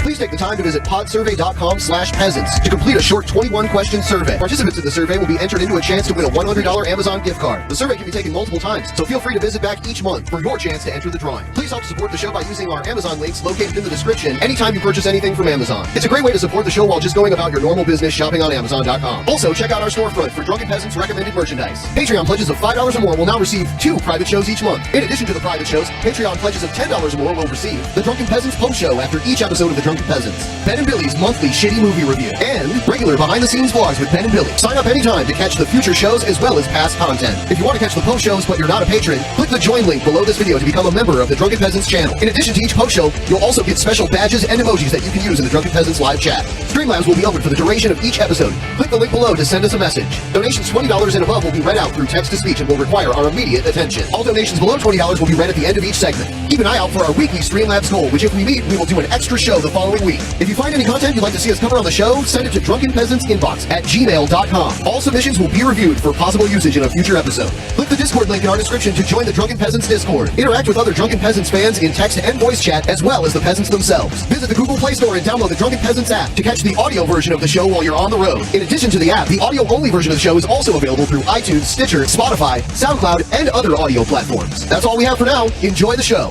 Please take the time to visit podsurvey.com/peasants to complete a short 21-question survey. Participants in the survey will be entered into a chance to win a $100 Amazon gift card. The survey can be taken multiple times, so feel free to visit back each month for your chance to enter the drawing. Please help support the show by using our Amazon links located in the description anytime you purchase anything from Amazon. It's a great way to support the show while just going about your normal business shopping on Amazon.com. Also, check out our storefront for Drunken Peasants recommended merchandise. Patreon pledges of $5 or more will now receive 2 private shows each month. In addition to the private shows, Patreon pledges of $10 or more will receive the Drunken Peasants post show after each episode of the Drunken Peasants, Ben and Billy's monthly shitty movie review, and regular behind-the-scenes vlogs with Ben and Billy. Sign up anytime to catch the future shows as well as past content. If you want to catch the post shows but you're not a patron, click the join link below this video to become a member of the Drunken Peasants channel. In addition to each post show, you'll also get special badges and emojis that you can use in the Drunken Peasants live chat. Streamlabs will be open for the duration of each episode. Click the link below to send us a message. Donations $20 and above will be read out through text-to-speech and will require our immediate attention. All donations below $20 will be read at the end of each segment. Keep an eye out for our weekly Streamlabs goal, which if we meet, we will do an extra show the following week. If you find any content you'd like to see us cover on the show, send it to drunkenpeasantsinbox@gmail.com. All submissions will be reviewed for possible usage in a future episode. Click the Discord link in our description to join the Drunken Peasants Discord. Interact with other Drunken Peasants fans in text and voice chat, as well as the peasants themselves. Visit the Google Play Store and download the Drunken Peasants app to catch the audio version of the show while you're on the road. In addition to the app, the audio-only version of the show is also available through iTunes, Stitcher, Spotify, SoundCloud, and other audio platforms. That's all we have for now. Enjoy the show.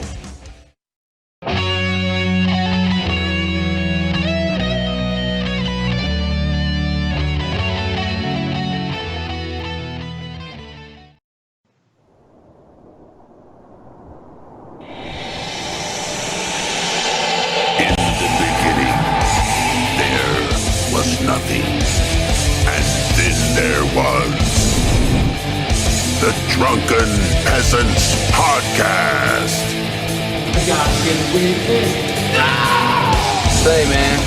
Nothing. And then there was the Drunken Peasants Podcast. Say, man,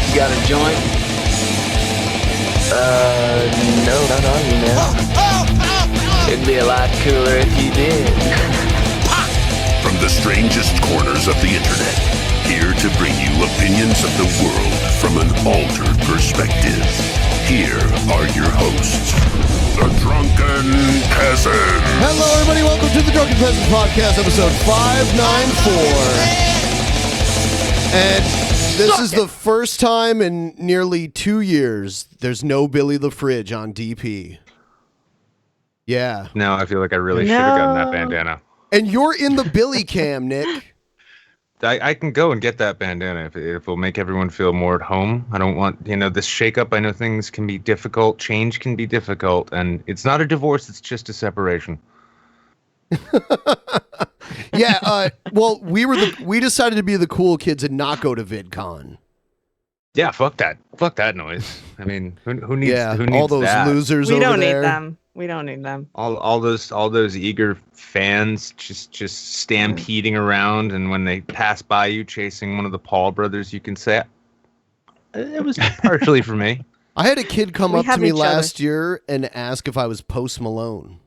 you got a joint? No, not on you, man. It'd be a lot cooler if you did. From the strangest corners of the internet, here to bring you opinions of the world from an altered perspective. Here are your hosts, the Drunken Peasants. Hello, everybody. Welcome to the Drunken Peasants Podcast, episode 594. And this is the first time in nearly 2 years there's no Billy the Fridge on DP. Yeah. No, I feel like I really should have gotten that bandana. And you're in the Billy cam, Nick. I can go and get that bandana if it'll make everyone feel more at home. I don't want, this shakeup. I know things can be difficult. Change can be difficult. And it's not a divorce. It's just a separation. Yeah. Well, we decided to be the cool kids and not go to VidCon. Yeah. Fuck that. Fuck that noise. I mean, who needs all those that? losers We over don't there. need them. We don't need them. All those eager fans just stampeding around, and when they pass by you chasing one of the Paul brothers, you can say it was partially for me. I had a kid come We up to have me each last year and ask if I was Post Malone.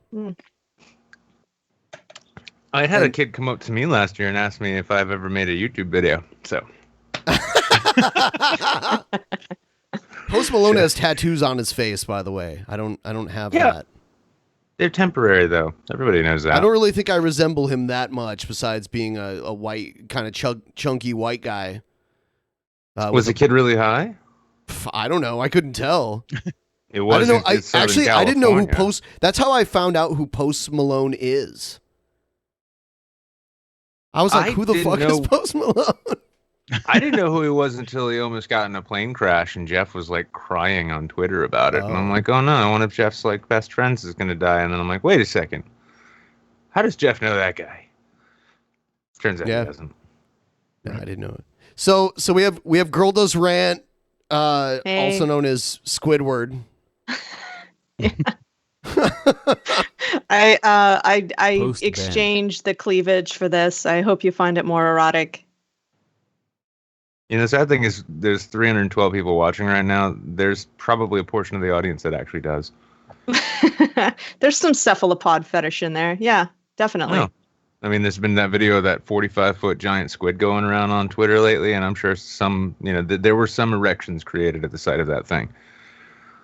I had a kid come up to me last year and ask me if I've ever made a YouTube video. So Post Malone has tattoos on his face, by the way. I don't have that. They're temporary, though. Everybody knows that. I don't really think I resemble him that much, besides being a white, kind of chunky white guy. Was the kid really high? I don't know. I couldn't tell. It was. I didn't know who Post. That's how I found out who Post Malone is. I was like, who the fuck is Post Malone? I didn't know who he was until he almost got in a plane crash, and Jeff was like crying on Twitter about it. And I'm like, oh no, one of Jeff's like best friends is gonna die. And then I'm like, wait a second, how does Jeff know that guy? Turns out he doesn't. No, I didn't know it. So we have Girl Does Rant, also known as Squidward. I exchanged the cleavage for this. I hope you find it more erotic. The sad thing is there's 312 people watching right now. There's probably a portion of the audience that actually does. There's some cephalopod fetish in there. Yeah, definitely. No. I mean, there's been that video of that 45-foot giant squid going around on Twitter lately, and I'm sure there were some erections created at the sight of that thing.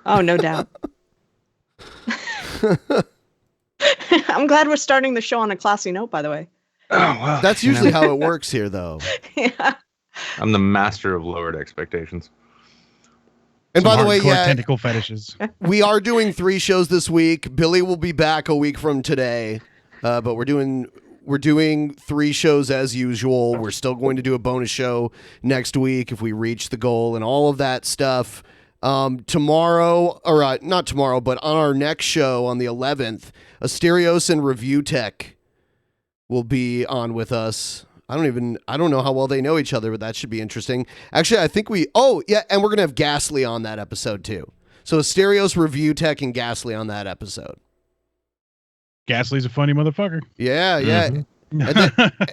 Oh, no doubt. I'm glad we're starting the show on a classy note, by the way. Oh, well. That's usually how it works here, though. Yeah. I'm the master of lowered expectations. And by the way, tentacle fetishes. We are doing 3 shows this week. Billy will be back a week from today, but we're doing 3 shows as usual. We're still going to do a bonus show next week if we reach the goal and all of that stuff. Tomorrow, or not tomorrow, but on our next show on the 11th, Asterios and Review Tech will be on with us. I don't know how well they know each other, but that should be interesting. Actually, I think and we're going to have Ghastly on that episode too. So Asterios, Review Tech, and Ghastly on that episode. Ghastly's a funny motherfucker. Yeah. Mm-hmm.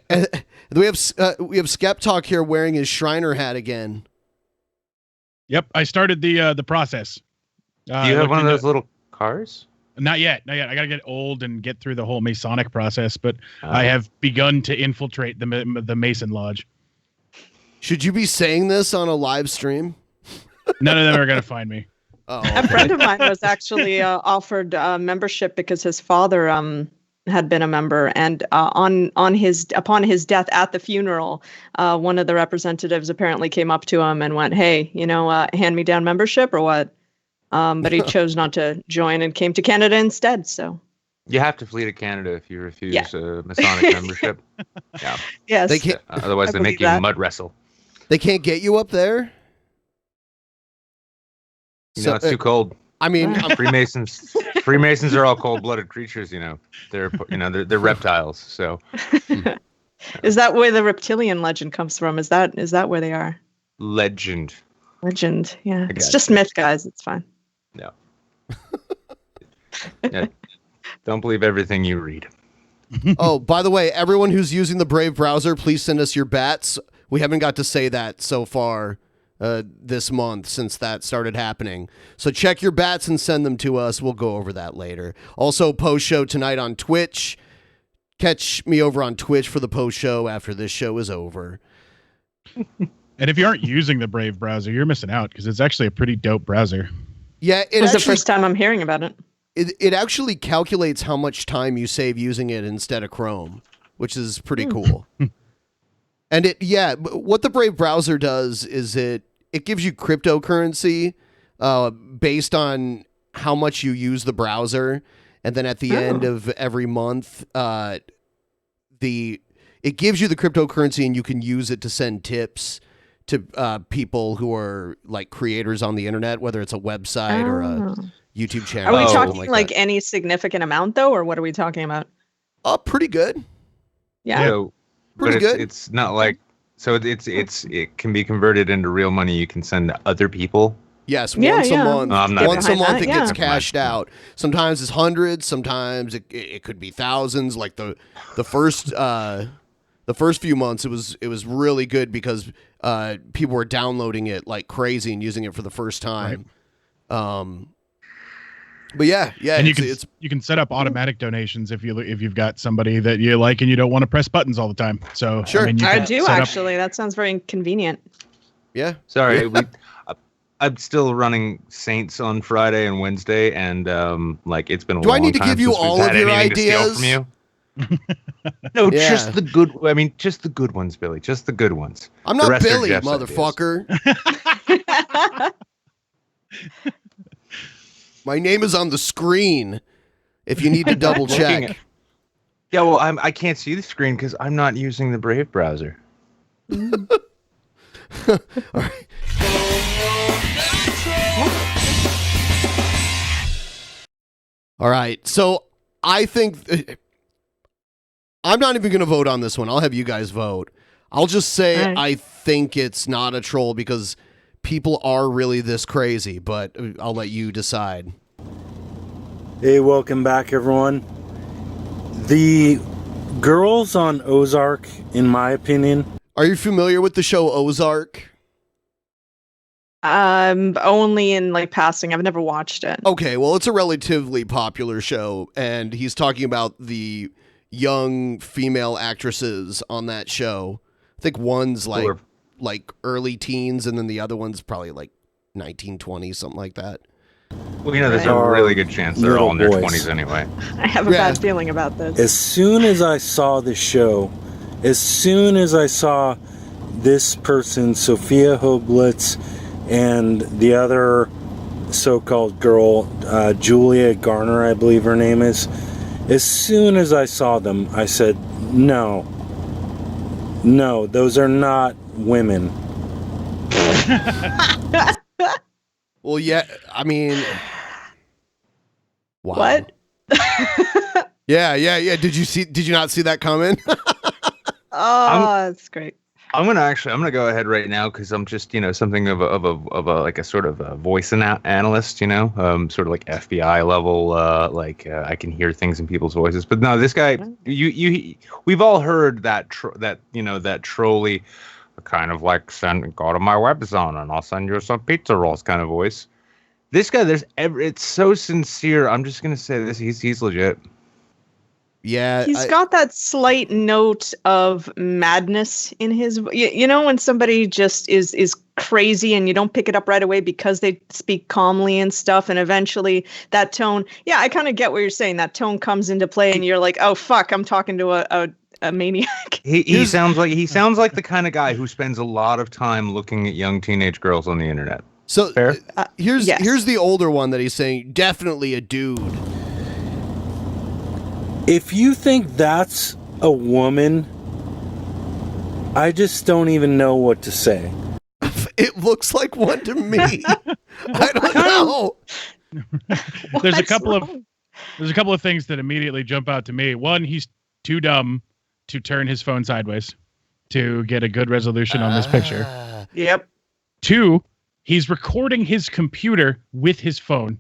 And then we have Skep Talk here wearing his Shriner hat again. Yep, I started the process. Do you have one of those little cars? Not yet. I gotta get old and get through the whole Masonic process, but I have begun to infiltrate the Mason Lodge. Should you be saying this on a live stream? None of them are gonna find me. Oh, A friend of mine was actually offered membership because his father had been a member, and upon his death at the funeral, one of the representatives apparently came up to him and went, "Hey, hand me down membership or what?" But he chose not to join and came to Canada instead. So you have to flee to Canada if you refuse Masonic membership. Yeah. Yes. They can't, otherwise, they make you mud wrestle. They can't get you up there. It's too cold. I mean, Freemasons are all cold-blooded creatures. They're reptiles. So, is that where the reptilian legend comes from? Is that where they are? Legend. Yeah. It's just myth, guys. It's fine. No. Yeah. Don't believe everything you read. Oh, by the way, everyone who's using the Brave browser, please send us your bats. We haven't got to say that so far this month since that started happening. So check your bats and send them to us. We'll go over that later. Also, post show tonight on Twitch. Catch me over on Twitch for the post show after this show is over. And if you aren't using the Brave browser, you're missing out because it's actually a pretty dope browser. Yeah, it's the first time I'm hearing about it. It actually calculates how much time you save using it instead of Chrome, which is pretty cool. And what the Brave browser does is it gives you cryptocurrency based on how much you use the browser, and then at the end of every month, it gives you the cryptocurrency, and you can use it to send tips to people who are like creators on the internet, whether it's a website or a YouTube channel. Are we talking like any significant amount though, or what are we talking about? Pretty good. Yeah. Pretty good. It's not like it can be converted into real money you can send to other people. Yes, once a month. Once a month it gets yeah. cashed out. Sometimes it's hundreds, sometimes it could be thousands. Like the first few months it was really good because people were downloading it like crazy and using it for the first time. Right. But yeah, and you can set up automatic donations if you've got somebody that you like and you don't want to press buttons all the time. So sure, I do actually. That sounds very convenient. Yeah. Sorry, I'm still running Saints on Friday and Wednesday, and it's been a long time. Do I need to give you all of your ideas? From you? No, just the good. I mean, just the good ones, Billy. Just the good ones. I'm not Billy, motherfucker. My name is on the screen. If you need to double check. Yeah, well, I can't see the screen because I'm not using the Brave browser. All right. All right. So I think I'm not even going to vote on this one. I'll have you guys vote. I'll just say I think it's not a troll because people are really this crazy, but I'll let you decide. Hey, welcome back, everyone. The girls on Ozark, in my opinion... Are you familiar with the show Ozark? Only in passing. I've never watched it. Okay, well, it's a relatively popular show, and he's talking about the young female actresses on that show. I think one's like early teens, and then the other one's probably like 19, 20, something like that. Well, there's a really good chance they're all in their 20s anyway. I have a bad feeling about this. As soon as I saw the show, as soon as I saw this person, Sophia Hoblitz, and the other so-called girl, Julia Garner, I believe her name is, as soon as I saw them, I said, no, those are not women. Well, yeah, I mean, wow. What? Yeah. Did you not see that coming? Oh, that's great. I'm gonna go ahead right now because I'm just something of a like a sort of a voice analyst, sort of like FBI level, I can hear things in people's voices. But no, this guy, we've all heard that that trolley, kind of like go to my web zone and I'll send you some pizza rolls kind of voice. This guy, it's so sincere. I'm just gonna say this: he's legit. Yeah, He's got that slight note of madness in his, when somebody just is crazy and you don't pick it up right away because they speak calmly and stuff, and eventually that tone, I kind of get what you're saying. That tone comes into play and you're like, oh fuck, I'm talking to a maniac. He sounds like the kind of guy who spends a lot of time looking at young teenage girls on the internet. So fair? Here's Yes. the older one that he's saying, definitely a dude. If you think that's a woman, I just don't even know what to say. It looks like one to me. I don't know. There's a couple of things that immediately jump out to me. One, he's too dumb to turn his phone sideways to get a good resolution on this picture. Yep. Two, he's recording his computer with his phone.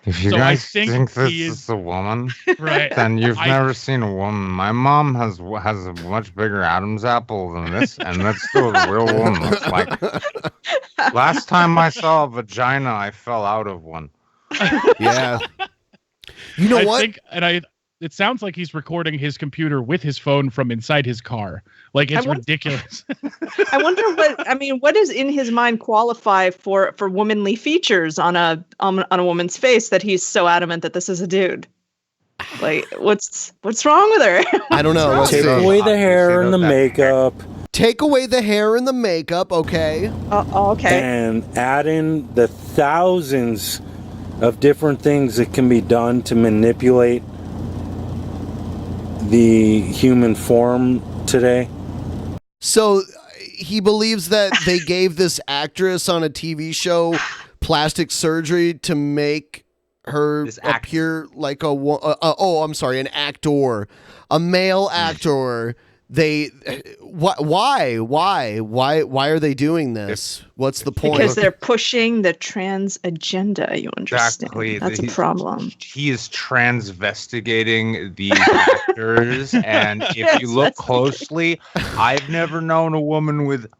If you So guys I think this he is a woman, Right. then you've never seen a woman. My mom has a much bigger Adam's apple than this, and that's still a real woman. It's like last time I saw a vagina, I fell out of one. Yeah. You know what? It sounds like he's recording his computer with his phone from inside his car. Like, it's ridiculous. I wonder what does in his mind qualify for womanly features on a woman's face that he's so adamant that this is a dude? Like, what's wrong with her? I don't know. Let's Take see. away the hair and the makeup. Take away the hair and the makeup, okay? Okay. And add in the thousands of different things that can be done to manipulate the human form today. So he believes that they gave this actress on a TV show plastic surgery to make her appear like an actor, a male actor. Why are they doing this? What's the point? Because they're pushing the trans agenda, you understand? Exactly. That's a problem. He is transvestigating these actors, and if you look closely, I've never known a woman with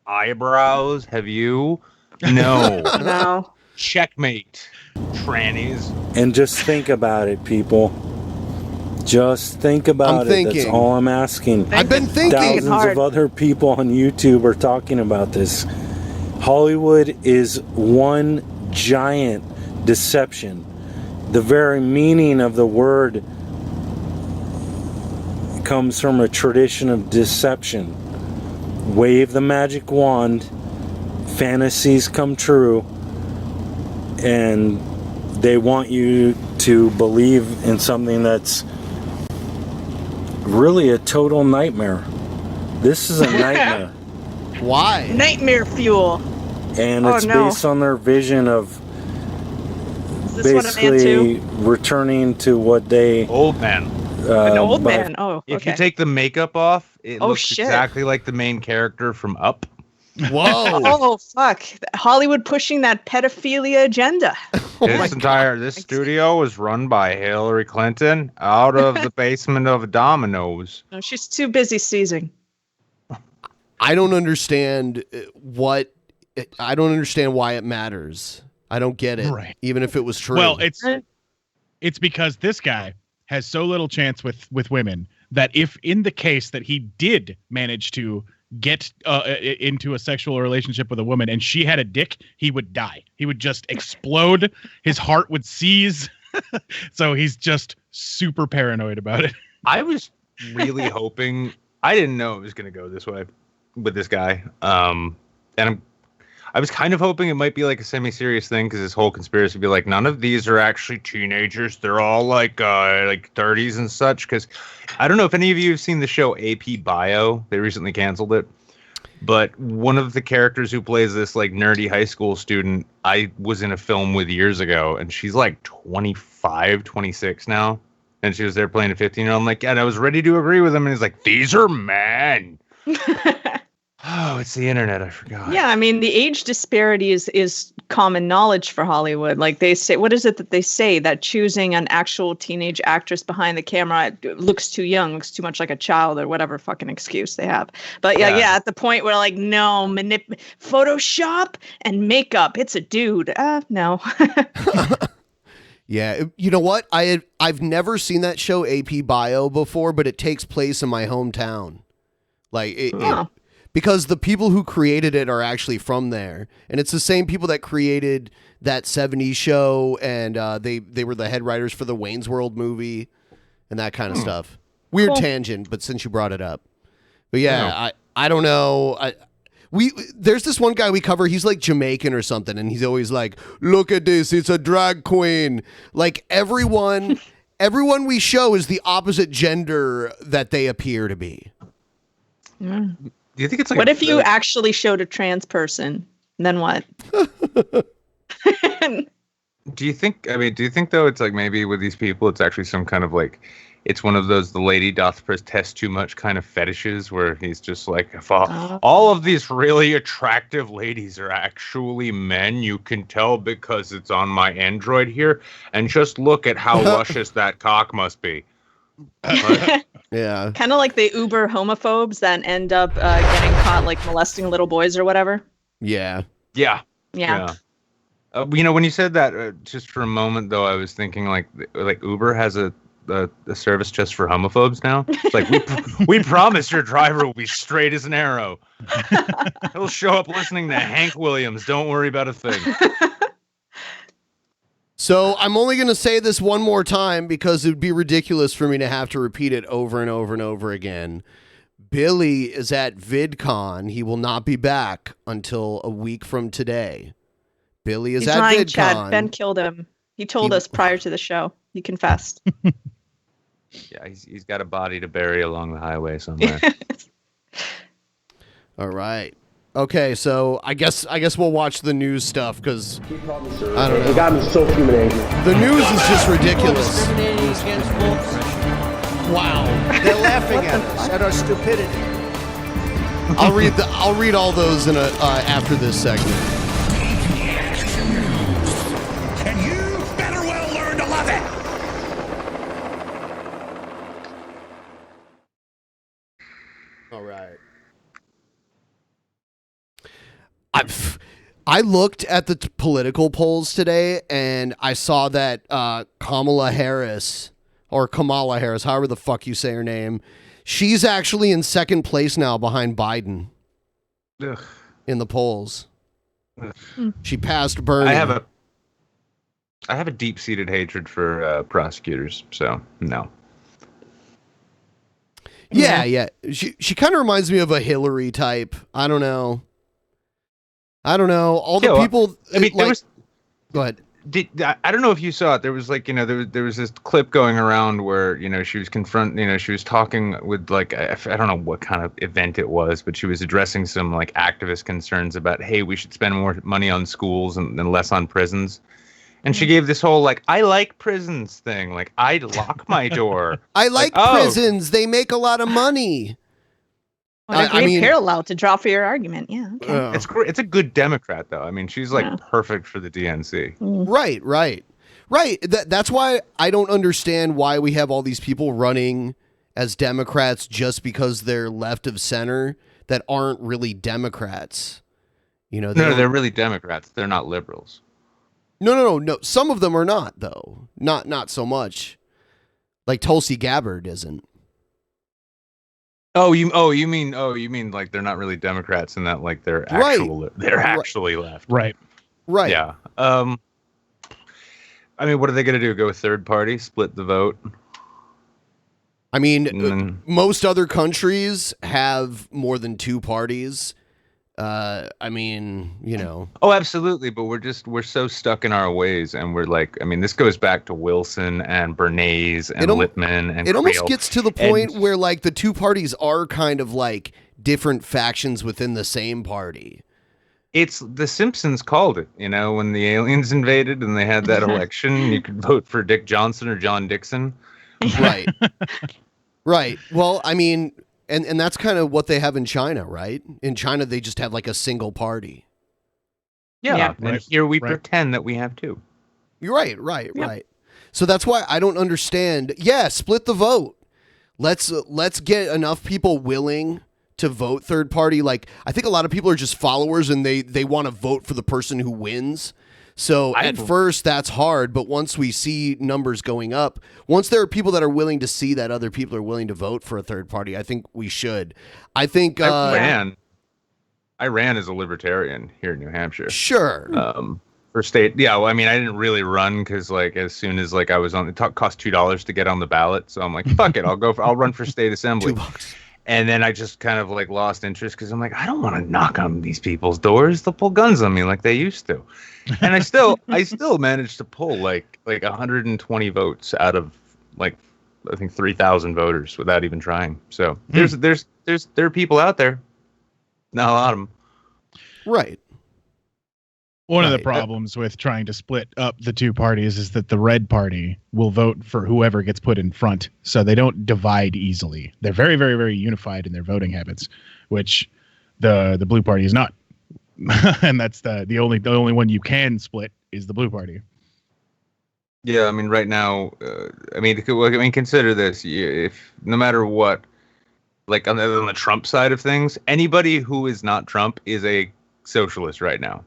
eyebrows. Have you? No. No. Checkmate, trannies. And just think about it, people. Just think about it. That's all I'm asking. I've been thinking. Thousands of other people on YouTube are talking about this. Hollywood is one giant deception. The very meaning of the word comes from a tradition of deception. Wave the magic wand, fantasies come true, and they want you to believe in something that's really a total nightmare. This is a nightmare. Why? Nightmare fuel. And it's based on their vision of Is this what I'm basically into? returning to what they... Old man. An old man. Oh, okay. If you take the makeup off, it looks shit. exactly like the main character from Up. Whoa. Oh, fuck. Hollywood pushing that pedophilia agenda. This studio was run by Hillary Clinton out of the basement of Domino's. No, she's too busy seizing. I don't understand why it matters. I don't get it. Right. Even if it was true. Well, it's because this guy has so little chance with women that if in the case that he did manage to get into a sexual relationship with a woman and she had a dick, he would die. He would just explode. His heart would seize. So he's just super paranoid about it. I was really hoping I didn't know it was going to go this way with this guy. And I was kind of hoping it might be like a semi-serious thing because this whole conspiracy would be like, none of these are actually teenagers. They're all like 30s and such. Because I don't know if any of you have seen the show AP Bio. They recently canceled it. But one of the characters who plays this like nerdy high school student, I was in a film with years ago, and she's like 25, 26 now. And she was there playing a 15-year-old. I'm like, yeah, and I was ready to agree with him. And he's like, these are men. Oh, it's the internet. I forgot. Yeah, I mean, the age disparity is common knowledge for Hollywood. Like they say, what is it that they say? That choosing an actual teenage actress behind the camera looks too young, looks too much like a child, or whatever fucking excuse they have. But yeah, at the point where like, no, Photoshop and makeup, it's a dude. No. Yeah, you know what? I've never seen that show AP Bio before, but it takes place in my hometown. Like because the people who created it are actually from there, and it's the same people that created that 70s show, and they were the head writers for the Wayne's World movie and that kind of stuff. Weird tangent, but since you brought it up. But yeah, I don't know. There's this one guy we cover, he's like Jamaican or something, and he's always like, look at this, it's a drag queen. Like everyone we show is the opposite gender that they appear to be. Mm. Do you think it's like what if you actually showed a trans person? Then what? Do you think though it's like maybe with these people it's actually some kind of like it's one of those the lady doth protest too much kind of fetishes where he's just like, if all of these really attractive ladies are actually men, you can tell because it's on my Android here, and just look at how luscious that cock must be. Yeah. Kind of like the uber homophobes that end up getting caught like molesting little boys or whatever. Yeah. Yeah. When you said that, just for a moment though, I was thinking like Uber has a service just for homophobes now. It's like we promise your driver will be straight as an arrow. He'll show up listening to Hank Williams. Don't worry about a thing. So I'm only going to say this one more time because it would be ridiculous for me to have to repeat it over and over and over again. Billy is at VidCon. He will not be back until a week from today. Billy is at lying, VidCon. Chad. Ben killed him. He told us prior to the show. He confessed. Yeah, he's got a body to bury along the highway somewhere. All right. Okay, so I guess we'll watch the news stuff because I don't know. It got me so fucking angry. The news is just ridiculous. Discriminating against woke. Wow. They're laughing at us, at our stupidity. I'll read all those in after this segment. And you better well learn to love it. All right. I looked at the political polls today, and I saw that Kamala Harris, however the fuck you say her name, she's actually in second place now behind Biden. Ugh. In the polls. Ugh. She passed Bernie. I have a deep-seated hatred for prosecutors, so no. Yeah. She kind of reminds me of a Hillary type. I don't know. All the people. I mean, there was. Go ahead. I don't know if you saw it. There was like, there was this clip going around where, she was she was talking with like, I don't know what kind of event it was, but she was addressing some like activist concerns about, hey, we should spend more money on schools and less on prisons. And she gave this whole like, I like prisons thing. Like, I lock my door. I like prisons. They make a lot of money. What a great parallel to draw for your argument. Yeah. Okay. It's great. It's a good Democrat, though. I mean, she's like perfect for the DNC. Right. That's why I don't understand why we have all these people running as Democrats just because they're left of center that aren't really Democrats. No, they're really Democrats. They're not liberals. No. Some of them are not, though. Not so much. Like Tulsi Gabbard isn't. Oh, you mean like they're not really Democrats and that like they're actually left. Right. Yeah. I mean, what are they going to do? Go third party, split the vote? I mean, most other countries have more than 2 parties. I mean, you know. Oh, absolutely. But we're so stuck in our ways, and we're like, I mean, this goes back to Wilson and Bernays and Lippmann and it almost Creel. gets to the point where like the 2 parties are kind of like different factions within the same party. It's The Simpsons called it, you know, when the aliens invaded and they had that election, you could vote for Dick Johnson or John Dixon. Right. Right. Well, I mean, and that's kind of what they have in China, right? In China, they just have like a single party. Yeah. And Right. here we pretend that we have 2. You're right. Right. So that's why I don't understand. Yeah, split the vote. Let's get enough people willing to vote third party. Like, I think a lot of people are just followers and they want to vote for the person who wins. So at first that's hard, but once we see numbers going up, once there are people that are willing to see that other people are willing to vote for a third party, I think we should. I think I ran as a libertarian here in New Hampshire. Sure. For state, yeah. Well, I mean, I didn't really run because, like, as soon as like I was on, it cost $2 to get on the ballot. So I'm like, fuck it, I'll run for state assembly. $2. And then I just kind of like lost interest because I'm like, I don't want to knock on these people's doors. They'll pull guns on me like they used to. And I still managed to pull like 120 votes out of like I think 3,000 voters without even trying. So there are people out there. Not a lot of them. Right. One of the problems with trying to split up the 2 parties is that the red party will vote for whoever gets put in front, so they don't divide easily. They're very, very, very unified in their voting habits, which the blue party is not. And that's the only one you can split is the blue party. Yeah, I mean, right now, consider this: if no matter what, like on the Trump side of things, anybody who is not Trump is a socialist right now.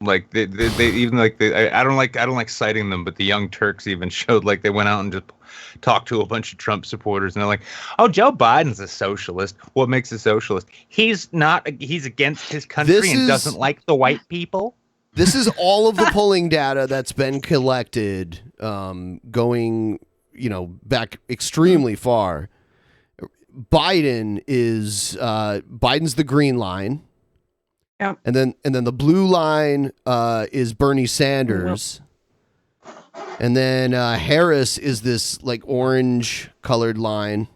Like they even like I don't like citing them, but the Young Turks even showed like they went out and just talked to a bunch of Trump supporters, and they're like, "Oh, Joe Biden's a socialist. What makes a socialist? He's not. He's against his country and doesn't like the white people." This is all of the polling data that's been collected, going back extremely far. Biden's the green line. Yeah. And then the blue line is Bernie Sanders. And then Harris is this like orange colored line.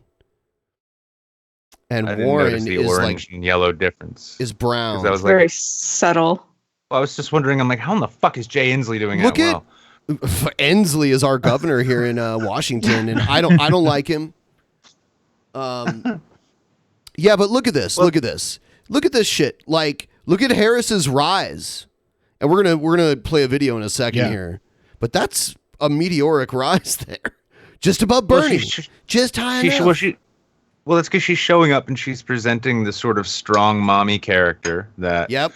And I didn't Warren notice the is orange like and yellow difference. is brown. That was Very subtle. I was just wondering. I'm like, how in the fuck is Jay Inslee doing Look that well? Inslee is our governor here in Washington, and I don't like him. Yeah, but look at this. Look at this. Look at this shit. Like, look at Harris's rise, and we're gonna play a video in a second here. But that's a meteoric rise there, just above Bernie, just high enough. Well, that's because she's showing up and she's presenting this sort of strong mommy character that. Yep.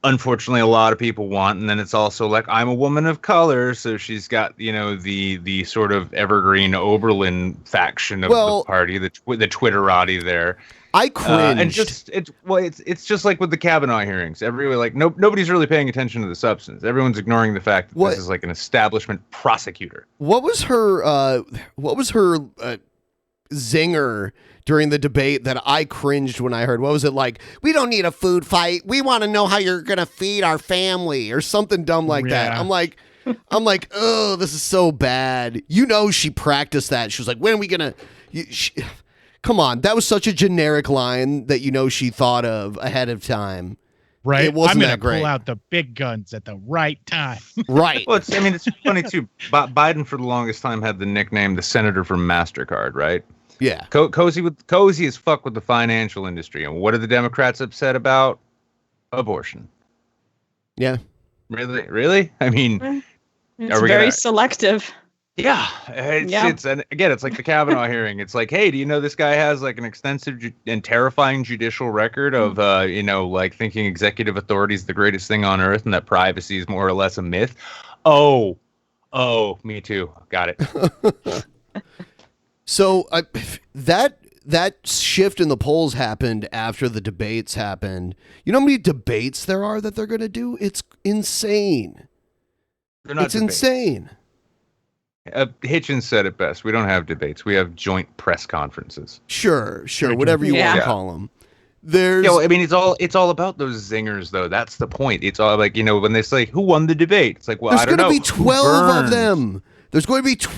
Unfortunately, a lot of people want, and then it's also like I'm a woman of color, so she's got the sort of evergreen Oberlin faction of the party, the Twitterati there. I cringed. And it's just like with the Kavanaugh hearings. Nobody's really paying attention to the substance. Everyone's ignoring the fact that this is like an establishment prosecutor. What was her zinger during the debate that I cringed when I heard? What was it like? We don't need a food fight. We want to know how you're going to feed our family or something dumb like that. I'm like, oh, this is so bad. She practiced that. She was like, when are we going to... Come on. That was such a generic line that she thought of ahead of time. Right. It wasn't that great. Pull out the big guns at the right time. Right. Well, it's funny too. Biden for the longest time had the nickname the Senator from MasterCard, right? Yeah. Cozy as fuck with the financial industry. And what are the Democrats upset about? Abortion. Yeah. Really? I mean, it's very selective. Yeah. It's like the Kavanaugh hearing. It's like, hey, do you know this guy has like an extensive and terrifying judicial record of, like thinking executive authority is the greatest thing on earth and that privacy is more or less a myth? Oh, me too. Got it. So that shift in the polls happened after the debates happened. You know how many debates there are that they're going to do? It's insane. They're not it's debates. insane. Hitchens said it best. We don't have debates. We have joint press conferences. Sure, whatever you want to call them. There's, I mean, it's all about those zingers, though. That's the point. It's all like, when they say who won the debate, it's like, well, I don't know. There's going to be 12 of them. There's going to be 12.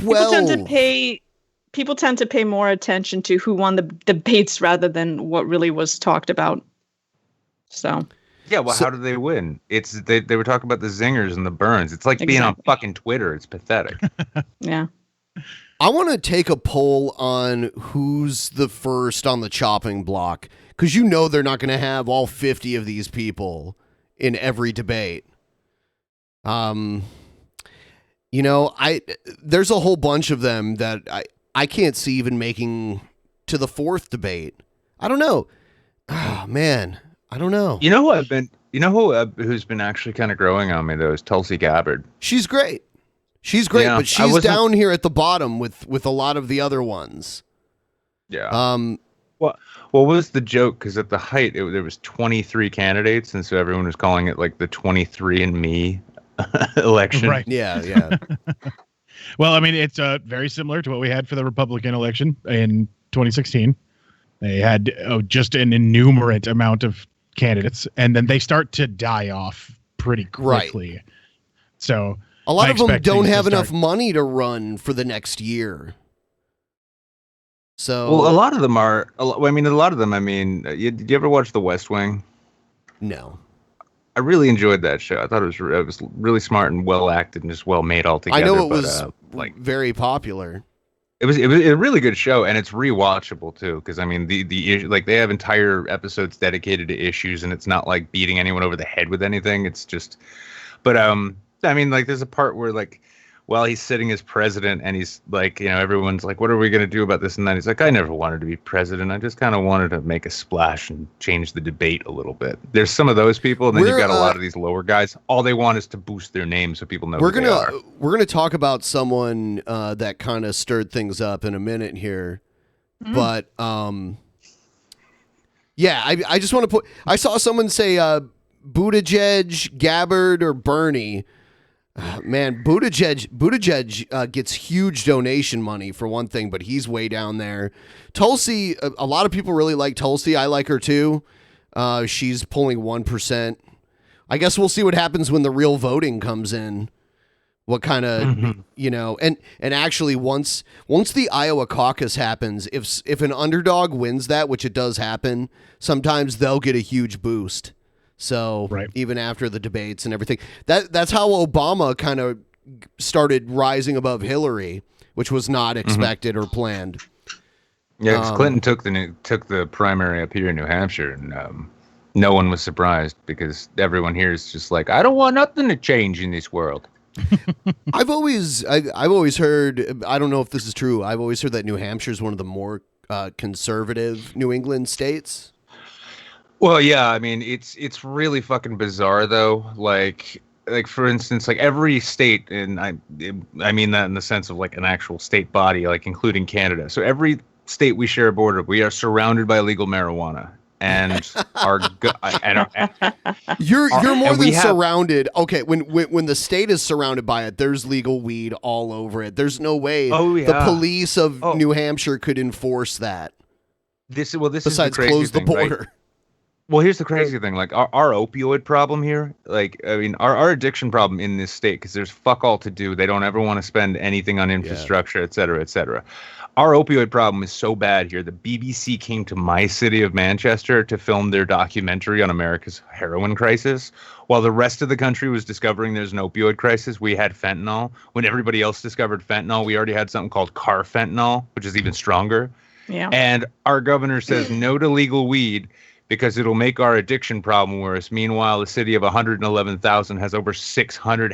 People tend to pay more attention to who won the debates rather than what really was talked about. So. Yeah, well, how did they win? It's they were talking about the zingers and the burns. It's like being on fucking Twitter. It's pathetic. Yeah. I want to take a poll on who's the first on the chopping block, because they're not going to have all 50 of these people in every debate. There's a whole bunch of them that I can't see even making to the fourth debate. I don't know. Oh, man. I don't know. Who's been actually kind of growing on me, though, is Tulsi Gabbard. She's great. Yeah, but she's down here at the bottom with a lot of the other ones. Yeah. What was the joke? Because at the height, there was 23 candidates, and so everyone was calling it like the 23andMe election. Right. Yeah. Well, I mean, it's very similar to what we had for the Republican election in 2016. They had just an innumerate amount of candidates, and then they start to die off pretty quickly. Right. So a lot of them don't have enough money to run for the next year. So, well, a lot of them are. Did you ever watch The West Wing? No. I really enjoyed that show. I thought it was really smart and well acted and just well made altogether. I know it was very popular. It was a really good show, and it's rewatchable too. Because I mean, they have entire episodes dedicated to issues, and it's not like beating anyone over the head with anything. It's just, but I mean, like there's a part where like, while he's sitting as president, and he's like, everyone's like, what are we gonna do about this and that? He's like, I never wanted to be president. I just kind of wanted to make a splash and change the debate a little bit. There's some of those people, and then you've got a lot of these lower guys. All they want is to boost their name so people know who they are. We're gonna talk about someone that kind of stirred things up in a minute here, but yeah, I just want to put. I saw someone say Buttigieg, Gabbard, or Bernie. Man, Buttigieg gets huge donation money for one thing, but he's way down there. Tulsi, a lot of people really like Tulsi. I like her too. She's pulling 1%. I guess we'll see what happens when the real voting comes in. What kind of, and actually once the Iowa caucus happens, if an underdog wins that, which it does happen, sometimes they'll get a huge boost. So even after the debates and everything, that's how Obama kind of started rising above Hillary, which was not expected or planned. Yeah, because Clinton took the primary up here in New Hampshire, and no one was surprised because everyone here is just like, I don't want nothing to change in this world. I've always heard, I don't know if this is true, I've always heard that New Hampshire is one of the more conservative New England states. Well, yeah, I mean, it's really fucking bizarre though. Like for instance, like every state, and I mean that in the sense of like an actual state body, like including Canada. So every state we share a border, we are surrounded by legal marijuana, and you're more than surrounded. Okay, when the state is surrounded by it, there's legal weed all over it. There's no way the police of New Hampshire could enforce that. This besides is the crazy close thing, the border. Right? Well, here's the crazy thing. Like our opioid problem here, like, I mean, our addiction problem in this state, because there's fuck all to do. They don't ever want to spend anything on infrastructure, et cetera, et cetera. Our opioid problem is so bad here. The BBC came to my city of Manchester to film their documentary on America's heroin crisis. While the rest of the country was discovering there's an opioid crisis, we had fentanyl. When everybody else discovered fentanyl, we already had something called carfentanil, which is even stronger. Yeah. And our governor says no to legal weed, because it'll make our addiction problem worse. Meanwhile, the city of 111,000 has over 600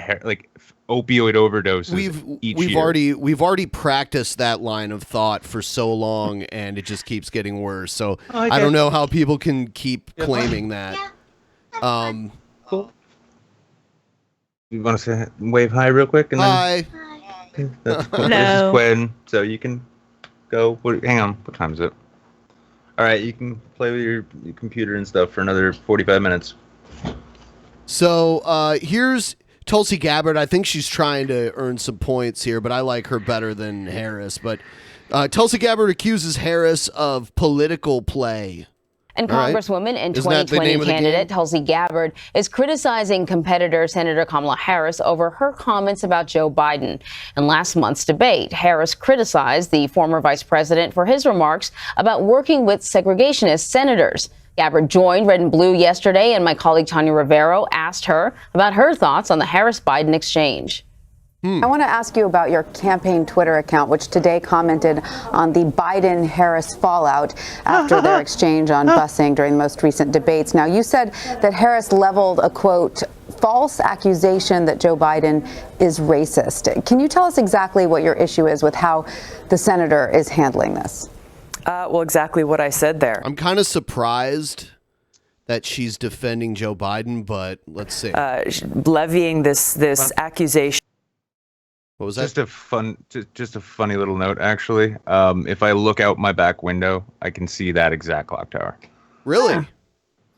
opioid overdoses each year. We've already practiced that line of thought for so long, and it just keeps getting worse. So I don't know how people can keep claiming that. Cool. You want to wave hi real quick? And hi. Then, this is Quinn, so you can go. Hang on. What time is it? All right, you can play with your computer and stuff for another 45 minutes. So here's Tulsi Gabbard, I think she's trying to earn some points here, but I like her better than Harris. But Tulsi Gabbard accuses Harris of political play. And All right. Congresswoman and Isn't that the 2020 name of the candidate game? Tulsi Gabbard is criticizing competitor Senator Kamala Harris over her comments about Joe Biden. In last month's debate, Harris criticized the former vice president for his remarks about working with segregationist senators. Gabbard joined Red and Blue yesterday, and my colleague Tanya Rivero asked her about her thoughts on the Harris-Biden exchange. I want to ask you about your campaign Twitter account, which today commented on the Biden-Harris fallout after their exchange on busing during the most recent debates. Now, you said that Harris leveled a, quote, false accusation that Joe Biden is racist. Can you tell us exactly what your issue is with how the senator is handling this? Well, exactly what I said there. I'm kind of surprised that she's defending Joe Biden, but let's see. Levying this accusation. What was that? Just a funny little note, actually. If I look out my back window, I can see that exact clock tower. Really?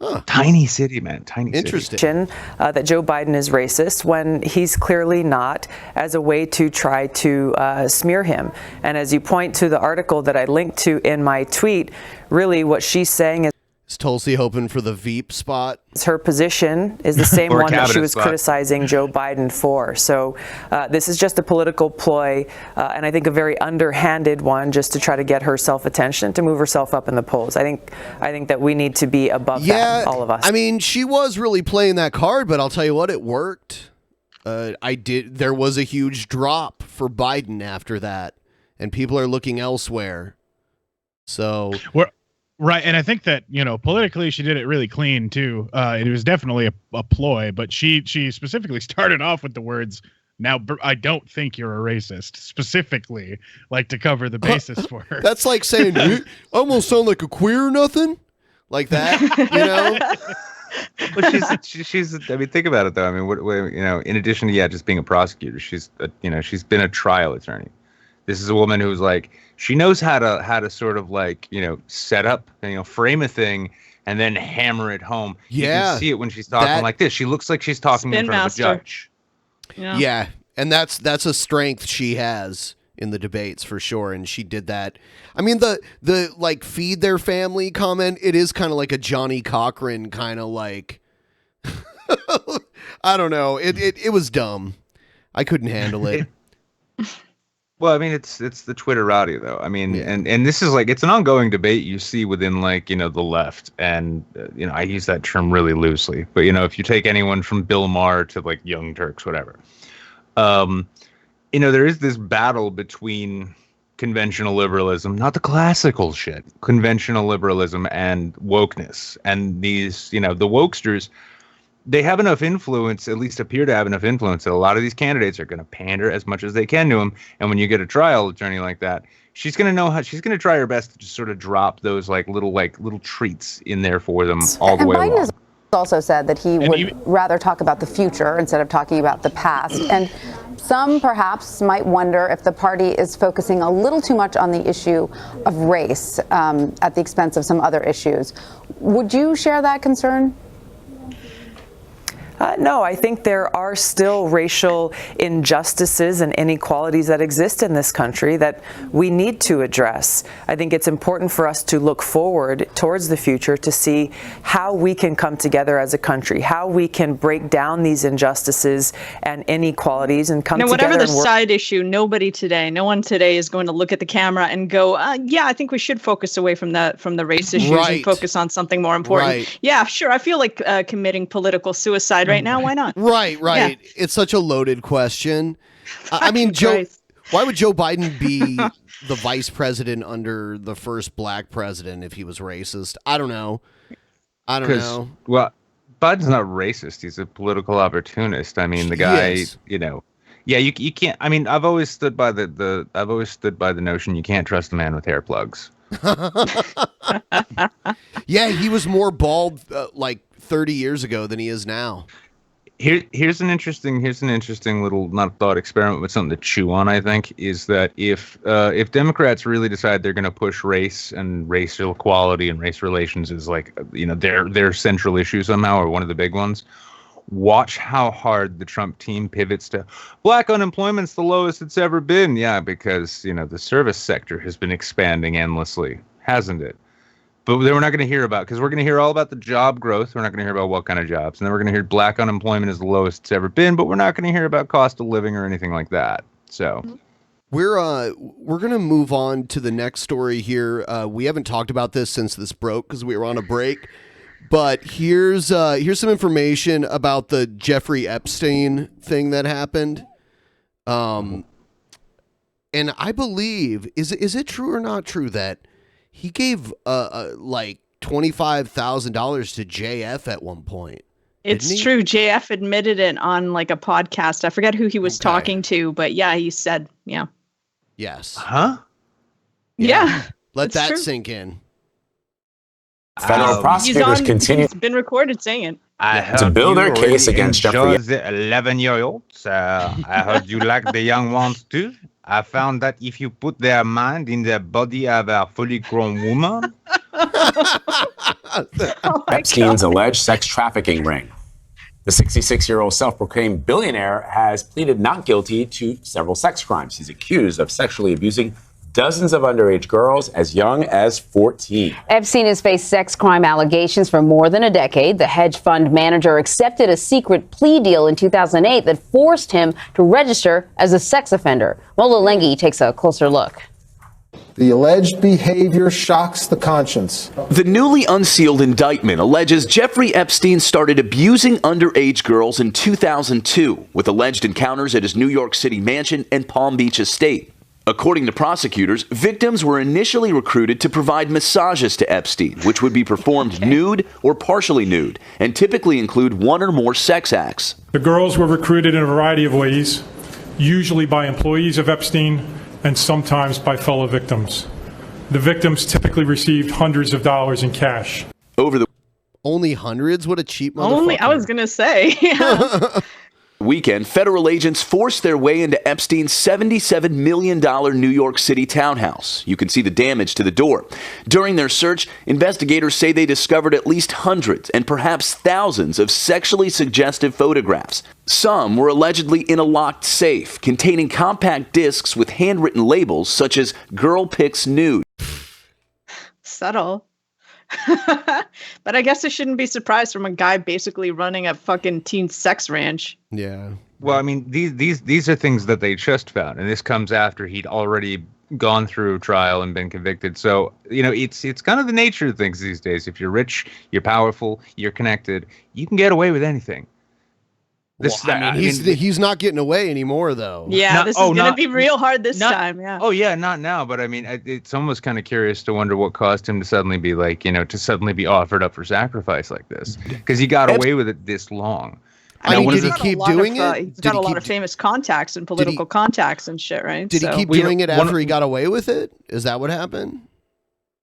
Huh. Tiny city, man. Tiny Interesting. city. That Joe Biden is racist when he's clearly not, as a way to try to smear him. And as you point to the article that I linked to in my tweet, really what she's saying is Tulsi hoping for the Veep spot? Her position is the same Or one that she was spot. criticizing Joe Biden for. So this is just a political ploy, and I think a very underhanded one, just to try to get herself attention, to move herself up in the polls. I think that we need to be above that, all of us. I mean, she was really playing that card, but I'll tell you what, it worked. There was a huge drop for Biden after that, and people are looking elsewhere. So Right, and I think that, politically she did it really clean too. It was definitely a ploy, but she specifically started off with the words, "Now I don't think you're a racist," specifically, like to cover the basis for her. That's like saying, "You almost sound like a queer or nothing," like that, Well, she's. I mean, think about it though. I mean, what in addition to just being a prosecutor, she's been a trial attorney. This is a woman who's like, she knows how to sort of like, set up, frame a thing and then hammer it home. You can see it when she's talking like this. She looks like she's talking in front of a judge. Yeah. And that's a strength she has in the debates for sure. And she did that. I mean, the like feed their family comment, it is kind of like a Johnny Cochran kind of like, I don't know. It was dumb. I couldn't handle it. Well, I mean, it's the Twitterati though. I mean, and this is like, it's an ongoing debate you see within like, the left. And, I use that term really loosely, but if you take anyone from Bill Maher to like Young Turks, whatever, there is this battle between conventional liberalism, not the classical shit, conventional liberalism and wokeness. And these, the wokesters, they have enough influence, at least appear to have enough influence, that a lot of these candidates are going to pander as much as they can to him. And when you get a trial attorney like that, she's going to try her best to just sort of drop those little treats in there for them all the way Biden along. has also said that he would rather talk about the future instead of talking about the past. And some perhaps might wonder if the party is focusing a little too much on the issue of race at the expense of some other issues. Would you share that concern? No, I think there are still racial injustices and inequalities that exist in this country that we need to address. I think it's important for us to look forward towards the future to see how we can come together as a country, how we can break down these injustices and inequalities and come together. Whatever the side issue, no one today is going to look at the camera and go, yeah, I think we should focus away from the race issues and focus on something more important. Right. Yeah, sure. I feel like committing political suicide right now. Why not? Right. Yeah. It's such a loaded question. I mean, why would Joe Biden be the vice president under the first black president if he was racist? I don't know. Well, Biden's not racist. He's a political opportunist. I mean, the guy, you can't. I mean, I've always stood by the notion you can't trust a man with hair plugs. Yeah, he was more bald like 30 years ago than he is now. Here's an interesting little, not thought experiment, but something to chew on. I think is that if Democrats really decide they're going to push race and racial equality and race relations as like their central issue somehow, or one of the big ones, Watch how hard the Trump team pivots to black unemployment's the lowest it's ever been. Yeah, because, the service sector has been expanding endlessly, hasn't it? But then we're not going to hear about, because we're going to hear all about the job growth. We're not going to hear about what kind of jobs. And then we're going to hear black unemployment is the lowest it's ever been, but we're not going to hear about cost of living or anything like that. So we're going to move on to the next story here. We haven't talked about this since this broke because we were on a break. But here's some information about the Jeffrey Epstein thing that happened. And I believe, is it true or not true that he gave like $25,000 to JF at one point? It's true. JF admitted it on like a podcast. I forget who he was talking to, but yeah, he said, yeah. Yes. Huh? Yeah. Let that sink in. Federal prosecutors continue. He's been recorded saying it. I heard to build you their case really against enjoy Jeffrey. the 11-year-olds. I heard you like the young ones too. I found that if you put their mind in the body of a fully grown woman. Epstein's alleged sex trafficking ring. The 66-year-old self-proclaimed billionaire has pleaded not guilty to several sex crimes. He's accused of sexually abusing dozens of underage girls as young as 14. Epstein has faced sex crime allegations for more than a decade. The hedge fund manager accepted a secret plea deal in 2008 that forced him to register as a sex offender. Mola Lenghi takes a closer look. The alleged behavior shocks the conscience. The newly unsealed indictment alleges Jeffrey Epstein started abusing underage girls in 2002 with alleged encounters at his New York City mansion and Palm Beach estate. According to prosecutors, victims were initially recruited to provide massages to Epstein, which would be performed nude or partially nude, and typically include one or more sex acts. The girls were recruited in a variety of ways, usually by employees of Epstein and sometimes by fellow victims. The victims typically received hundreds of dollars in cash. Only hundreds? What a cheap motherfucker. I was going to say. Yeah. Weekend, federal agents forced their way into Epstein's $77 million New York City townhouse. You can see the damage to the door. During their search, investigators say they discovered at least hundreds and perhaps thousands of sexually suggestive photographs. Some were allegedly in a locked safe containing compact discs with handwritten labels such as "Girl Pics Nude." Subtle. But I guess I shouldn't be surprised from a guy basically running a fucking teen sex ranch. Yeah. Well, I mean, these are things that they just found, and this comes after he'd already gone through trial and been convicted. So, it's kind of the nature of things these days. If you're rich, you're powerful, you're connected, you can get away with anything. He's not getting away anymore, though. Yeah, this is going to be real hard this time. Yeah. Oh, yeah, not now. But I mean, it's almost kind of curious to wonder what caused him to suddenly be like, to suddenly be offered up for sacrifice like this. Because he got away with it this long. Did he keep doing it? He's got a lot of famous contacts and political contacts and shit, right? Did he keep doing it after he got away with it? Is that what happened?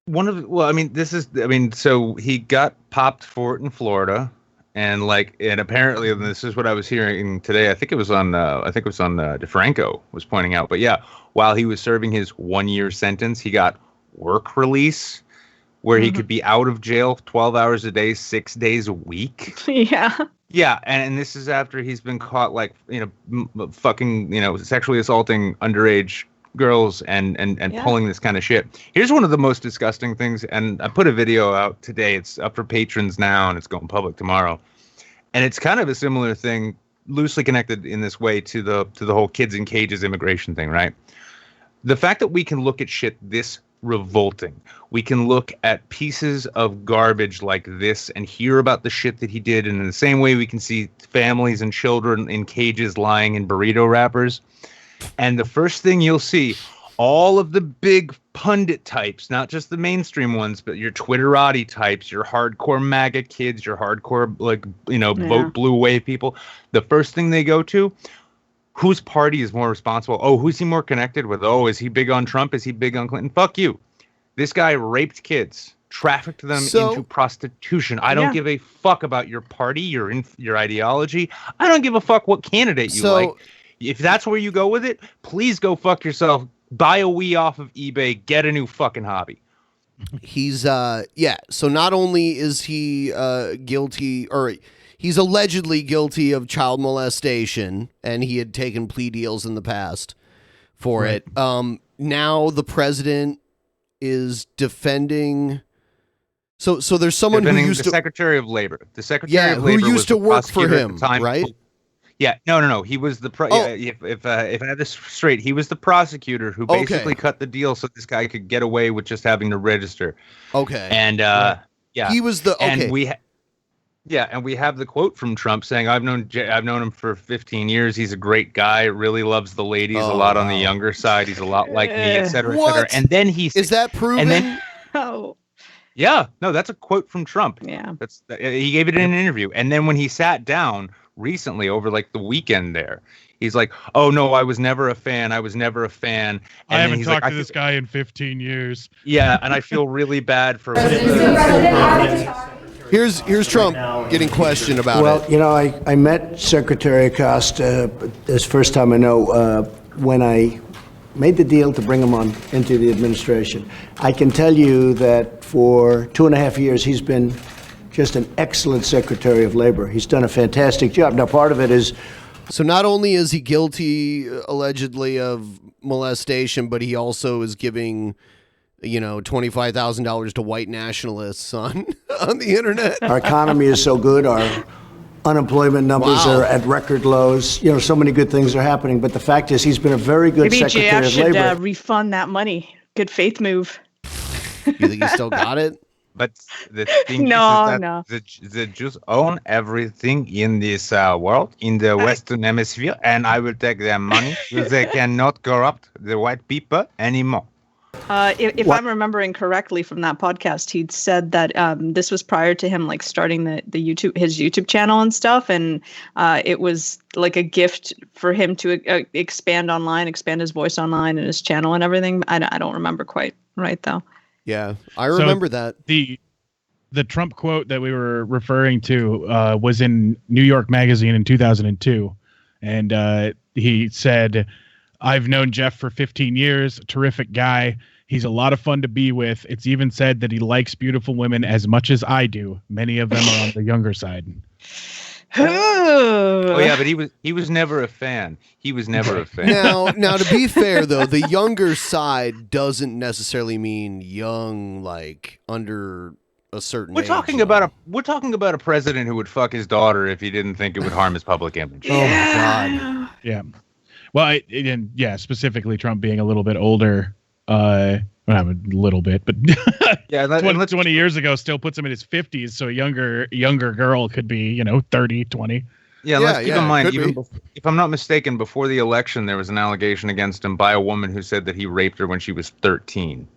So he got popped for it in Florida. And apparently, and this is what I was hearing today. I think it was on DeFranco was pointing out. But yeah, while he was serving his 1-year sentence, he got work release, where he could be out of jail 12 hours a day, 6 days a week. Yeah. Yeah, and this is after he's been caught fucking sexually assaulting underage girls and pulling this kind of shit. Here's one of the most disgusting things, and I put a video out today. It's up for patrons now, and it's going public tomorrow. And it's kind of a similar thing, loosely connected in this way to the whole kids in cages immigration thing, right? The fact that we can look at shit this revolting, we can look at pieces of garbage like this and hear about the shit that he did, and in the same way we can see families and children in cages lying in burrito wrappers. And the first thing you'll see, all of the big pundit types, not just the mainstream ones, but your Twitterati types, your hardcore MAGA kids, your hardcore, vote blue wave people. The first thing they go to, whose party is more responsible? Oh, who's he more connected with? Oh, is he big on Trump? Is he big on Clinton? Fuck you. This guy raped kids, trafficked them into prostitution. I don't give a fuck about your party, your ideology. I don't give a fuck what candidate you like. If that's where you go with it, please go fuck yourself. Buy a Wii off of eBay. Get a new fucking hobby. He's So not only is he guilty, or he's allegedly guilty of child molestation, and he had taken plea deals in the past for it. Now the president is defending. So there's someone who used the Secretary of Labor. The Secretary of Labor who used to work for him, at the time. right? Yeah, no. He was the if I had this straight, he was the prosecutor who basically cut the deal so this guy could get away with just having to register. Okay. And he was the and we have the quote from Trump saying, "I've known him for 15 years. He's a great guy. Really loves the ladies. A lot on the younger side. He's a lot like me, et cetera, et cetera." And then is that proven? And then, yeah, no, that's a quote from Trump. Yeah, he gave it in an interview, and then when he sat down recently over like the weekend there, he's like, "Oh no, I was never a fan. I was never a fan." And I haven't talked to this guy in 15 years. Yeah, and I feel really bad for. Here's Trump getting questioned about it. Well, you know, I met Secretary Acosta this first time I know when I made the deal to bring him on into the administration. I can tell you that for 2.5 years he's been just an excellent Secretary of Labor. He's done a fantastic job. Now, part of it is... So not only is he guilty, allegedly, of molestation, but he also is giving, $25,000 to white nationalists on the internet. Our economy is so good. Our unemployment numbers are at record lows. So many good things are happening. But the fact is, he's been a very good Secretary of Labor. Maybe JF should refund that money. Good faith move. You think he still got it? But the thing is that the Jews own everything in this world, in the Western Hemisphere, and I will take their money so they cannot corrupt the white people anymore. If I'm remembering correctly from that podcast, he'd said that this was prior to him starting his YouTube channel and stuff, and it was like a gift for him to expand his voice online and his channel and everything. I don't remember quite right though. Yeah, I remember that. The Trump quote that we were referring to was in New York Magazine in 2002, and he said, "I've known Jeff for 15 years. A terrific guy. He's a lot of fun to be with. It's even said that he likes beautiful women as much as I do. Many of them are on the younger side." Oh yeah, but he was never a fan. He was never a fan. Now to be fair though, the younger side doesn't necessarily mean young, like under a certain age. We're talking about a president who would fuck his daughter if he didn't think it would harm his public image. Oh my God. Yeah. Well, specifically Trump being a little bit older. Well, not a little bit, but 20 years ago still puts him in his 50s. So a younger girl could be, 30, 20. Yeah, let's keep in mind, if I'm not mistaken, before the election, there was an allegation against him by a woman who said that he raped her when she was 13.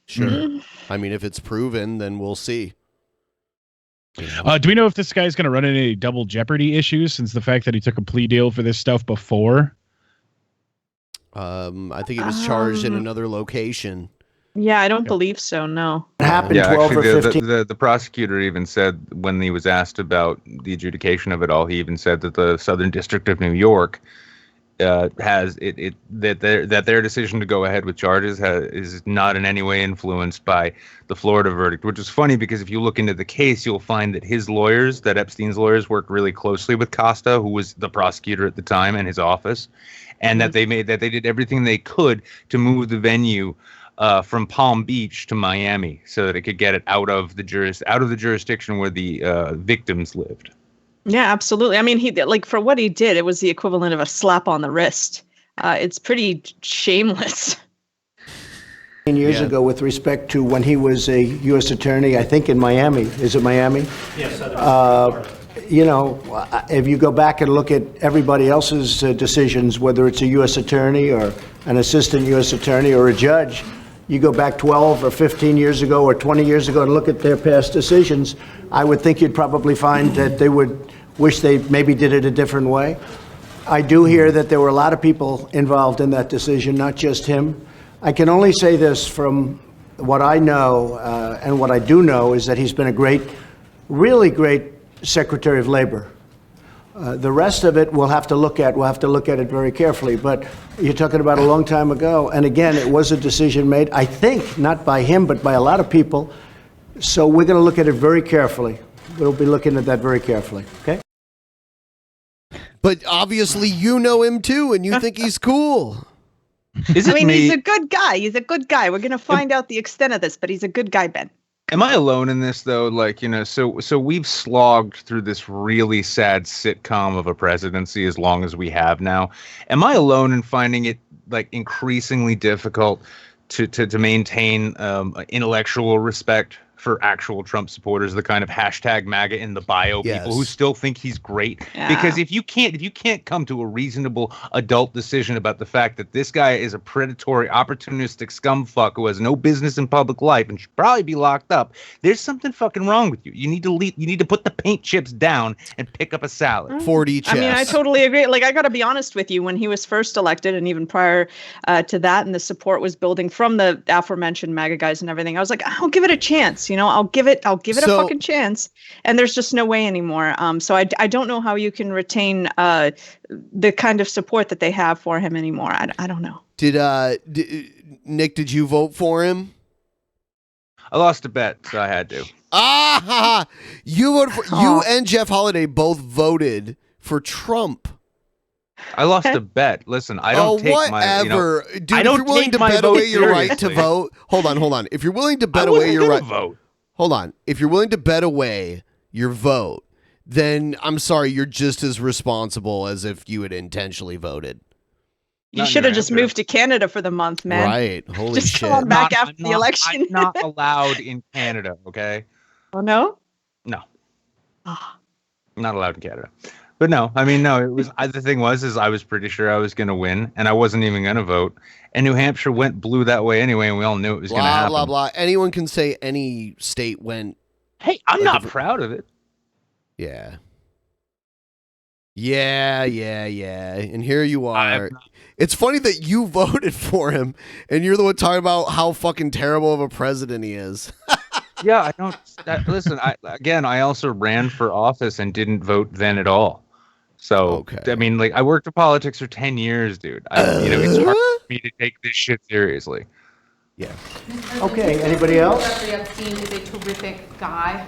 Sure. Mm-hmm. I mean, if it's proven, then we'll see. Do we know if this guy's going to run into any double jeopardy issues since the fact that he took a plea deal for this stuff before? I think it was charged in another location. Yeah, I don't believe so. No. It happened 12 or 15. The prosecutor even said when he was asked about the adjudication of it all, he even said that the Southern District of New York has that their decision to go ahead with charges is not in any way influenced by the Florida verdict, which is funny because if you look into the case, you'll find that that Epstein's lawyers worked really closely with Costa, who was the prosecutor at the time, and his office, and that they did everything they could to move the venue from Palm Beach to Miami so that it could get it out of the jurisdiction where the victims lived. Yeah, absolutely. I mean, for what he did, it was the equivalent of a slap on the wrist. It's pretty shameless. Years ago, with respect to when he was a U.S. attorney, I think in Miami. Is it Miami? Yes. If you go back and look at everybody else's decisions, whether it's a U.S. attorney or an assistant U.S. attorney or a judge, you go back 12 or 15 years ago or 20 years ago and look at their past decisions, I would think you'd probably find that they would wish they maybe did it a different way. I do hear that there were a lot of people involved in that decision, not just him. I can only say this from what I know, and what I do know is that he's been a really great Secretary of Labor. The rest of it we'll have to look at. We'll have to look at it very carefully. But you're talking about a long time ago. And again, it was a decision made, I think, not by him, but by a lot of people. So we're going to look at it very carefully. we'll be looking at that very carefully. Okay. But obviously, you know him too, and you think he's cool. Is it me? He's a good guy. He's a good guy. We're going to find out the extent of this, but he's a good guy, Ben. Am I alone in this though? Like, so we've slogged through this really sad sitcom of a presidency as long as we have now. Am I alone in finding it like increasingly difficult to maintain intellectual respect for actual Trump supporters, the kind of hashtag MAGA in the bio people who still think he's great? Yeah. Because if you can't come to a reasonable adult decision about the fact that this guy is a predatory, opportunistic scumfuck who has no business in public life and should probably be locked up, there's something fucking wrong with you. You need to put the paint chips down and pick up a salad. 40 chess. I mean, I totally agree. Like, I got to be honest with you. When he was first elected, and even prior to that, and the support was building from the aforementioned MAGA guys and everything, I was like, I'll give it a chance. I'll give it a fucking chance. And there's just no way anymore. So I don't know how you can retain the kind of support that they have for him anymore. I don't know. Nick, did you vote for him? I lost a bet, so I had to. You voted for you and Jeff Holiday both voted for Trump. I lost a bet. Listen, I don't take whatever. my Dude, I don't if you're willing take to my bet vote away your right to seriously. vote, hold on. If you're willing to bet I away wasn't your gonna right vote. Hold on. If you're willing to bet away your vote, then I'm sorry, you're just as responsible as if you had intentionally voted. You should have just moved to Canada for the month, man. Right. Holy just shit. come on back after the election. I'm not allowed in Canada, okay? Oh, no? No. Not allowed in Canada. But no, I mean, no, it was, the thing was I was pretty sure I was going to win, and I wasn't even going to vote. And New Hampshire went blue that way anyway, and we all knew it was going to happen. Blah, blah, blah. Anyone can say any state went. Hey, I'm not proud of it. Yeah. Yeah. And here you are. It's funny that you voted for him, and you're the one talking about how fucking terrible of a president he is. Yeah, I don't. Listen, I also ran for office and didn't vote then at all. So, I mean, like, I worked in politics for 10 years, dude. It's hard for me to take this shit seriously. Yeah. Okay, anybody else? Jeffrey Epstein is a terrific guy.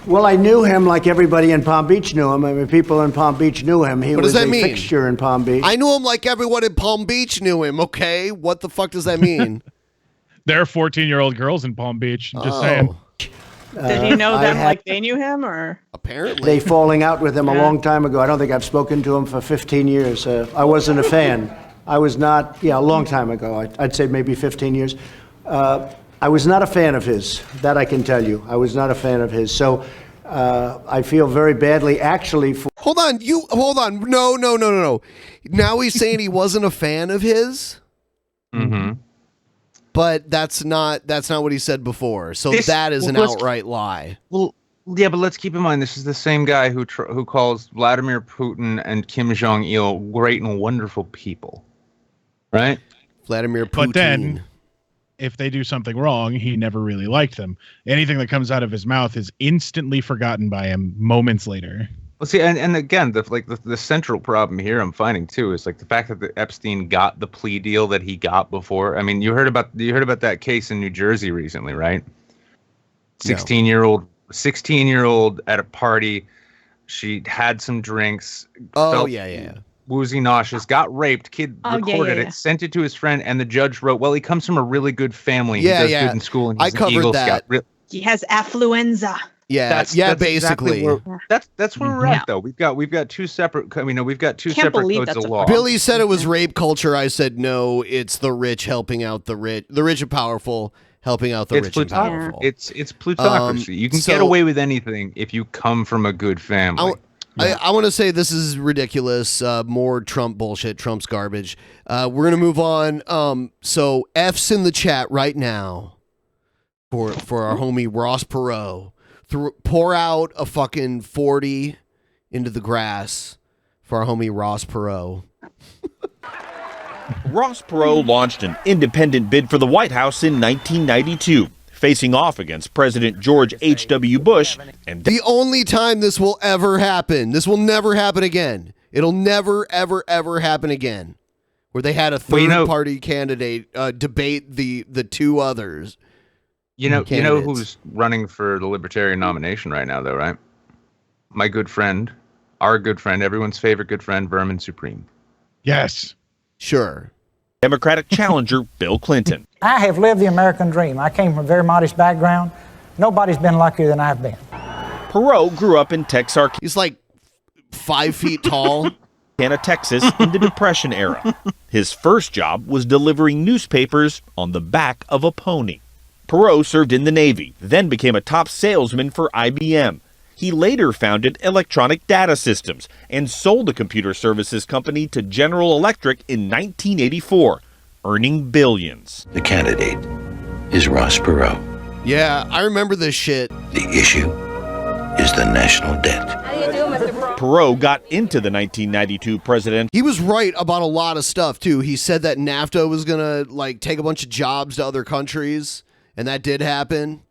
Well, I knew him like everybody in Palm Beach knew him. I mean, people in Palm Beach knew him. He What was does that a mean? fixture in Palm Beach. I knew him like everyone in Palm Beach knew him, okay? What the fuck does that mean? There are 14-year-old girls in Palm Beach. Just saying. Did he know them like they knew him, or? Apparently. They falling out with him a long time ago. I don't think I've spoken to him for 15 years. I wasn't a fan. I was not, a long time ago. I'd say maybe 15 years. I was not a fan of his. That I can tell you. I was not a fan of his. So I feel very badly, actually. Hold on. No. Now he's saying he wasn't a fan of his? Mm-hmm. But that's not what he said before. So that is an outright lie. Well, yeah, but let's keep in mind this is the same guy who calls Vladimir Putin and Kim Jong-il great and wonderful people, right? Vladimir Putin. But then, if they do something wrong, he never really liked them. Anything that comes out of his mouth is instantly forgotten by him moments later. Well, see, and again, the central problem here I'm finding too is like the fact that Epstein got the plea deal that he got before. I mean, you heard about that case in New Jersey recently, right? 16-year-old at a party. She had some drinks. Oh, yeah. Woozy, nauseous, got raped. Kid recorded it, sent it to his friend, and the judge wrote, "Well, he comes from a really good family. He does good in school, and he's an Eagle Scout." He has affluenza. Yeah, that's basically. Exactly that's where we're at, though. We've got two separate. We've got two Can't separate believe codes that's of a law. Billy said it was rape culture. I said no. It's the rich helping out the rich and powerful helping out the rich and powerful. It's plutocracy. You can get away with anything if you come from a good family. I want to say this is ridiculous. More Trump bullshit. Trump's garbage. We're gonna move on. So F's in the chat right now for our homie Ross Perot. Pour out a fucking 40 into the grass for our homie Ross Perot. Ross Perot launched an independent bid for the White House in 1992, facing off against President George H.W. Bush. And the only time this will ever happen, this will never happen again. It'll never, ever, ever happen again. Where they had a third-party candidate debate the two others. You know who's running for the Libertarian nomination right now, though, right? my good friend, our good friend, everyone's favorite good friend, Vermin Supreme. Yes. Sure. Democratic challenger Bill Clinton. I have lived the American dream. I came from a very modest background. Nobody's been luckier than I've been. Perot grew up in Texarkana. He's like 5 feet tall. Texas in the Depression era. His first job was delivering newspapers on the back of a pony. Perot served in the Navy, then became a top salesman for IBM. He later founded Electronic Data Systems and sold the computer services company to General Electric in 1984, earning billions. The candidate is Ross Perot. Yeah, I remember this shit. The issue is the national debt. Perot got into the 1992 president. He was right about a lot of stuff, too. He said that NAFTA was going to, like, take a bunch of jobs to other countries, and that did happen.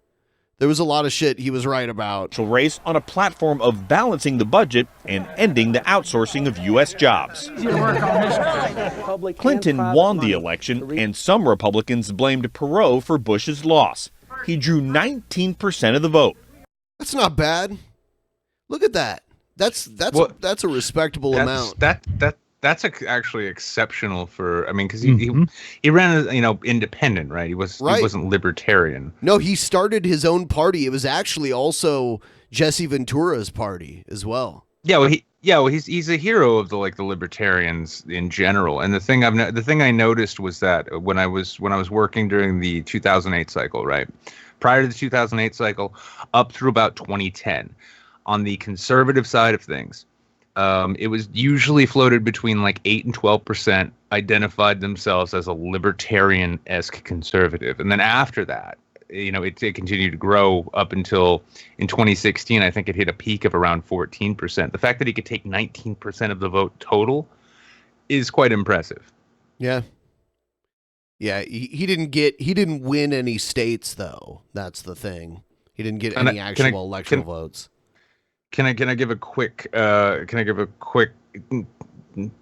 There was a lot of shit he was right about. Race on a platform of balancing the budget and ending the outsourcing of U.S. jobs. Clinton won the election, and some Republicans blamed Perot for Bush's loss. He drew 19% of the vote. That's not bad. Look at that. That's a respectable amount. That's actually exceptional for. I mean, because he ran as independent, right? He wasn't libertarian. No, he started his own party. It was actually also Jesse Ventura's party as well. Yeah, well, he's a hero of the libertarians in general. And the thing I noticed was that when I was working during the 2008 cycle, right, prior to the 2008 cycle, up through about 2010. On the conservative side of things, it was usually floated between 8 and 12% identified themselves as a libertarian-esque conservative. And then after that, it continued to grow up until in 2016, I think it hit a peak of around 14%. The fact that he could take 19% of the vote total is quite impressive. Yeah. Yeah, he didn't win any states, though. That's the thing. He didn't get any actual electoral votes. Can I give a quick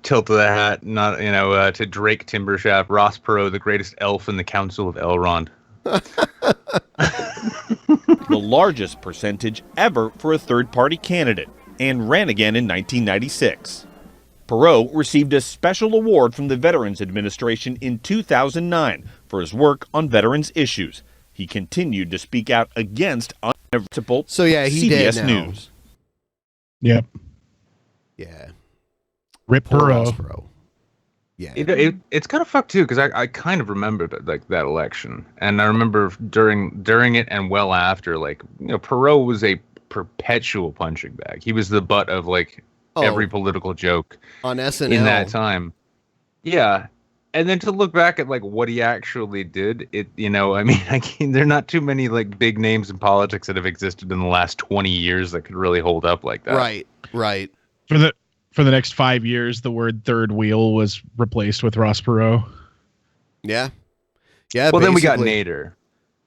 tilt of the hat, not to Drake Timbershaft, Ross Perot, the greatest elf in the Council of Elrond. The largest percentage ever for a third-party candidate, and ran again in 1996. Perot received a special award from the Veterans Administration in 2009 for his work on veterans issues. He continued to speak out against unacceptable CBS News. Yep. Yeah. Rip Perot. Yeah. It's kind of fucked too, because I kind of remember that election, and I remember during it and well after, Perot was a perpetual punching bag. He was the butt of every political joke on SNL in that time. Yeah. And then to look back at what he actually did, there are not too many big names in politics that have existed in the last 20 years that could really hold up like that. Right. For the next 5 years, the word third wheel was replaced with Ross Perot. Yeah. Well, then we got Nader.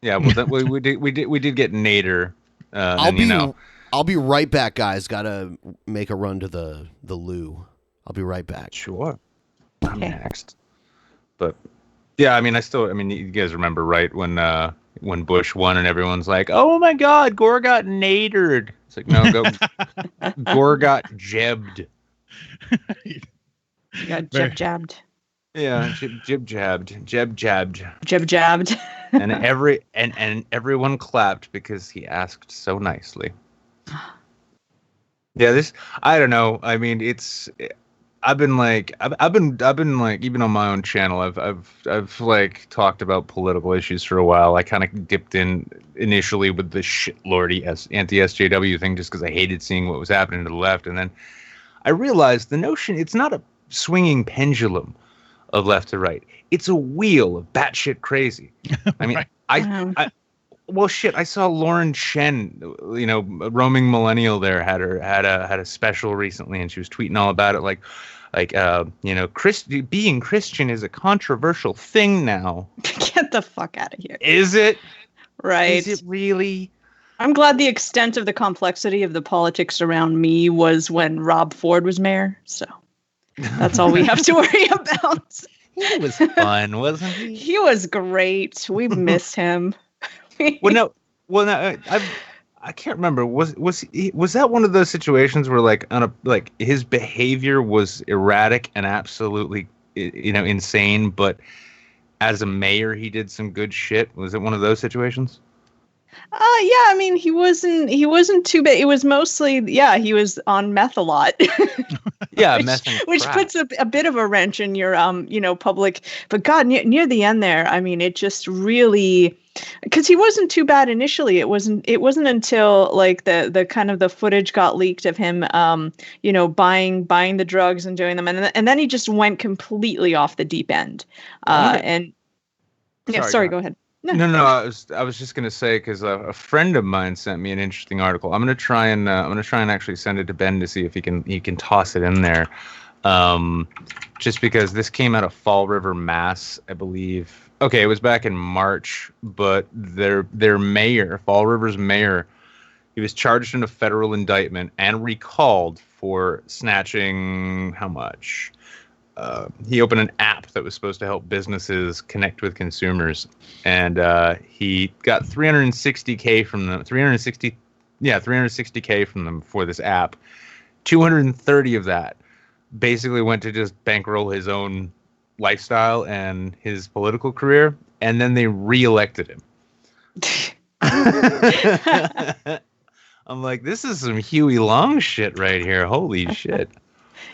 Yeah. Well, then we did get Nader. I'll be right back, guys. Gotta make a run to the loo. I'll be right back. Sure. I'm next. But yeah, you guys remember, right, when Bush won and everyone's like, "Oh my God, Gore got nadered." It's like, no, Gore got jebbed. He got jabbed. Yeah, jabbed. Jabbed. and everyone clapped because he asked so nicely. Yeah, I don't know. I mean, I've been even on my own channel, I've talked about political issues for a while. I kind of dipped in initially with the shitlordy anti-SJW thing just because I hated seeing what was happening to the left, and then I realized the notion, it's not a swinging pendulum of left to right. It's a wheel of batshit crazy. I mean, I saw Lauren Shen, roaming millennial there, had a special recently, and she was tweeting all about it, being Christian is a controversial thing now. Get the fuck out of here. Is it? Right. Is it really? I'm glad the extent of the complexity of the politics around me was when Rob Ford was mayor. So that's all we have to worry about. He was fun, wasn't he? He was great. We miss him. Well, no. I can't remember. Was that one of those situations where like his behavior was erratic and absolutely insane, but as a mayor he did some good shit? Was it one of those situations? Yeah, I mean, he wasn't too bad. It was mostly, he was on meth a lot. Yeah, which puts a bit of a wrench in your public. But God, near the end there, I mean, it just really, because he wasn't too bad initially. It wasn't until like the kind of the footage got leaked of him buying the drugs and doing them, and then he just went completely off the deep end. Sorry, go ahead. No. I was just gonna say, because a friend of mine sent me an interesting article. I'm gonna try and actually send it to Ben to see if he can toss it in there. Just because this came out of Fall River, Mass, I believe. Okay, it was back in March, but their mayor, Fall River's mayor, he was charged in a federal indictment and recalled for snatching how much? He opened an app that was supposed to help businesses connect with consumers, and he got $360K from them. $360K from them for this app. 230 of that basically went to just bankroll his own lifestyle and his political career, and then they reelected him. I'm like, this is some Huey Long shit right here. Holy shit.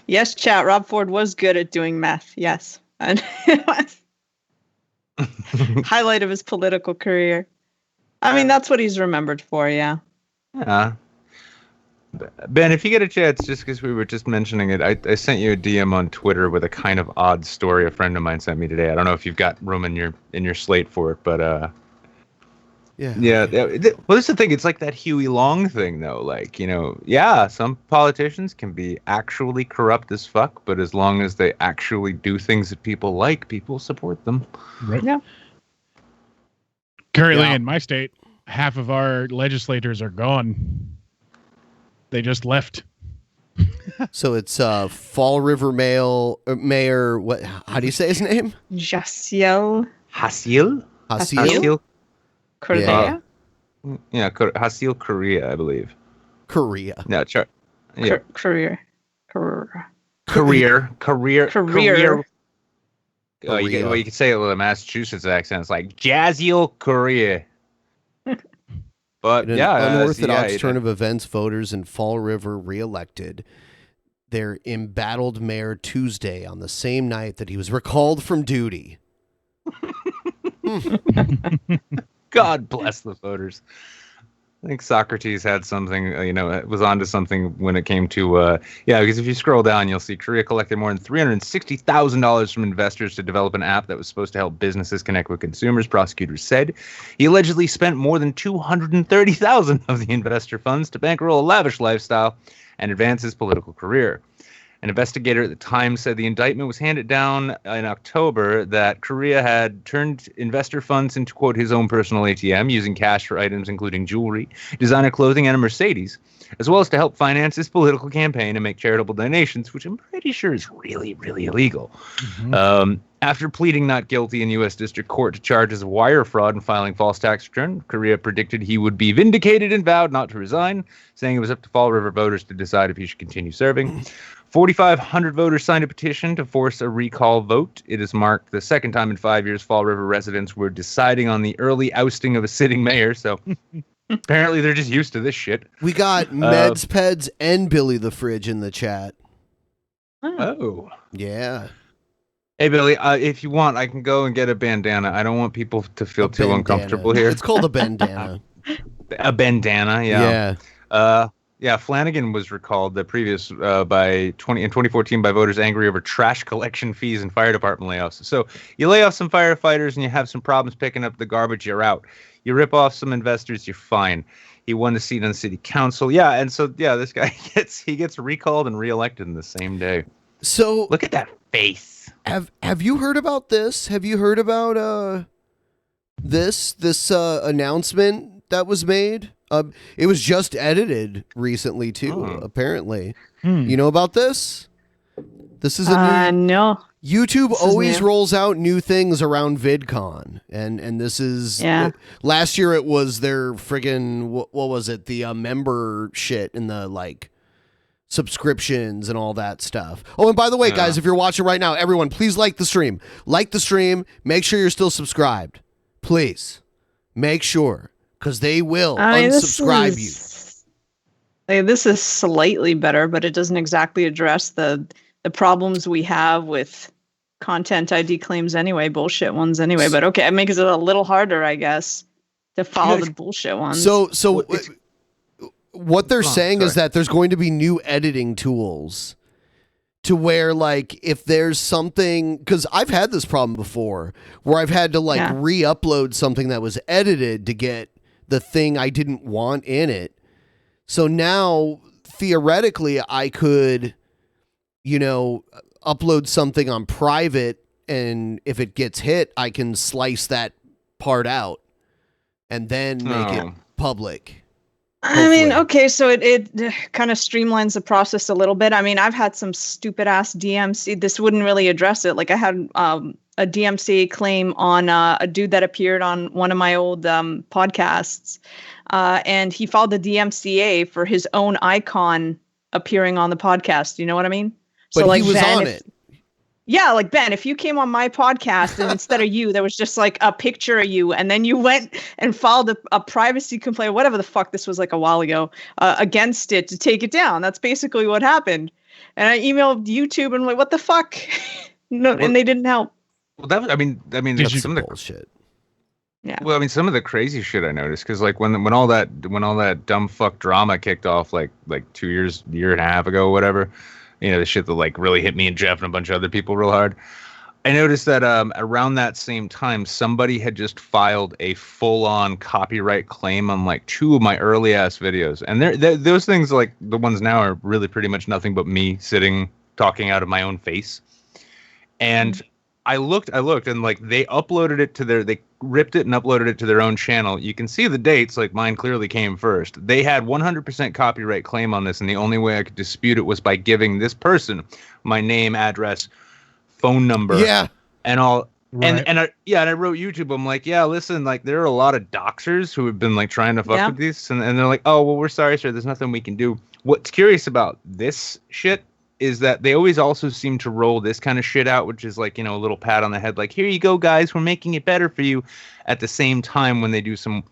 Yes, chat. Rob Ford was good at doing meth. Yes. And it was highlight of his political career. I mean, that's what he's remembered for, yeah. Yeah. Ben, if you get a chance, just because we were just mentioning it, I sent you a DM on Twitter with a kind of odd story a friend of mine sent me today. I don't know if you've got room in your slate for it, but yeah. Well, this is the thing. It's like that Huey Long thing, though. Like, some politicians can be actually corrupt as fuck, but as long as they actually do things that people like, people support them. Right. Yeah. Currently in my state, half of our legislators are gone. They just left. So it's Fall River Mayor. What? How do you say his name? Jaciel. Hasil. Korea? Hasil Korea, I believe. Korea. No, Career. Oh, you can say it with a Massachusetts accent. It's like Jaziel Korea. But in an unorthodox turn of events, voters in Fall River reelected their embattled mayor Tuesday on the same night that he was recalled from duty. God bless the voters. I think Socrates had something, was onto something when it came to, because if you scroll down, you'll see Korea collected more than $360,000 from investors to develop an app that was supposed to help businesses connect with consumers, prosecutors said. He allegedly spent more than $230,000 of the investor funds to bankroll a lavish lifestyle and advance his political career. An investigator at the time said the indictment was handed down in October that Korea had turned investor funds into, quote, his own personal ATM, using cash for items including jewelry, designer clothing, and a Mercedes, as well as to help finance his political campaign and make charitable donations, which I'm pretty sure is really, really illegal. Mm-hmm. After pleading not guilty in U.S. District Court to charges of wire fraud and filing false tax return, Korea predicted he would be vindicated and vowed not to resign, saying it was up to Fall River voters to decide if he should continue serving. 4,500 voters signed a petition to force a recall vote. It has marked the second time in 5 years Fall River residents were deciding on the early ousting of a sitting mayor, so apparently they're just used to this shit. We got Meds, Peds, and Billy the Fridge in the chat. Oh. Yeah. Hey, Billy, if you want, I can go and get a bandana. I don't want people to feel too uncomfortable here. It's called a bandana. A bandana, yeah. Yeah. Flanagan was recalled in 2014 by voters angry over trash collection fees and fire department layoffs. So you lay off some firefighters and you have some problems picking up the garbage, you're out. You rip off some investors, you're fine. He won a seat on the city council. Yeah, and so this guy gets recalled and reelected in the same day. So look at that face. Have you heard about this? Have you heard about this announcement that was made? It was just edited recently too, apparently. You know about this? This is a new. No. YouTube This is always new. rolls out new things around VidCon, and this is last year it was their friggin' what was it, the member shit and the like subscriptions and all that stuff. Oh, and by the way, guys, if you're watching right now, everyone, please like the stream. Like the stream. Make sure you're still subscribed. Please make sure, because they will unsubscribe you. This is slightly better, but it doesn't exactly address the problems we have with content ID claims anyway, bullshit ones anyway. But okay, it makes it a little harder, I guess, to follow the bullshit ones. So what they're saying is that there's going to be new editing tools to where, like, if there's something, because I've had this problem before where I've had to like re-upload something that was edited to get the thing I didn't want in it. So now theoretically I could, upload something on private, and if it gets hit, I can slice that part out and then make it public. I mean, okay, so it kind of streamlines the process a little bit. I mean, I've had some stupid ass DMC. This wouldn't really address it. Like I had a DMCA claim on a dude that appeared on one of my old podcasts, and he filed the DMCA for his own icon appearing on the podcast. You know what I mean? But so, like, he was Ben, on it. Yeah, like Ben, if you came on my podcast and instead of you, there was just like a picture of you, and then you went and filed a privacy complaint, whatever the fuck, this was like a while ago, against it to take it down. That's basically what happened. And I emailed YouTube and I'm like, what the fuck? No, and they didn't help. Well, that was, I mean, that's some of the bullshit. Yeah. Well, I mean, some of the crazy shit I noticed, because like when all that dumb fuck drama kicked off, like 2 years, year and a half ago, whatever. The shit that like really hit me and Jeff and a bunch of other people real hard. I noticed that around that same time, somebody had just filed a full-on copyright claim on like 2 of my early ass videos, and those things, like the ones now, are really pretty much nothing but me sitting talking out of my own face. And I looked, and like they uploaded it to they ripped it and uploaded it to their own channel. You can see the dates, like mine clearly came first. They had 100% copyright claim on this, and the only way I could dispute it was by giving this person my name, address, phone number, and all. Right. And I wrote YouTube. I'm like, yeah, listen, like there are a lot of doxers who have been like trying to fuck with these, and they're like, oh well, we're sorry, sir. There's nothing we can do. What's curious about this shit is that they always also seem to roll this kind of shit out, which is like, a little pat on the head, like, here you go, guys, we're making it better for you, at the same time when they do some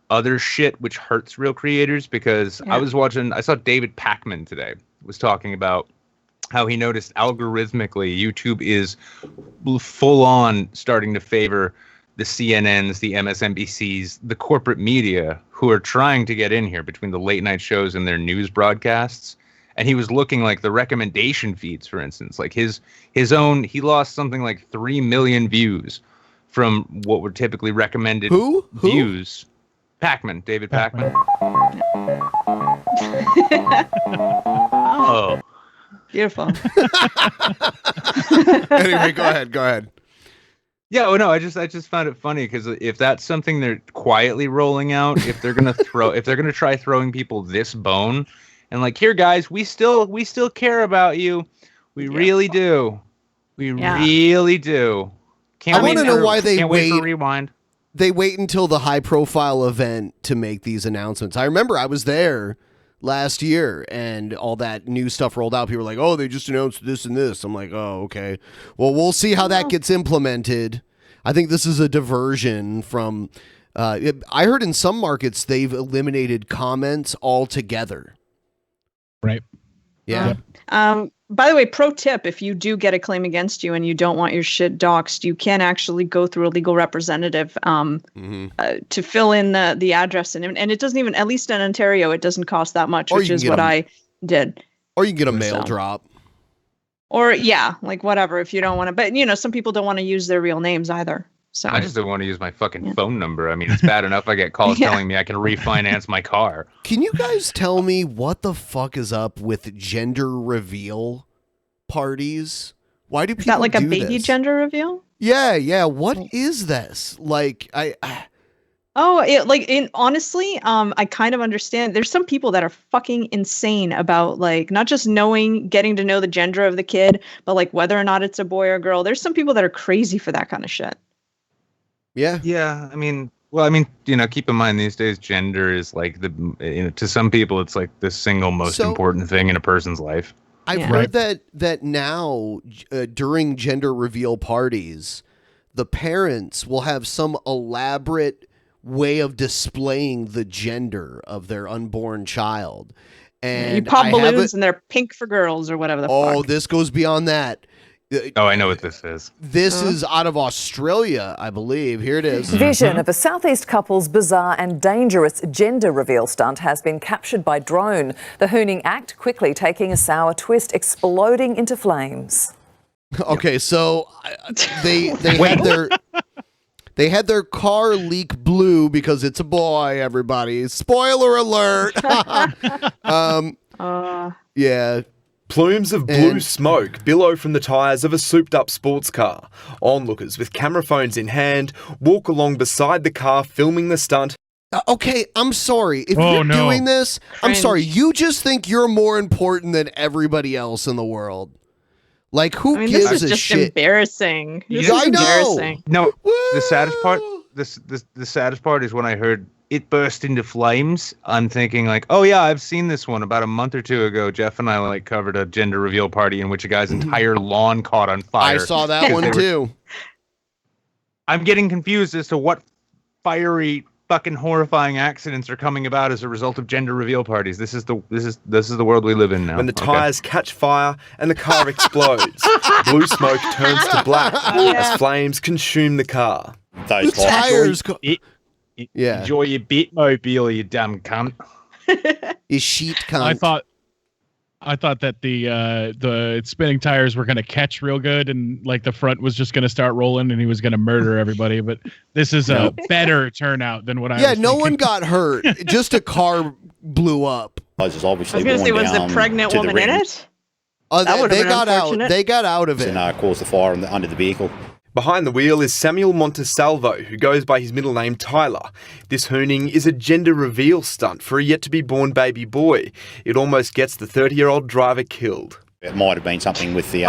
other shit which hurts real creators. Because I saw David Pakman today was talking about how he noticed algorithmically YouTube is full on starting to favor the CNNs, the MSNBCs, the corporate media, who are trying to get in here between the late night shows and their news broadcasts. And he was looking like the recommendation feeds, for instance, like his own, he lost something like 3 million views from what were typically recommended views. Pakman, David Pakman. Oh, beautiful. Anyway, go ahead. Yeah, well, no, I just found it funny because if that's something they're quietly rolling out, if they're gonna try throwing people this bone. And like, here, guys, we still care about you. We really do. We really do. I want to know why they wait for Rewind. They wait until the high-profile event to make these announcements. I remember I was there last year, and all that new stuff rolled out. People were like, "Oh, they just announced this and this." I'm like, "Oh, okay. Well, we'll see how that gets implemented." I think this is a diversion from. I heard in some markets they've eliminated comments altogether. Right. Yeah. By the way, pro tip, if you do get a claim against you and you don't want your shit doxxed, you can actually go through a legal representative to fill in the address. And it doesn't even, at least in Ontario, it doesn't cost that much, which is what I did. Or you can get a mail drop. Or, like whatever, if you don't want to. But, some people don't want to use their real names either. So I just don't want to use my fucking phone number. I mean, it's bad enough I get calls telling me I can refinance my car. Can you guys tell me what the fuck is up with gender reveal parties? Why do people do this? Is that like a baby gender reveal? Yeah. What is this? Like, Oh, honestly, I kind of understand. There's some people that are fucking insane about like not just getting to know the gender of the kid, but like whether or not it's a boy or girl. There's some people that are crazy for that kind of shit. Yeah. Yeah. Keep in mind these days, gender is like to some people, it's like the single most important thing in a person's life. I've heard that now during gender reveal parties, the parents will have some elaborate way of displaying the gender of their unborn child. And you pop balloons and they're pink for girls or whatever the fuck. Oh, this goes beyond that. Oh, I know what this is. This is out of Australia, I believe. Here it is. Vision of a Southeast couple's bizarre and dangerous gender reveal stunt has been captured by drone. The hooning act quickly taking a sour twist, exploding into flames. Okay, so they had their car leak blue because it's a boy, everybody. Spoiler alert. Yeah. Plumes of blue smoke billow from the tyres of a souped-up sports car. Onlookers with camera phones in hand walk along beside the car filming the stunt. Okay, I'm sorry. If you're doing this, I'm sorry. You just think you're more important than everybody else in the world. Like, who gives this is a just shit? embarrassing. This is I know. embarrassing. No, the saddest part. The saddest part is when I heard it burst into flames. I'm thinking like, oh yeah, I've seen this one about a month or two ago. Jeff and I covered a gender reveal party in which a guy's entire lawn caught on fire. I saw that one too. I'm getting confused as to what fiery fucking horrifying accidents are coming about as a result of gender reveal parties. This is the world we live in now. When the tyres catch fire and the car explodes, blue smoke turns to black as flames consume the car. The tires Yeah. Enjoy your Bitmobile, you dumb cunt. You sheet cunt. I thought that the spinning tires were going to catch real good and like the front was just going to start rolling and he was going to murder everybody. But this is a better turnout than what I was thinking. no one got hurt. Just a car blew up. I was going to say, was the pregnant woman in it? They got out. They got out of it. And caused the fire under the vehicle. Behind the wheel is Samuel Montesalvo, who goes by his middle name Tyler. This hooning is a gender reveal stunt for a yet-to-be-born baby boy. It almost gets the 30-year-old driver killed. It might have been something with the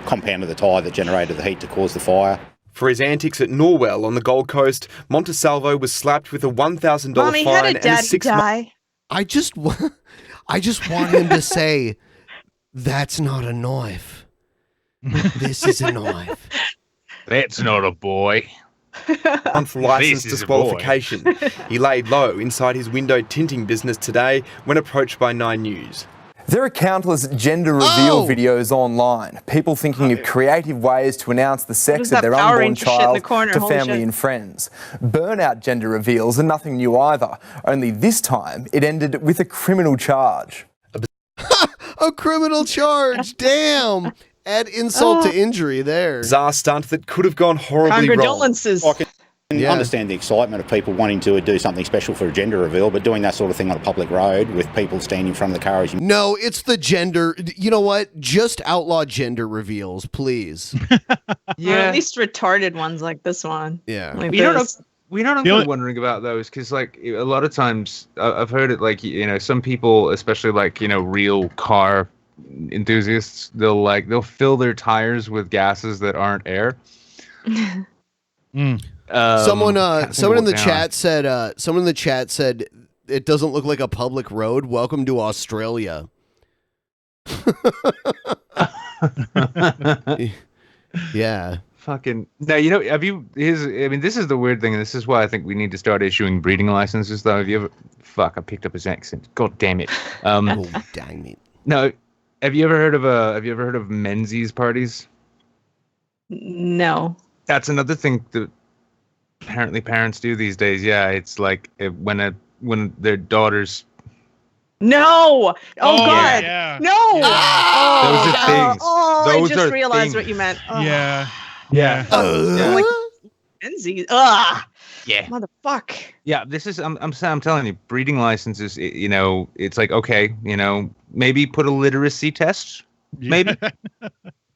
compound of the tyre that generated the heat to cause the fire. For his antics at Norwell on the Gold Coast, Montesalvo was slapped with a $1,000 Mommy, fine how did and a Daddy 6 die? I just want him to say, "That's not a knife. This is a knife." That's not a boy. Month license This is a boy. disqualification. He laid low inside his window tinting business today when approached by 9 News. There are countless gender reveal videos online. People thinking of creative ways to announce the sex of their unborn child to family and friends. Burnout gender reveals are nothing new either. Only this time it ended with a criminal charge. A criminal charge. Damn. Add insult to injury there. Bizarre stunt that could have gone horribly wrong. Condolences. I can understand the excitement of people wanting to do something special for a gender reveal, but doing that sort of thing on a public road with people standing in front of the car as you... No, it's the gender. You know what? Just outlaw gender reveals, please. Or at least retarded ones like this one. Yeah. Like We don't know. this. We don't know. Wondering about those because, like, a lot of times I've heard it. Like, some people, especially like real car enthusiasts, they'll fill their tires with gases that aren't air. Someone in the chat said it doesn't look like a public road. Welcome to Australia. Yeah. Fucking now, this is the weird thing, and this is why I think we need to start issuing breeding licenses. Though, have you ever? Fuck, I picked up his accent. God damn it. Oh, dang it. No, have you ever heard of Menzies parties? No. That's another thing that apparently parents do these days. Yeah, it's like when their daughters. No! Oh God! Yeah. No! Those are things. I Those just are realized things. what you meant. Oh. Yeah. Like Menzies. Ugh. Yeah. Motherfuck. Yeah, this is. I'm telling you, breeding licenses. It's like, okay, maybe put a literacy test. Maybe.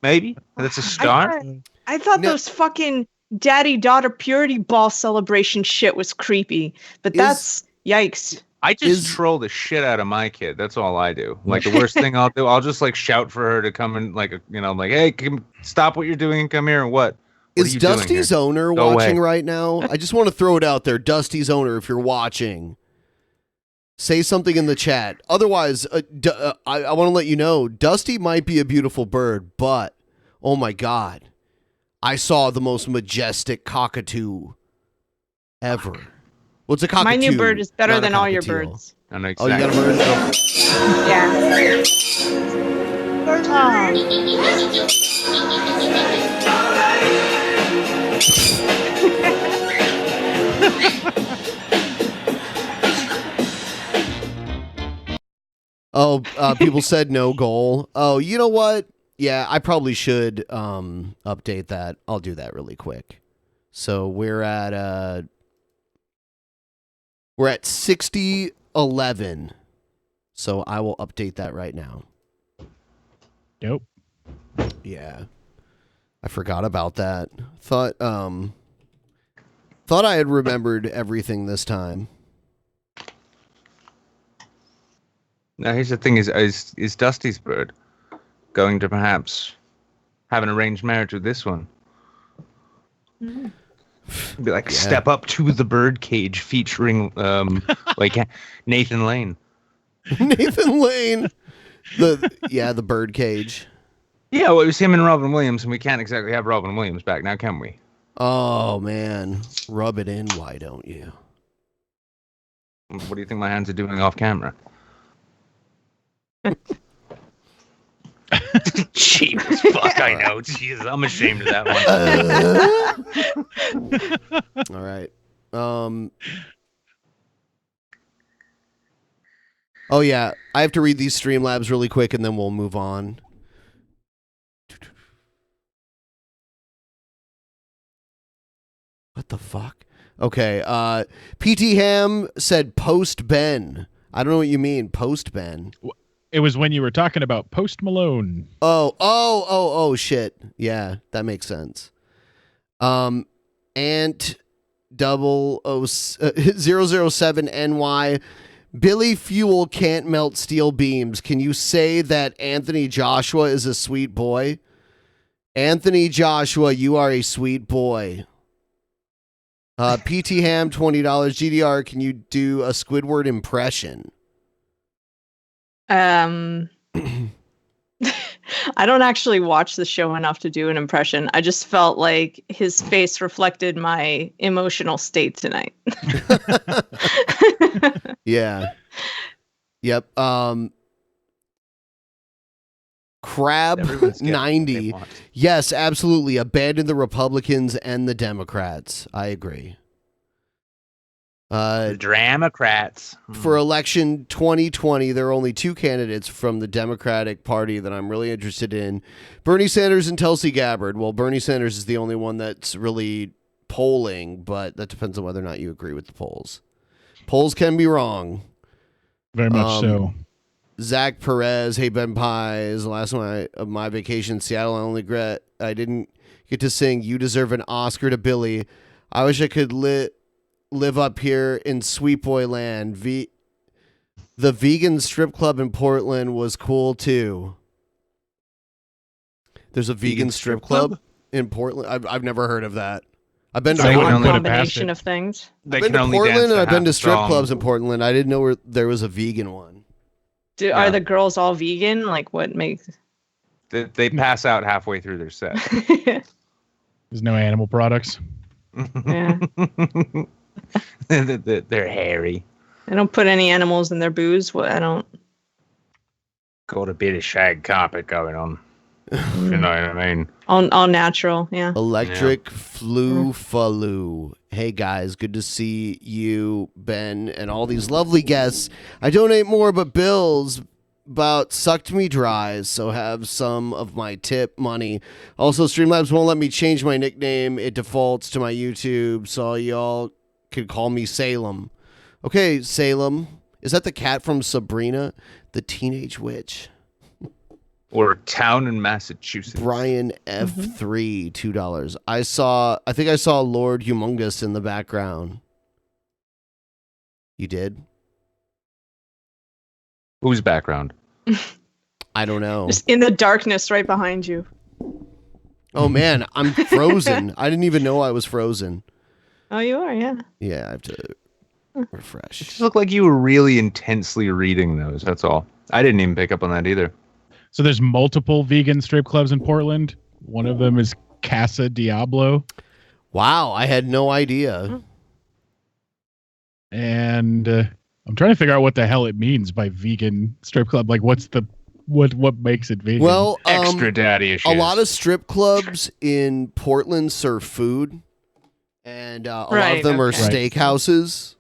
Maybe that's a start. I thought those fucking daddy-daughter purity ball celebration shit was creepy. But that's yikes. I just troll the shit out of my kid. That's all I do. Like the worst thing I'll do, I'll just like shout for her to come and like, I'm like, hey, stop what you're doing and come here. And what Is Dusty's owner watching right now? I just want to throw it out there. Dusty's owner, if you're watching, say something in the chat. Otherwise, I want to let you know, Dusty might be a beautiful bird, but, oh my God, I saw the most majestic cockatoo ever. What's a cockatoo? My new bird is better than all your birds. I know exactly. Oh, you got a bird? Yeah. People said no goal. Oh, you know what? Yeah, I probably should update that. I'll do that really quick. So we're at 60-11. So I will update that right now. Nope. Yeah. I forgot about that. Thought I had remembered everything this time. Now here's the thing: is Dusty's bird going to perhaps have an arranged marriage with this one? Be like Step Up to the Birdcage featuring like Nathan Lane. Nathan Lane. The Birdcage. Yeah, well, it was him and Robin Williams, and we can't exactly have Robin Williams back now, can we? Oh man, rub it in, why don't you? What do you think my hands are doing off camera? Cheap as fuck, I know. Jesus, I'm ashamed of that one. All right. Oh yeah, I have to read these Streamlabs really quick, and then we'll move on. What the fuck? Okay. PT Ham said post Ben. I don't know what you mean, post Ben. It was when you were talking about Post Malone. Oh, shit. Yeah, that makes sense. Ant 007NY. Billy Fuel can't melt steel beams. Can you say that Anthony Joshua is a sweet boy? Anthony Joshua, you are a sweet boy. PT Ham, $20. GDR, can you do a Squidward impression? I don't actually watch the show enough to do an impression. I just felt like his face reflected my emotional state tonight. Yeah. Yep. Crab 90. Yes, absolutely. Abandon the Republicans and the Democrats. I agree. The Democrats. For election 2020, there are only two candidates from the Democratic Party that I'm really interested in. Bernie Sanders and Tulsi Gabbard. Well, Bernie Sanders is the only one that's really polling, but that depends on whether or not you agree with the polls. Polls can be wrong. Very much so. Zach Perez, hey BENPAI, is the last one of my vacation in Seattle. I only regret I didn't get to sing You Deserve an Oscar to Billy. I wish I could live up here in Sweet Boy Land. The vegan strip club in Portland was cool too. There's a vegan strip club in Portland. I've never heard of that. I've been to Portland. Combination of things. I've been to Portland and I've been to strip clubs in Portland. I didn't know there was a vegan one. Are the girls all vegan? Like, what makes... They pass out halfway through their set. There's no animal products. Yeah. They're hairy. I don't put any animals in their booze. I don't... Got a bit of shag carpet going on. You know what I mean? All natural, yeah. Electric Flu-Faloo. Hey guys, good to see you, Ben, and all these lovely guests. I donate more, but bills about sucked me dry, so have some of my tip money. Also, Streamlabs won't let me change my nickname. It defaults to my YouTube, so y'all could call me Salem. Okay, Salem. Is that the cat from Sabrina, the Teenage Witch? Or a town in Massachusetts. Brian F3, $2. I think I saw Lord Humongous in the background. You did? Whose background? I don't know. Just in the darkness right behind you. Oh man, I'm frozen. I didn't even know I was frozen. Oh, you are, yeah. Yeah, I have to refresh. It just looked like you were really intensely reading those. That's all. I didn't even pick up on that either. So there's multiple vegan strip clubs in Portland. One of them is Casa Diablo. Wow, I had no idea. And I'm trying to figure out what the hell it means by vegan strip club. Like, what makes it vegan? Well, extra daddy issues. A lot of strip clubs in Portland serve food, and a lot of them are steakhouses.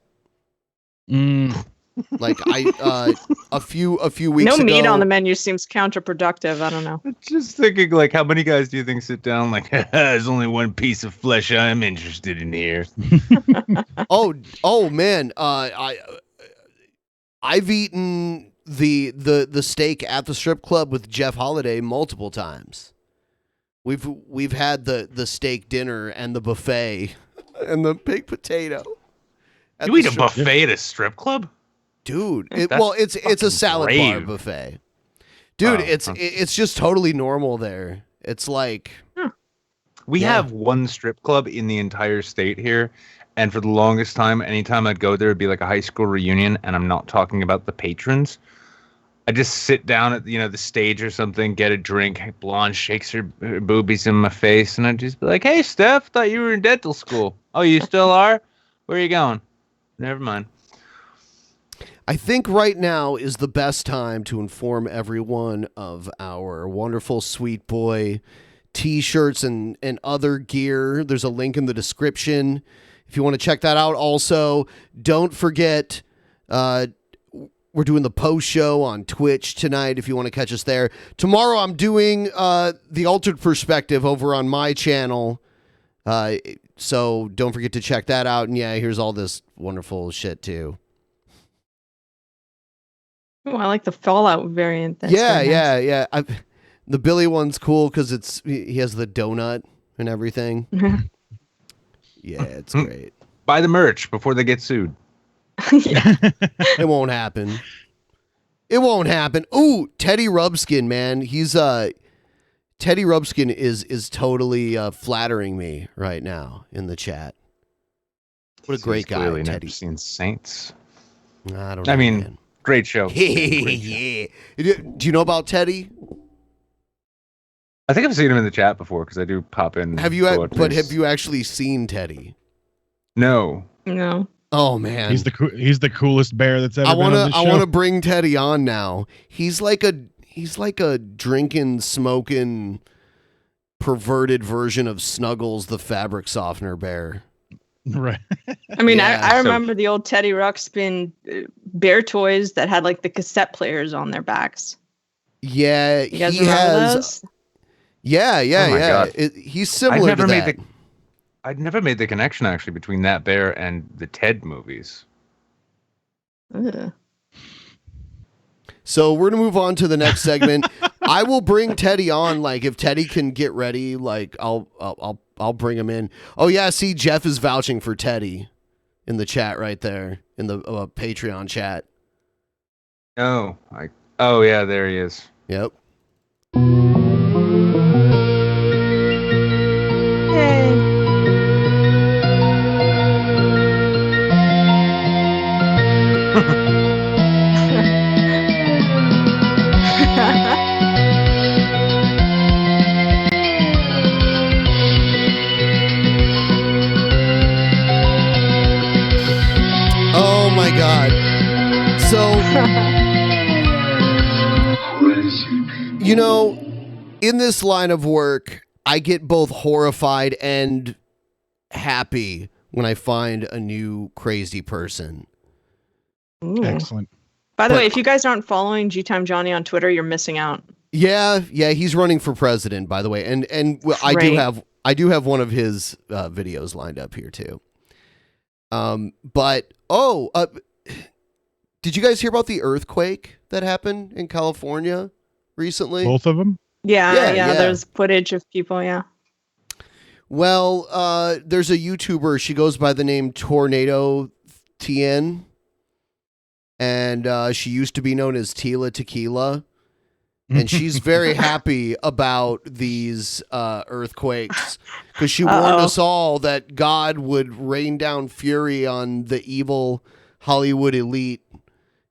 Like a few weeks ago. No meat on the menu seems counterproductive. I don't know. Just thinking, like, how many guys do you think sit down like, there's only one piece of flesh I'm interested in here? oh man, I've eaten the steak at the strip club with Jeff Holiday multiple times. We've had the steak dinner and the buffet and the baked potato. You eat a buffet at a strip club? Dude, it's a salad bar buffet. Dude, it's just totally normal there. It's like we have one strip club in the entire state here, and for the longest time, anytime I'd go there, it'd be like a high school reunion, and I'm not talking about the patrons. I just sit down at the stage or something, get a drink. Blonde shakes her boobies in my face, and I'd just be like, "Hey, Steph, thought you were in dental school. Oh, you still are? Where are you going? Never mind." I think right now is the best time to inform everyone of our wonderful Sweet Boy t-shirts and other gear. There's a link in the description if you want to check that out. Also, don't forget, we're doing the post show on Twitch tonight if you want to catch us there. Tomorrow I'm doing the Altered Perspective over on my channel. So don't forget to check that out. And yeah, here's all this wonderful shit too. Oh, I like the Fallout variant. That's Yeah. The Billy one's cool because he has the donut and everything. Yeah, it's great. Buy the merch before they get sued. It won't happen. It won't happen. Ooh, Teddy Rubskin, man. Teddy Rubskin is totally flattering me right now in the chat. What a great guy, Clearly Teddy. never seen Saints. I don't know. I mean, man. great show. Yeah. Do you know about Teddy? I think I've seen him in the chat before because I do pop in. Have you actually seen Teddy? No. No. Oh man, he's the coolest bear that's ever been on this show. I want to bring Teddy on now. He's like a drinking, smoking, perverted version of Snuggles, the fabric softener bear. Right. I mean, I remember the old Teddy Ruxpin bear toys that had like the cassette players on their backs. Yeah, you guys remember those? Yeah. God. He's similar to that. I'd never made the connection actually between that bear and the Ted movies. Ugh. So we're gonna move on to the next segment. I will bring Teddy on. Like if Teddy can get ready, like I'll bring him in. Oh yeah, see Jeff is vouching for Teddy in the chat right there in the Patreon chat. Oh yeah, there he is. Yep. Oh my God. So, in this line of work, I get both horrified and happy when I find a new crazy person. Ooh. Excellent. By the way, if you guys aren't following G-Time Johnny on Twitter, you're missing out. Yeah, he's running for president, by the way, and well, I do have one of his videos lined up here too. Did you guys hear about the earthquake that happened in California recently? Both of them? Yeah. There's footage of people. Yeah. Well, there's a YouTuber. She goes by the name Tornado TN, and she used to be known as Tila Tequila. And she's very happy about these earthquakes because she warned us all that God would rain down fury on the evil Hollywood elite.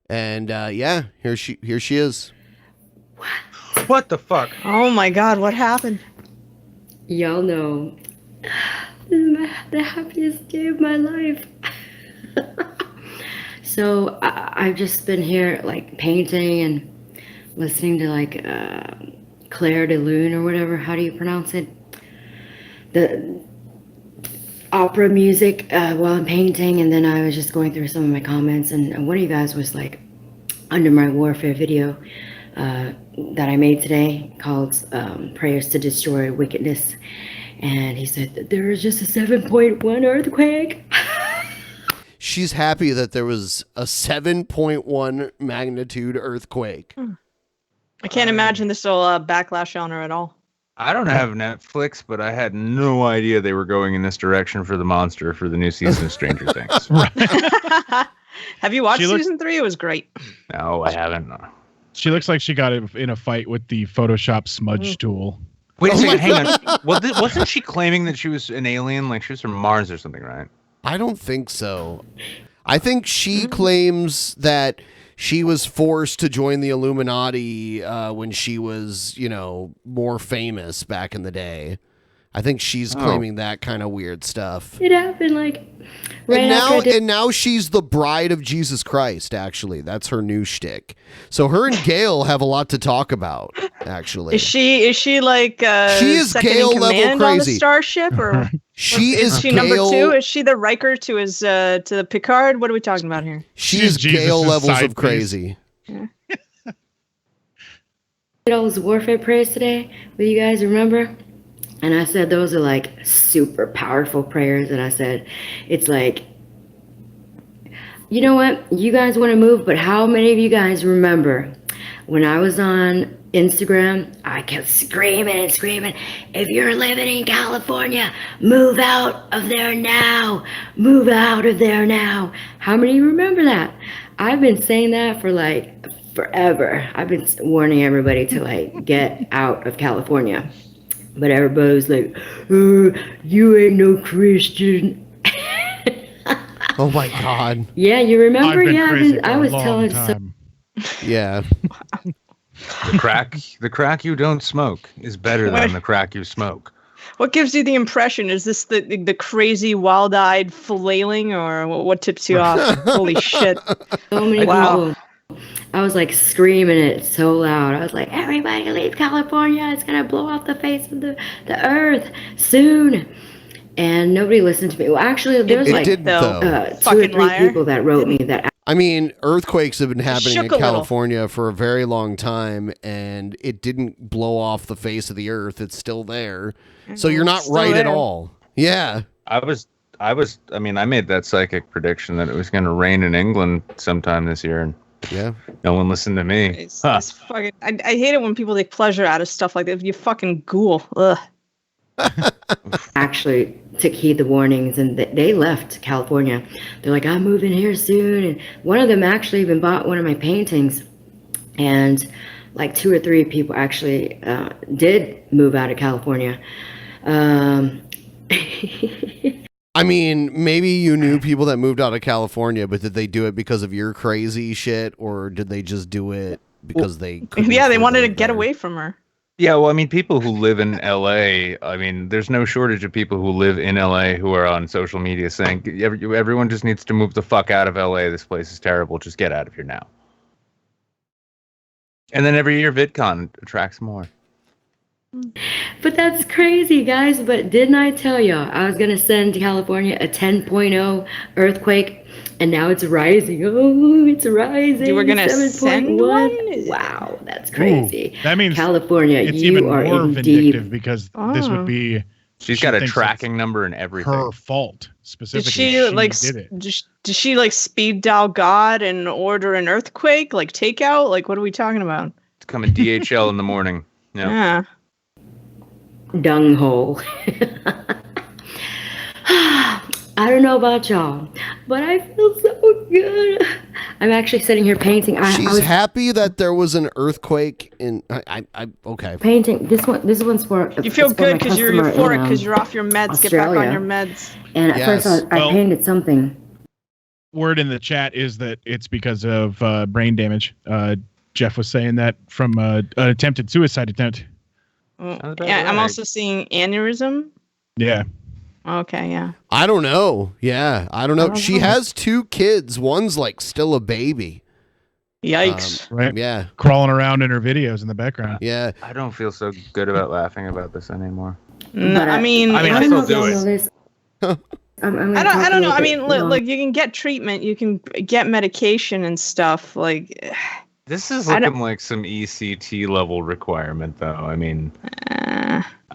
And here she is. What the fuck? Oh my God, what happened? Y'all know this is the happiest day of my life. So I've just been here like painting and listening to like Claire de Lune or whatever. How do you pronounce it? The opera music while I'm painting, and then I was just going through some of my comments, and one of you guys was like under my warfare video that I made today called Prayers to Destroy Wickedness, and he said that there was just a 7.1 earthquake. She's happy that there was a 7.1 magnitude earthquake. I can't imagine this will backlash on her at all. I don't have Netflix, but I had no idea they were going in this direction for the monster for the new season of Stranger Things. Have you watched season 3? It was great. No, I haven't. She looks like she got in a fight with the Photoshop smudge tool. Wait a second, hang on. Wasn't she claiming that she was an alien? Like she was from Mars or something, right? I don't think so. I think she claims that she was forced to join the Illuminati when she was, more famous back in the day. I think she's claiming that kind of weird stuff. It happened like right after and now she's the bride of Jesus Christ, actually. That's her new shtick. So her and Gail have a lot to talk about, actually. Is she like she is second Gail in command level on the crazy. starship, or is she number 2? Is she the Riker to his to the Picard? What are we talking about here? She is Gail levels of crazy. did all those warfare prayers today with you guys, remember? And I said those are like super powerful prayers, and I said it's like, you know what, you guys want to move, but how many of you guys remember when I was on Instagram, I kept screaming and screaming, if you're living in California, move out of there now, move out of there now. How many of you remember that? I've been saying that for like forever. I've been warning everybody to like get out of California. But everybody's like, you ain't no Christian. Oh my God. Yeah, you remember? I was telling Yeah. The crack you don't smoke is better than the crack you smoke. What gives you the impression? Is this the crazy, wild-eyed flailing, or what tips you off? Holy shit. So many people. I was like screaming it so loud. I was like, everybody leave California. It's going to blow off the face of the earth soon. And nobody listened to me. Well, actually, there was 2 or 3 people that wrote me that. I mean, earthquakes have been happening in California for a very long time, and it didn't blow off the face of the earth. It's still there. So you're not right at all. Yeah. I made that psychic prediction that it was going to rain in England sometime this year, and no one listened to me. It's fucking, I hate it when people take pleasure out of stuff like that. You fucking ghoul. Ugh. Actually took heed the warnings, and they left California. They're like, I'm moving here soon. And one of them actually even bought one of my paintings, and like 2 or 3 people actually did move out of California. I mean, maybe you knew people that moved out of California, but did they do it because of your crazy shit, or did they just do it because they couldn't? Yeah, they wanted to get away from her. Yeah, well, I mean, people who live in LA, I mean, there's no shortage of people who live in LA who are on social media saying, everyone just needs to move the fuck out of LA. This place is terrible. Just get out of here now. And then every year VidCon attracts more. But that's crazy, guys. But didn't I tell y'all I was going to send California a 10.0 earthquake, and now it's rising. Oh, it's rising. You were going to send one? Wow, that's crazy. Ooh, that means California, it's you even are more indeed vindictive because this would be... She's got a tracking number and everything. Her fault, specifically. Did she like speed dial God and order an earthquake, like takeout? Like, what are we talking about? coming DHL in the morning. Yeah. Dung hole. I don't know about y'all, but I feel so good. I'm actually sitting here painting. I She's was happy that there was an earthquake in. Okay. painting. This one's for. You feel it's for my good because you're customer euphoric in, because you're off your meds. Get back on Australia. your meds. And at first I Well- painted something. Word in the chat is that it's because of brain damage. Jeff was saying that from an attempted suicide attempt. Yeah, I'm also seeing aneurysm. Yeah. Okay, yeah. I don't know. Yeah, I don't know. I don't She know. has 2 kids. One's like still a baby. Yikes. Right. Yeah. Crawling around in her videos in the background. Yeah. I don't feel so good about laughing about this anymore. No, I mean, I don't still know if do y'all it. know this. I'm I don't know. I mean, look, look, you can get treatment, you can get medication and stuff. Like, This is I don't- looking like some ECT level requirement, though. I mean,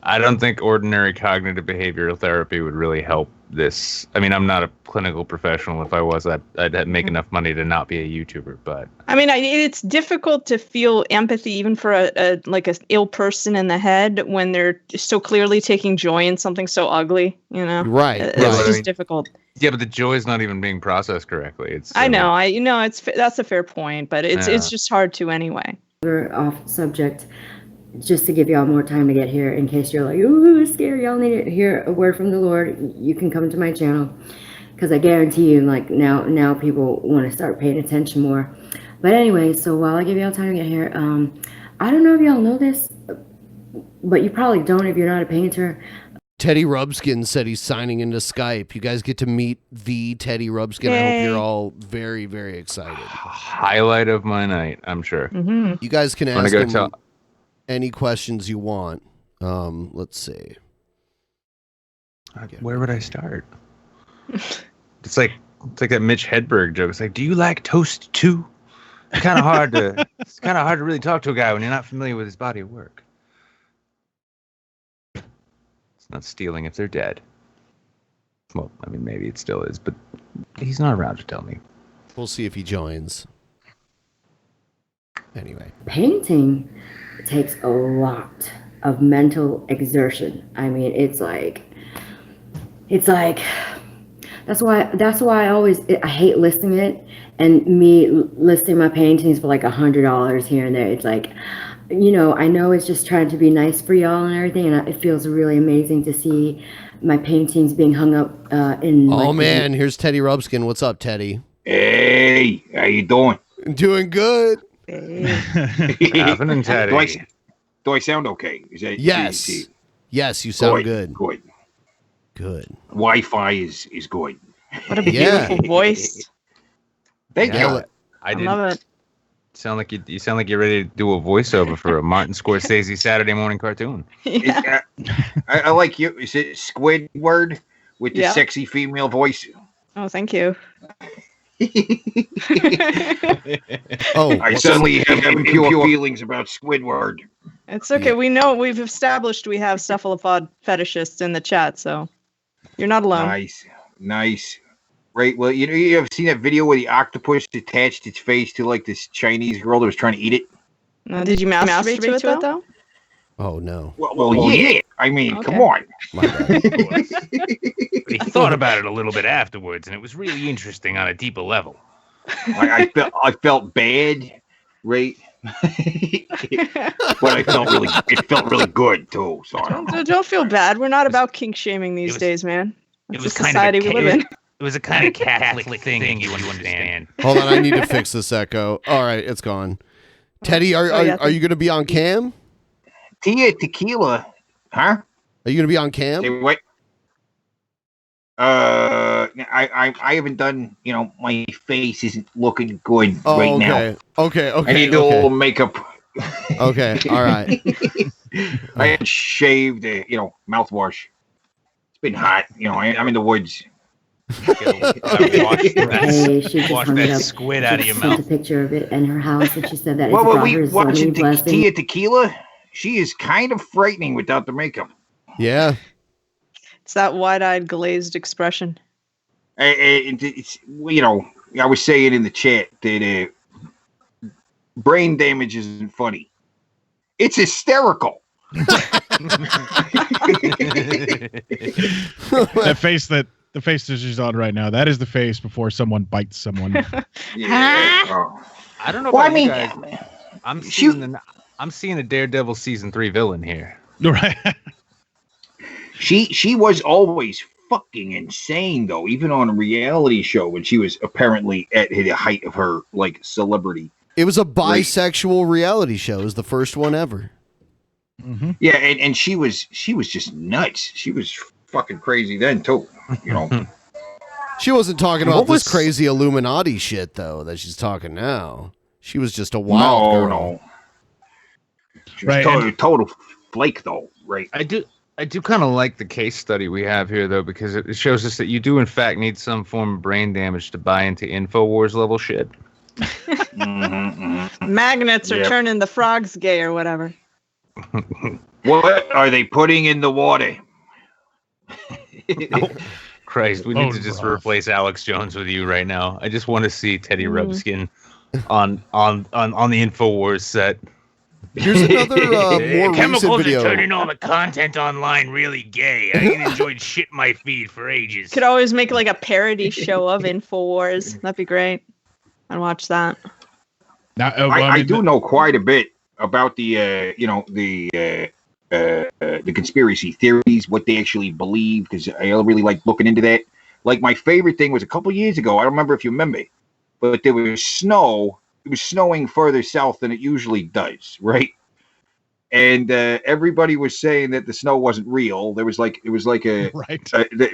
I don't think ordinary cognitive behavioral therapy would really help this. I mean, I'm not a clinical professional. If I was, I'd make enough money to not be a YouTuber. But I mean, it's difficult to feel empathy even for a ill person in the head when they're so clearly taking joy in something so ugly. You know, Right. It's right. just difficult. yeah, but the joy is not even being processed correctly. It's I know. That's a fair point, but it's Yeah. just hard to anyway. we're off subject. Just to give y'all more time to get here, in case you're like, ooh, scared. Y'all need to hear a word from the Lord. You can come to my channel, because I guarantee you, like now people want to start paying attention more. But anyway, so while I give y'all time to get here, I don't know if y'all know this, but you probably don't if you're not a painter. Teddy Rubskin said he's signing into Skype. You guys get to meet the Teddy Rubskin. I hope Yay. you're all very, very excited. highlight of my night, I'm sure. Mm-hmm. You guys can Wanna ask go him tell- any questions you want. Let's see. Where would I start? It's like that Mitch Hedberg joke. It's like, do you like toast too? It's kind of hard to really talk to a guy when you're not familiar with his body of work. It's not stealing if they're dead. Well, I mean, maybe it still is, but he's not around to tell me. We'll see if he joins. Anyway. Painting takes a lot of mental exertion. I mean, it's like that's why I hate listing it, and me listing my paintings for like $100 here and there. It's like, you know, I know it's just trying to be nice for y'all and everything, and it feels really amazing to see my paintings being hung up in. Oh man, here's Teddy Rubskin. What's up, Teddy? Hey, how you doing? Doing good. Happening, Teddy? Do I sound okay? Is that, Yes. Yes, you sound good. Good. Good. Wi-Fi is good. What a beautiful voice. Thank you. I love it. Sound like you sound like you're ready to do a voiceover for a Martin Scorsese Saturday morning cartoon. Yeah. I like you. Is it Squidward with the Yeah. sexy female voice? Oh, thank you. Oh, I suddenly have impure feelings about Squidward. It's okay. We know we've established we have cephalopod fetishists in the chat, so you're not alone. Nice. Right. Well, you ever seen that video where the octopus attached its face to like this Chinese girl that was trying to eat it? Did you masturbate to it though? Oh no. Well, yeah. I mean, come on. My bad. But he thought about it a little bit afterwards, and it was really interesting on a deeper level. I felt bad, right? But it felt really good too. So I don't know. Don't feel bad. We're not about kink shaming these days, man. It's the society we live in. It was a kind of Catholic thing, you understand. Hold on, I need to fix this echo. All right, it's gone. Teddy, are you going to be on cam? Tequila, huh? Are you going to be on cam? Say what? I haven't done. You know, my face isn't looking good right now. Okay. I need to do a little makeup. Okay, all right. I had shaved, mouthwash. It's been hot. I'm in the woods. Hey, she just Wash hung that it up. squid She out of your just sent mouth. a picture of it in her house, and she said that Well, it's got we her watching zoning blessing. Tequila. She is kind of frightening without the makeup. Yeah. It's that wide-eyed, glazed expression. It's I was saying in the chat that brain damage isn't funny. It's hysterical. The face that she's on right now, that is the face before someone bites someone. Yeah. I don't know Well, about I mean, you guys. I'm seeing a Daredevil season 3 villain here. Right. She was always fucking insane though, even on a reality show when she was apparently at the height of her like celebrity. It was a bisexual reality show. It was the first one ever. Mm-hmm. Yeah, and she was just nuts. She was fucking crazy then too. You know. She wasn't talking What about this was- crazy Illuminati shit though that she's talking now. She was just a wild girl. No. She was Right, total flake though, right? I do kind of like the case study we have here though, because it shows us that you do in fact need some form of brain damage to buy into InfoWars level shit. Magnets are Yep. turning the frogs gay or whatever. What are they putting in the water? Christ, we need to just replace Alex Jones with you right now. I just want to see Teddy Rubskin on the InfoWars set. Here's another more recent Chemicals video. are turning all the content online really gay. I enjoyed shit my feed for ages. Could always make like a parody show of InfoWars. That'd be great. I'd watch that. Now, I do know quite a bit about the the conspiracy theories, what they actually believe, because I really like looking into that. Like my favorite thing was a couple years ago. I don't remember if you remember, but there was snow. It was snowing further south than it usually does, right? And everybody was saying that the snow wasn't real. It was like a right.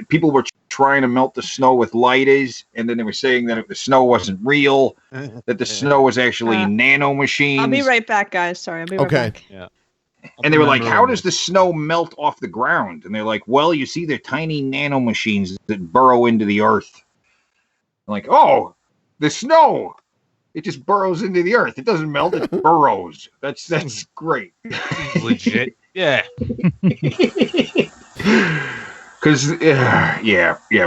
People were trying to melt the snow with lighters, and then they were saying that the snow wasn't real, that the snow was actually nano machines. I'll be right back, guys. Sorry, I'll be right back. Yeah. And they were like, how does the snow melt off the ground? And they're like, well, you see, they're tiny nano machines that burrow into the earth. I'm like, oh, the snow. It just burrows into the earth. It doesn't melt, it burrows. That's great. Legit. Yeah. Because,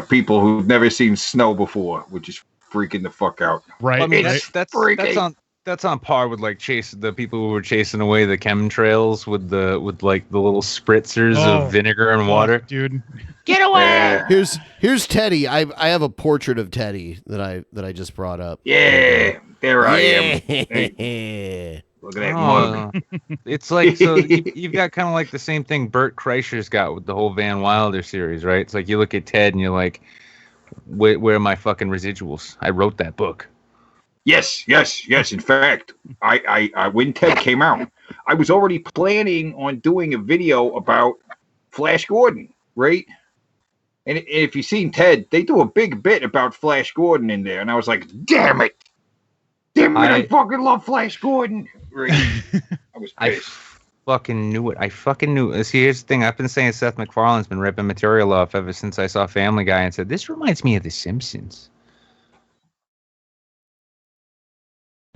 people who've never seen snow before would just freaking the fuck out. Right. I mean, It's that's freaking- that's on par with like the people who were chasing away the chemtrails with like the little spritzers of vinegar and water. Dude. Get away! Here's Teddy. I have a portrait of Teddy that I just brought up. Yeah, there I am. Hey, look at that mug. It's like, so you've got kind of like the same thing Bert Kreischer's got with the whole Van Wilder series, right? It's like you look at Ted and you're like, where are my fucking residuals? I wrote that book. Yes. In fact, I when Ted came out, I was already planning on doing a video about Flash Gordon, right? And if you've seen Ted, they do a big bit about Flash Gordon in there, and I was like, damn it, I fucking love Flash Gordon. Right? I was pissed. Fucking knew it. I fucking knew it. See, here's the thing. I've been saying Seth MacFarlane's been ripping material off ever since I saw Family Guy and said, this reminds me of The Simpsons.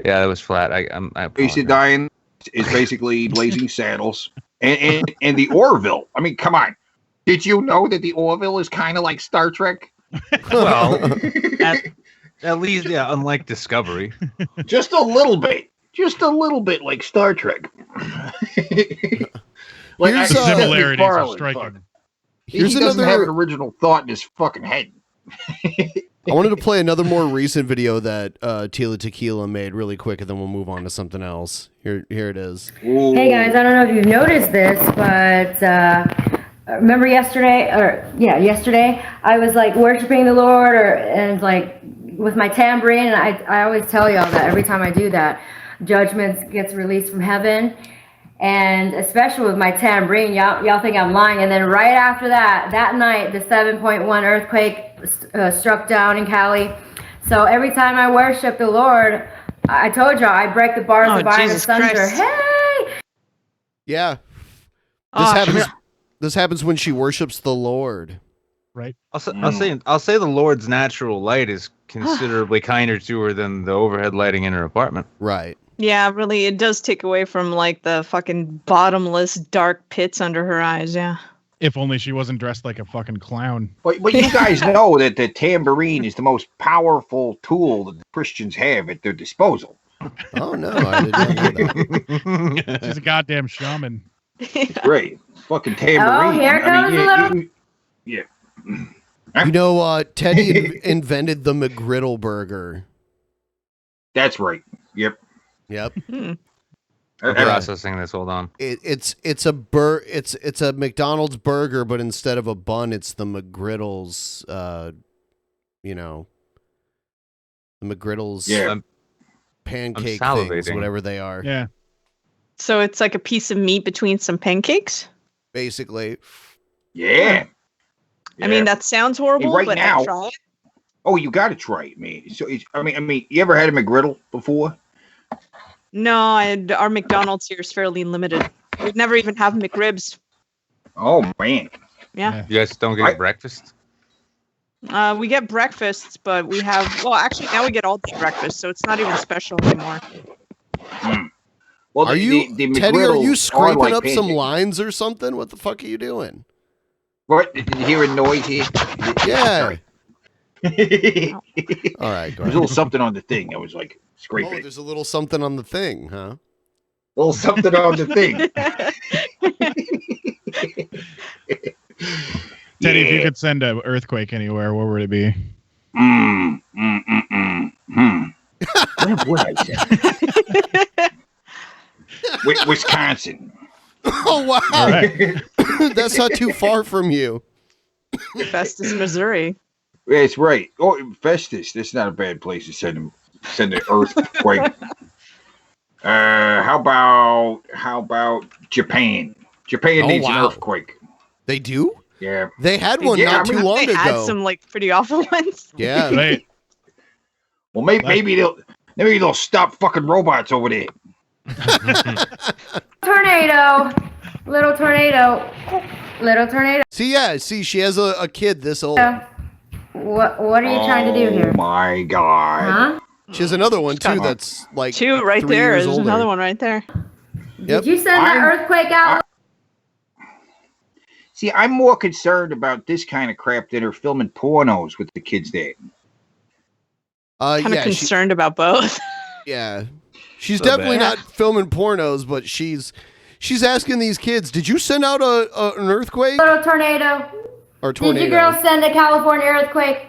Yeah, that was flat. I Wasted Dying is basically Blazing Saddles. And the Orville. I mean, come on. Did you know that the Orville is kind of like Star Trek? Well, at least, yeah, unlike Discovery. Just a little bit. Just a little bit like Star Trek. Here's similarities are McFarlane, striking. fuck. He doesn't have an original thought in his fucking head. I wanted to play another more recent video that Tila Tequila made really quick, and then we'll move on to something else. Here it is. Hey guys, I don't know if you've noticed this, but remember yesterday, I was like worshiping the Lord, and like with my tambourine, and I always tell y'all that every time I do that, judgments gets released from heaven. And especially with my tambourine, y'all think I'm lying. And then right after that night, the 7.1 earthquake struck down in Cali. So every time I worship the Lord, I told y'all I break the bars of iron asunder. Hey! Yeah. This happens when she worships the Lord. Right. I'll say the Lord's natural light is considerably kinder to her than the overhead lighting in her apartment. Right. Yeah, really, it does take away from like the fucking bottomless dark pits under her eyes. Yeah. If only she wasn't dressed like a fucking clown. But you guys know that the tambourine is the most powerful tool that the Christians have at their disposal. Oh no, I did not know that. She's a goddamn shaman. Right. Fucking tambourine. Oh, here goes a little. Yeah. You know, Teddy invented the McGriddle burger. That's right. Yep. Yep. I'm processing this. Hold on. It's a McDonald's burger, but instead of a bun, it's the McGriddles. You know, the McGriddles. Yeah. Pancake I'm things, salivating. whatever they are. Yeah. So it's like a piece of meat between some pancakes? Basically. Yeah. I mean, that sounds horrible, Hey, right but now- I'd try it. Oh, you got to try it, man. So, I mean, you ever had a McGriddle before? No, our McDonald's here is fairly limited. We'd never even have McRibs. Oh man. Yeah. You guys don't get breakfast? We get breakfasts, but we have, well, actually now we get all day breakfast, so it's not even special anymore. Well, Are you, the Teddy? Are you McGriddles scraping like up some pancakes. lines or something? What the fuck are you doing? What? Did you hear a noise here? Yeah. Sorry. All right, go There's ahead. a little something on the thing. I was like scraping Oh, it. there's a little something on the thing, huh? A little something on the thing. Teddy, if you could send an earthquake anywhere, where would it be? Where would I say? Wisconsin. Oh wow, All right. that's not too far from you. Festus, Missouri. That's right. Oh, Festus. That's not a bad place to send an earthquake. How about Japan? Japan Oh, needs wow. an earthquake. They do? Yeah. They had one not too long They had ago. some like pretty awful ones. Yeah. Right. Well, maybe they'll stop fucking robots over there. Tornado. Little tornado. Little tornado. See, she has a kid this old. What are you trying to do here? Oh my god. Huh? She has another one too that's like Two right 3 there. years There's older. another one right there. Did you send that earthquake out? See, I'm more concerned about this kind of crap than her filming pornos with the kids there. Kind of concerned about both. Yeah. She's So definitely bad. not filming pornos, but she's asking these kids, "Did you send out an earthquake Little tornado. or Did tornado?" you girls send a California earthquake?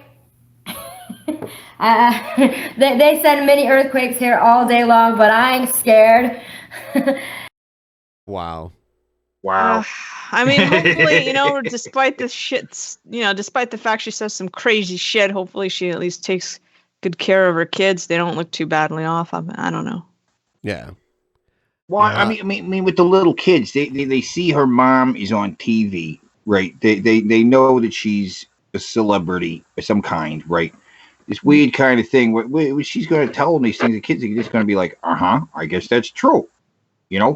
They send many earthquakes here all day long, but I ain't scared. Wow. Wow. I mean, hopefully, despite the shits, despite the fact she says some crazy shit, hopefully she at least takes good care of her kids. They don't look too badly off. I don't know. Yeah. Well, I mean, with the little kids, they see her mom is on TV, right? They know that she's a celebrity of some kind, right? This weird kind of thing. Where she's going to tell them these things, the kids are just going to be like, I guess that's true, Yeah.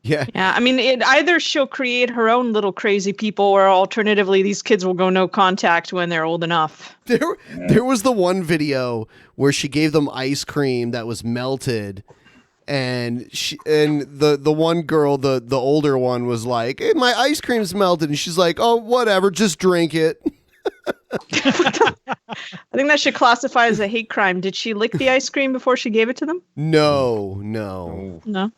Yeah, I mean, either she'll create her own little crazy people, or alternatively, these kids will go no contact when they're old enough. There was the one video where she gave them ice cream that was melted, and the one girl, the older one, was like, "Hey, my ice cream's melted," and she's like, "Oh, whatever, just drink it." I think that should classify as a hate crime. Did she lick the ice cream before she gave it to them? No. No.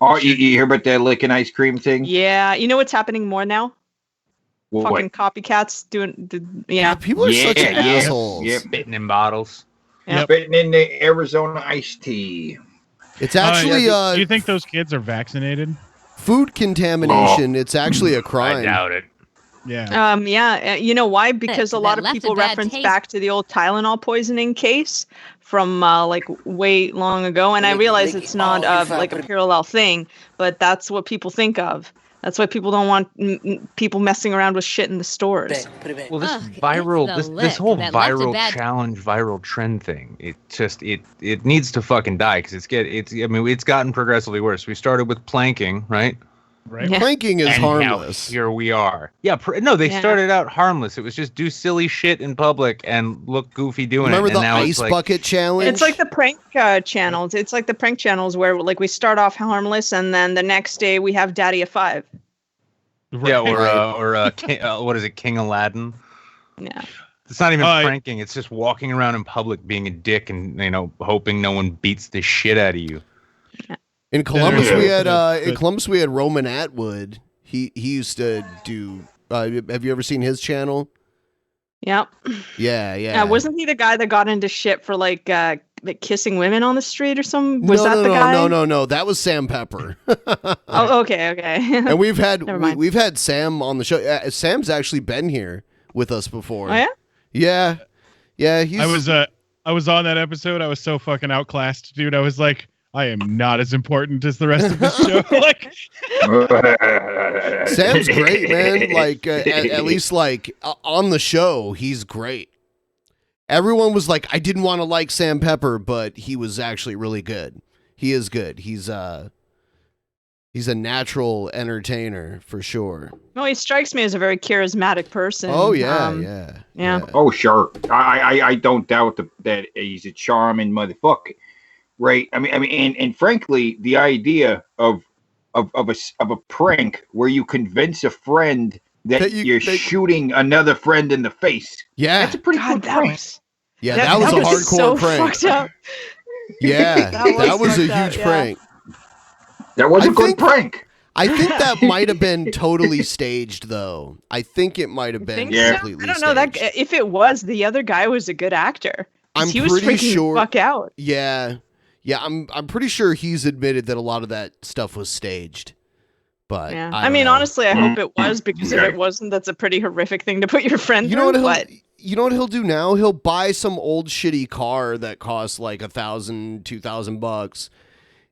Oh, you hear about that licking ice cream thing? Yeah, you know what's happening more now? What? Fucking copycats doing. Yeah, people are such assholes. Yep. Spitting in bottles. Spitting in the Arizona iced tea. It's actually do you think those kids are vaccinated? food contamination. It's actually a crime. I doubt it. Yeah. Yeah. You know why? Because a lot of left a people bad reference taste. back to the old Tylenol poisoning case from like way long ago, and I realize it's not like a parallel thing, but that's what people think of. That's why people don't want people messing around with shit in the stores. Well, this Ugh, viral, it's the this whole lick that left a viral bad- challenge, viral trend thing, it just it needs to fucking die because it's gotten progressively worse. We started with planking, right? Right. Yeah. Planking is And now harmless. here we are. Yeah, no, they Yeah. started out harmless. It was just do silly shit in public and look goofy doing Remember it. And the now ice it's like, bucket challenge? It's like the prank channels. It's like the prank channels where like we start off harmless, and then the next day we have Daddy of Five. yeah, or what is it, King Aladdin? Yeah. It's not even pranking. It's just walking around in public being a dick and hoping no one beats the shit out of you. In Columbus, we had Roman Atwood. He used to do. Have you ever seen his channel? Yep. Yeah. Wasn't he the guy that got into shit for like kissing women on the street or something? Was that the guy? No. That was Sam Pepper. Oh, okay. And we've had Sam on the show. Sam's actually been here with us before. Oh yeah. Yeah. I was on that episode. I was so fucking outclassed, dude. I was like, I am not as important as the rest of the show. Like, Sam's great, man. Like, at least like on the show, he's great. Everyone was like, I didn't want to like Sam Pepper, but he was actually really good. He is good. He's a natural entertainer for sure. Well, he strikes me as a very charismatic person. Oh yeah. Oh sure, I don't doubt that he's a charming motherfucker, right? I mean, and frankly, the idea of a prank where you convince a friend that you're shooting another friend in the face. Yeah, that's a pretty good prank. That was a hardcore so prank. Fucked up. Yeah, that was a huge prank. That was a good prank. I think that might have been totally staged, though. I think it might have been completely I don't know staged. that if it was, the other guy was a good actor. He was pretty freaking sure. the fuck out. Yeah. I'm pretty sure he's admitted that a lot of that stuff was staged. But Yeah. I I mean, don't know. honestly, I hope it was, because if it wasn't, that's a pretty horrific thing to put your friend You know through. what he'll do now? He'll buy some old shitty car that costs like $1,000, $2,000,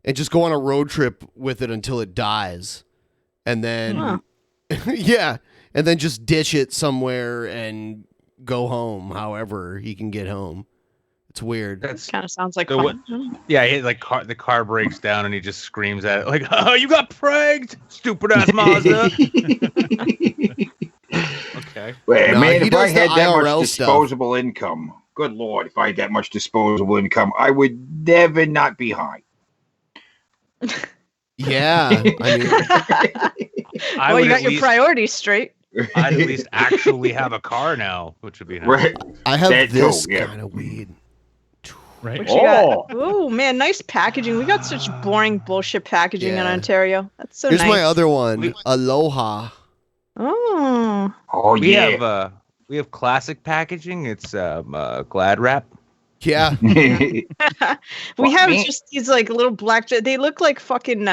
and just go on a road trip with it until it dies, and then and then just ditch it somewhere and go home. However he can get home. It's weird. That's kind of sounds like the fun. Yeah, the car breaks down and he just screams at it like, "Oh, you got pranked, stupid ass Mazda." Okay. Well, No, man, he if I does the had that IRL much stuff. disposable income, good lord, if I had that much disposable income, I would never not be high. Yeah, I mean, I Well, would you got at your least- priorities straight. I'd at least actually have a car now, which would be nice. Right. I have That this too, yeah. kind of weed. Right. What you got? Oh man, nice packaging. We got such boring bullshit packaging in Yeah. Ontario. That's so Here's nice. my other one, Aloha. Oh. Oh we have classic packaging. It's Glad wrap. Yeah. We have just these like little black. They look like fucking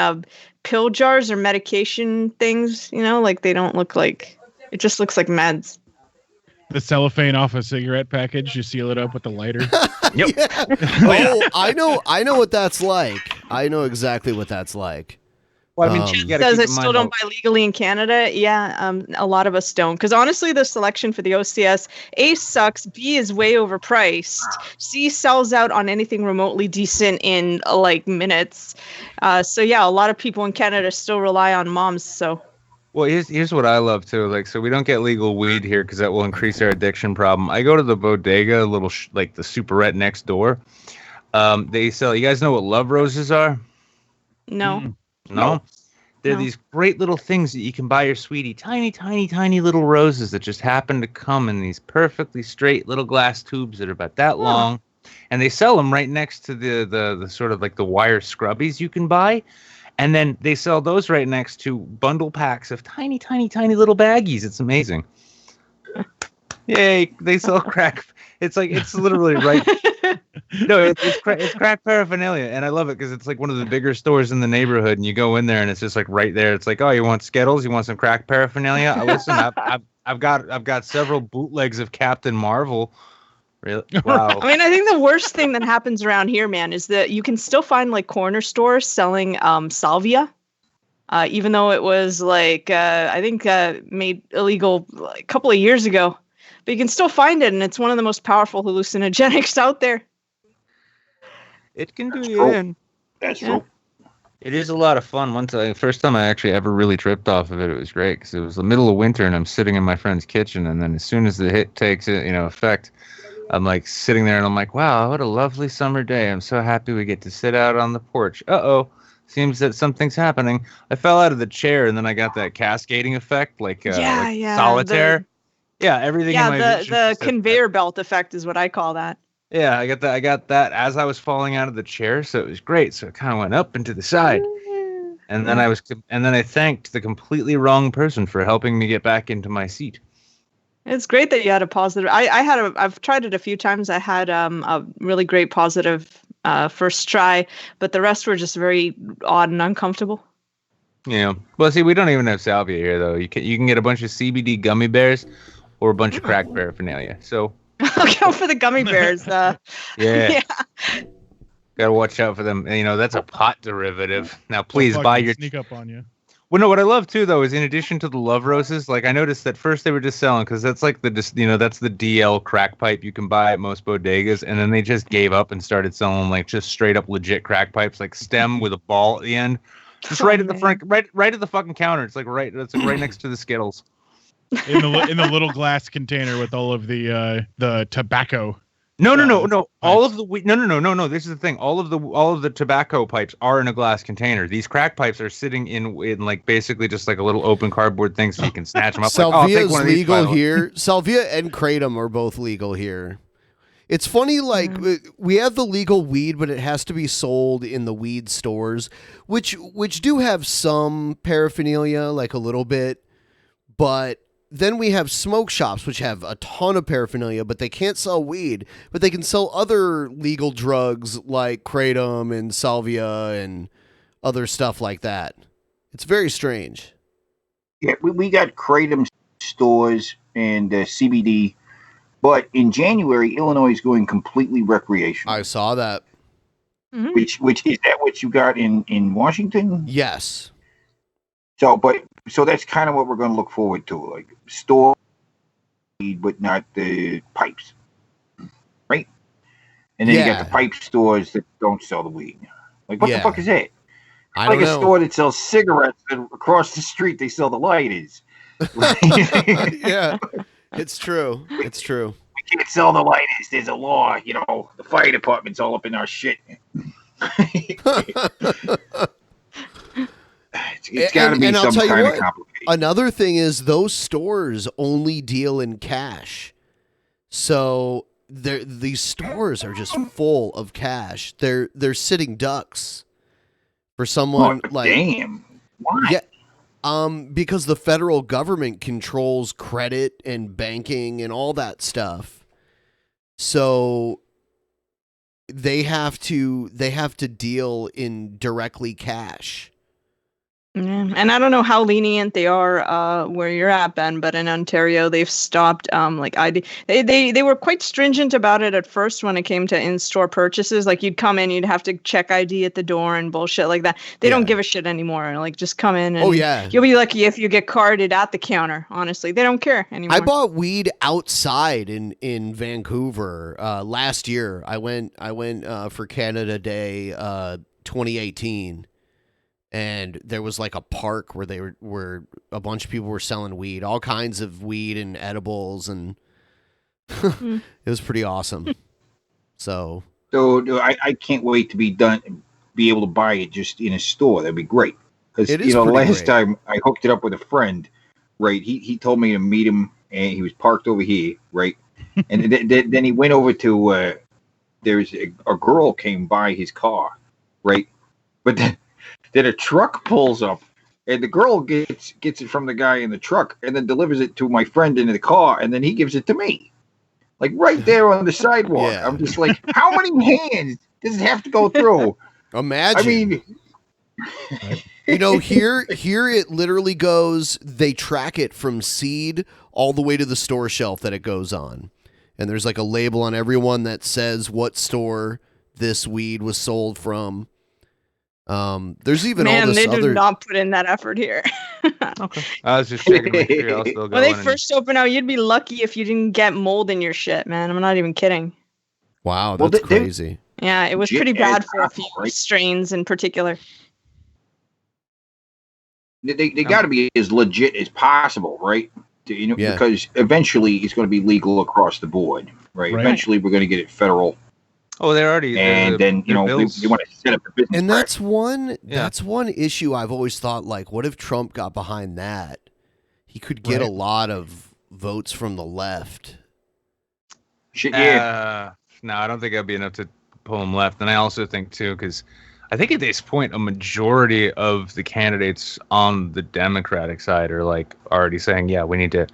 pill jars or medication things. You know, like they don't look like. It just looks like meds. The cellophane off a cigarette package, you seal it up with the lighter. Yep. Oh, I know what that's like. I know exactly what that's like. Well, I mean, you gotta Says keep I in still mind don't buy legally in Canada. Yeah, a lot of us don't. Because honestly, the selection for the OCS, A, sucks. B, is way overpriced. C, sells out on anything remotely decent in like minutes. So yeah, a lot of people in Canada still rely on moms. So Well, here's what I love too. Like, so we don't get legal weed here because that will increase our addiction problem. I go to the bodega, a little like the superette next door. They sell. You guys know what love roses are? no. No. They're No. these great little things that you can buy your sweetie. Tiny, tiny, tiny little roses that just happen to come in these perfectly straight little glass tubes that are about that long. And they sell them right next to the sort of like the wire scrubbies you can buy. And then they sell those right next to bundle packs of tiny, tiny, tiny little baggies. It's amazing. Yay, they sell crack. It's literally right. No, it's crack paraphernalia, and I love it because it's like one of the bigger stores in the neighborhood, and you go in there, and it's just like right there. It's like, oh, you want Skittles? You want some crack paraphernalia? Listen, I've got several bootlegs of Captain Marvel. Really? Wow. I mean, I think the worst thing that happens around here, man, is that you can still find like corner stores selling salvia, even though it was like I think made illegal a couple of years ago. But you can still find it, and it's one of the most powerful hallucinogenics out there. It can do you in. That's true. It is a lot of fun. First time I actually ever really tripped off of it, it was great because it was the middle of winter and I'm sitting in my friend's kitchen, and then as soon as the hit takes effect, I'm like sitting there and I'm like, wow, what a lovely summer day. I'm so happy we get to sit out on the porch. Uh-oh. Seems that something's happening. I fell out of the chair and then I got that cascading effect, like Yeah, solitaire. Yeah, everything. Yeah, in my vision the said conveyor belt effect is what I call that. Yeah, I got that as I was falling out of the chair, so it was great. So it kind of went up and to the side, and then I thanked the completely wrong person for helping me get back into my seat. It's great that you had a positive. I've tried it a few times. I had a really great positive first try, but the rest were just very odd and uncomfortable. Yeah. Well, see, we don't even have salvia here, though. You can get a bunch of CBD gummy bears or a bunch of crack paraphernalia. So I'll go for the gummy bears. yeah. Gotta watch out for them. That's a pot derivative. Now, please buy your. Sneak up on you. Well, no, what I love too, though, is in addition to the love roses, like I noticed that first they were just selling because that's like that's the DL crack pipe you can buy at most bodegas, and then they just gave up and started selling like just straight up legit crack pipes, like stem with a ball at the end, just right at the front, right at the fucking counter. It's like right next to the Skittles. In the little glass container with all of the tobacco. No. All of the weed. No. This is the thing. All of the tobacco pipes are in a glass container. These crack pipes are sitting in like basically just like a little open cardboard thing, so you can snatch them up. Salvia is legal here. Salvia and kratom are both legal here. It's funny, like we have the legal weed, but it has to be sold in the weed stores, which do have some paraphernalia, like a little bit, but. Then we have smoke shops, which have a ton of paraphernalia, but they can't sell weed, but they can sell other legal drugs like kratom and salvia and other stuff like that. It's very strange. Yeah, we got kratom stores and CBD, but in January, Illinois is going completely recreational. I saw that. Which is that what you got in Washington? Yes. So that's kind of what we're going to look forward to, like store weed, but not the pipes, right? And then you got the pipe stores that don't sell the weed. Like, what the fuck is that? I like don't a know. store that sells cigarettes, and across the street they sell the lighters. Yeah, it's true. It's true. We can't sell the lighters. There's a law. The fire department's all up in our shit. It's got to be some kind of complication. Another thing is those stores only deal in cash. So these stores are just full of cash. They're sitting ducks for someone like damn. Why? Yeah. Because the federal government controls credit and banking and all that stuff. So they have to deal in directly cash. Yeah. And I don't know how lenient they are where you're at, Ben, but in Ontario they've stopped ID. They were quite stringent about it at first when it came to in-store purchases. Like you'd come in, you'd have to check ID at the door and bullshit like that. They don't give a shit anymore. Like just come in and you'll be lucky if you get carded at the counter. Honestly, they don't care anymore. I bought weed outside in Vancouver last year. I went for Canada Day 2018. And there was like a park where where a bunch of people were selling weed, all kinds of weed and edibles, and it was pretty awesome. So I can't wait to be able to buy it just in a store. That'd be great. Because last time I hooked it up with a friend, right? He told me to meet him, and he was parked over here, right? And then he went over to there's a girl came by his car, right? But then a truck pulls up, and the girl gets it from the guy in the truck, and then delivers it to my friend in the car, and then he gives it to me, like right there on the sidewalk. Yeah. I'm just like, how many hands does it have to go through? Imagine. I mean, here it literally goes. They track it from seed all the way to the store shelf that it goes on, and there's like a label on every one that says what store this weed was sold from. There's even all this they do not put in that effort here. Okay. I was just checking to make sure y'all still going. When they first open out, you'd be lucky if you didn't get mold in your shit, man. I'm not even kidding. Wow, that's crazy. Yeah, it was pretty bad for a few strains in particular. They got to be as legit as possible, right? Because eventually it's going to be legal across the board, right? Eventually we're going to get it federal. Oh, they're already, and then they want to set up a business. And that's one issue I've always thought. Like, what if Trump got behind that? He could get a lot of votes from the left. Shit, yeah. No, I don't think that'd be enough to pull him left. And I also think, too, because I think at this point, a majority of the candidates on the Democratic side are like already saying, yeah, we need to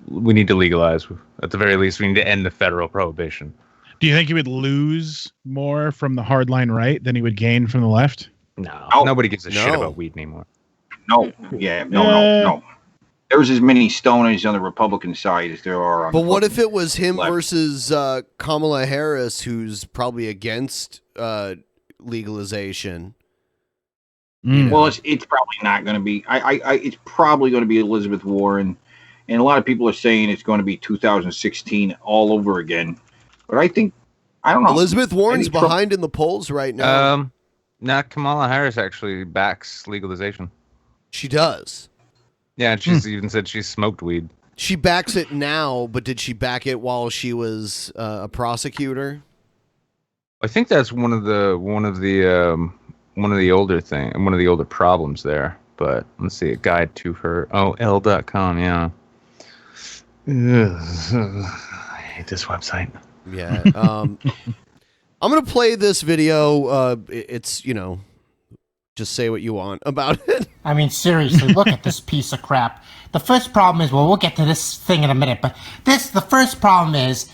legalize. At the very least, we need to end the federal prohibition. Do you think he would lose more from the hardline right than he would gain from the left? No, nobody gives a shit about weed anymore. No, no. There's as many stoners on the Republican side as there are on But the what if it was him left. versus Kamala Harris, who's probably against legalization? Well, it's probably not going to be. It's probably going to be Elizabeth Warren, and a lot of people are saying it's going to be 2016 all over again. But I don't know. Elizabeth Warren's behind in the polls right now. Not Kamala Harris actually backs legalization. She does. Yeah, and she's even said she smoked weed. She backs it now, but did she back it while she was a prosecutor? I think that's one of the older problems there. But let's see, a guide to her. Oh, L.com, yeah. I hate this website. Yeah. I'm gonna play this video. It's just say what you want about it. I mean, seriously, look at this piece of crap. The first problem is, well, we'll get to this thing in a minute, but the first problem is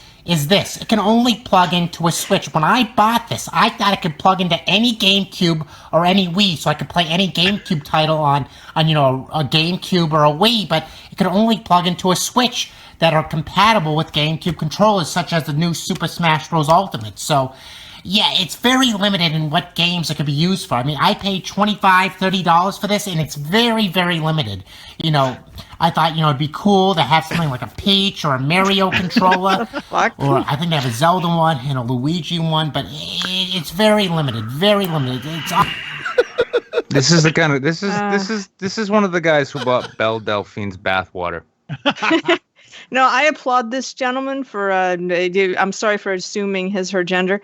this. It can only plug into a Switch. When I bought this, I thought it could plug into any GameCube or any Wii, so I could play any GameCube title on a GameCube or a Wii, but it could only plug into a Switch that are compatible with GameCube controllers, such as the new Super Smash Bros. Ultimate. So, yeah, it's very limited in what games it could be used for. I mean, I paid $25, $30 for this, and it's very, very limited. I thought, it'd be cool to have something like a Peach or a Mario controller. Or I think they have a Zelda one and a Luigi one, but it's very limited, very limited. This is the kind of this is one of the guys who bought Belle Delphine's bathwater. No, I applaud this gentleman for, I'm sorry for assuming her gender,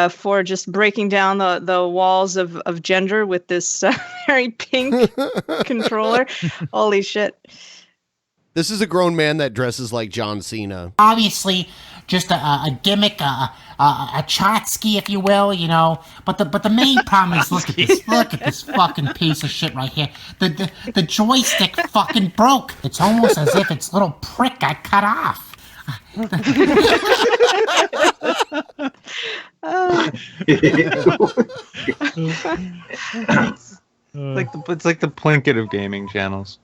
for just breaking down the walls of gender with this very pink controller. Holy shit. This is a grown man that dresses like John Cena. Obviously, just a gimmick, a Chotsky, if you will, But the main problem is look at this fucking piece of shit right here. The joystick fucking broke. It's almost as if its little prick got cut off. It's like the Plinkett of gaming channels.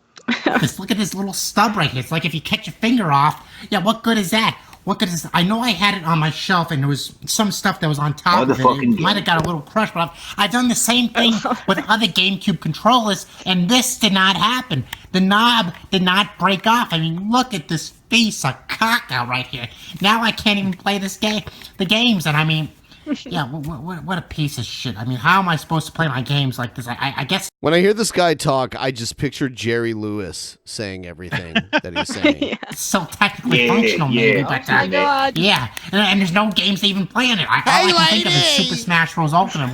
Just look at this little stub right here. It's like if you cut your finger off. Yeah, what good is that? What good is I know I had it on my shelf and there was some stuff that was on top of it. It might have got a little crushed, but I've done the same thing with other GameCube controllers, and this did not happen. The knob did not break off. I mean, look at this piece of caca right here. Now I can't even play the games, and I mean, yeah, what a piece of shit. I mean, how am I supposed to play my games like this? I guess. When I hear this guy talk, I just picture Jerry Lewis saying everything that he's saying. Yeah. It's so technically functional, maybe, but oh my God. Yeah, and there's no games to even play on it. All I can think of is Super Smash Bros. Ultimate.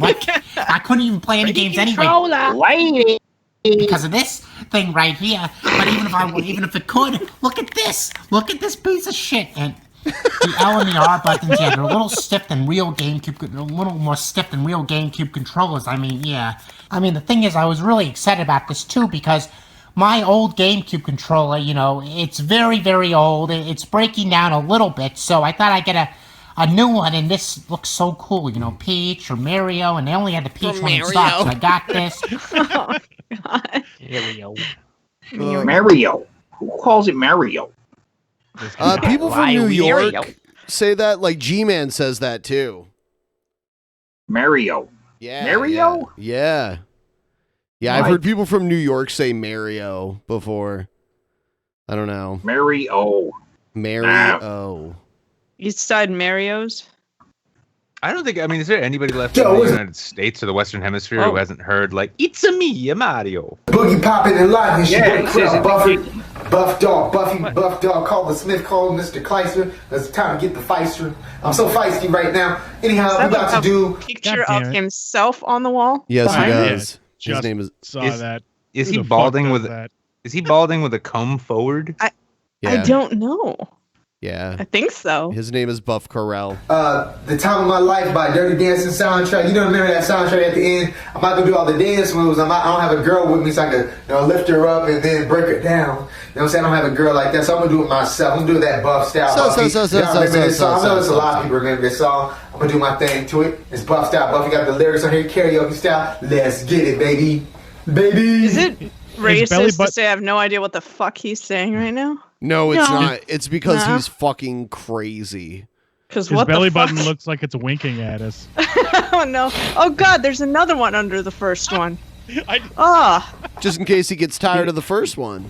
I couldn't even play any games anyway. Lady. Because of this thing right here. But even if it could, look at this. Look at this piece of shit. And the L and the R buttons, yeah, they're a little stiff than real GameCube, a little more stiff than real GameCube controllers. I mean, yeah. I mean, the thing is, I was really excited about this too because my old GameCube controller, it's very, very old. It's breaking down a little bit, so I thought I'd get a new one, and this looks so cool. Peach or Mario, and they only had the Peach one in stock, so I got this. Oh, God. Mario. Who calls it Mario? People from New York say that, like G-Man says that too. Mario. Yeah. Mario? Yeah. Yeah, I've heard people from New York say Mario before. I don't know. Mario. East Side Mario's? I don't think, is there anybody left in the United States or the Western Hemisphere who hasn't heard, like, it's a me, a Mario? Boogie popping and live and shit. Buff dog, Buff dog, call the Smith, call Mr. Kleisner. It's time to get the feister. I'm so feisty right now. Anyhow, we're about to do picture of himself on the wall. Yes, he does. His name is. Is he balding with? Is he balding with a comb forward? I don't know. Yeah. I think so. His name is Buff Corral. The Time of My Life by Dirty Dancing soundtrack. You don't remember that soundtrack at the end? I'm not gonna do all the dance moves. I don't have a girl with me so I can lift her up and then break her down. You know what I'm saying? I don't have a girl like that, so I'm gonna do it myself. I'm gonna do that Buff style. Y'all remember this song? I know there's a lot of people remember this song. I'm gonna do my thing to it. It's Buff style. Buff, you got the lyrics on here, karaoke style. Let's get it, baby. Baby. Is it racist to say I have no idea what the fuck he's saying right now? No, it's not. It's because he's fucking crazy. Because His what belly the fuck? button looks like it's winking at us. Oh no! Oh god, there's another one under the first one. Just in case he gets tired of the first one.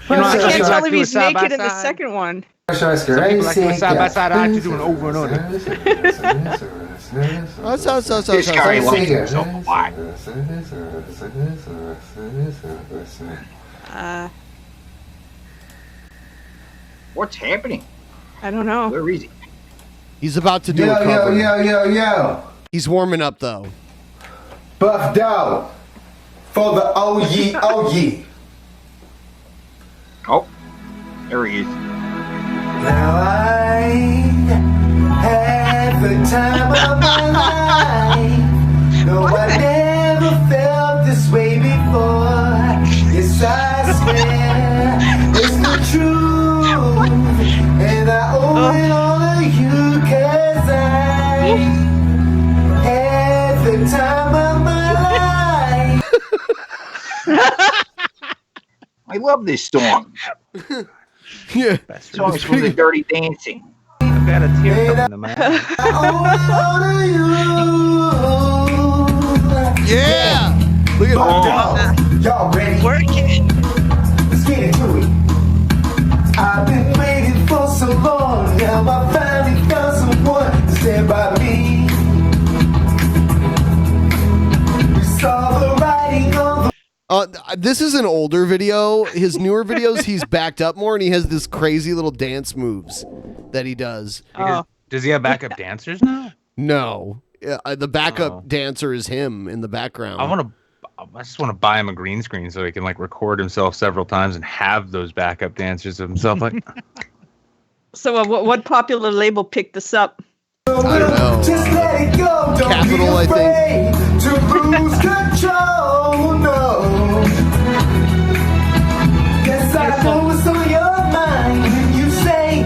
I can't tell if he's naked in the second one. Some people like to do side by side. I like to do it over and over. This guy likes himself a lot. What's happening? I don't know. Where is he? He's about to do a cover. Yo. He's warming up though. Buff Dog for the OG. Oh, there he is. Now I had the time of my life. No, I never felt this way before. Yes, I swear it's the truth, and I owe it all to you, 'cause I had the time of my life. I love this song. Yeah. This song is for the Dirty Dancing. I've got a tear coming to my eye. Yeah! Look at Y'all ready? Working. Let's get into it. I've been waiting for so long. Now I finally found someone to stand by me. We saw the writing on the this is an older video. His newer videos, he's backed up more, and he has this crazy little dance moves that he does. Does he have backup dancers now? No, the backup dancer is him in the background. I just want to buy him a green screen so he can like record himself several times and have those backup dancers of himself. Like, So what popular label picked this up? I don't know. Just let it go. Don't Capital, I be think. afraid to lose control. No. Yes, I know what's on your mind. When you say,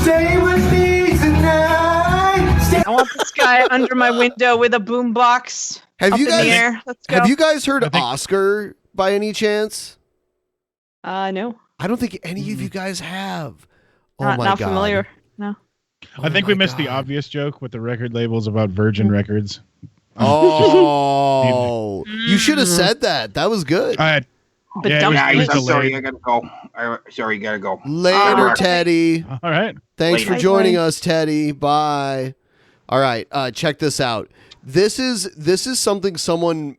stay with me tonight. I want this guy under my window with a boombox. Have you up in guys? the air. Let's go. Have you guys heard Oscar by any chance? No. I don't think any of you guys have. Oh Not my god! familiar. No. I think we missed the obvious joke with the record labels about Virgin Records. Oh, you should have said that. That was good. But Yeah, it was I'm sorry, delayed. I gotta go. Sorry, gotta go. Later, Teddy. All right. Thanks Later. for joining us, Teddy. Bye. All right, check this out. This is something someone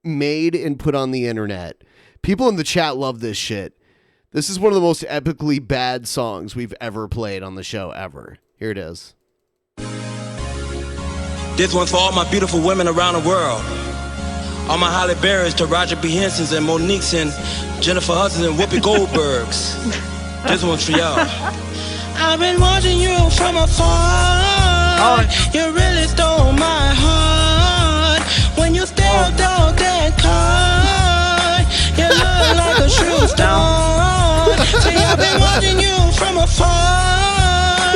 made and put on the internet. People in the chat love this shit. This is one of the most epically bad songs we've ever played on the show ever. Here it is. This one's for all my beautiful women around the world. All my Holly Berrys to Roger B. Henson's and Monique's and Jennifer Hudson's and Whoopi Goldberg's. This one's for y'all. I've been watching you from afar. You really stole my heart. When you stepped out that car, you look like a true star. See, I've been watching you from afar.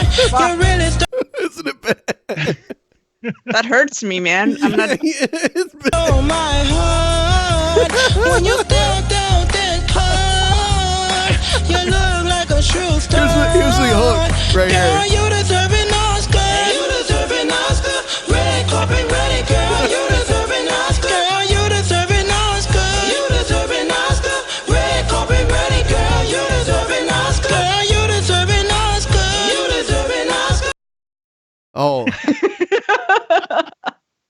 You really stole. Isn't it bad? That hurts me, man. I'm not. Oh my heart. When you stepped out that car, you look like a true star. Here's the hook right Girl, here. you deserve an Oscar. You deserve an Oscar. Red carpet ready, girl. You deserve an Oscar. Girl, you deserve an Oscar. You deserve an Oscar. Red carpet ready, girl. You deserve an Oscar. Girl, you deserve an Oscar. You deserve an Oscar. Oh.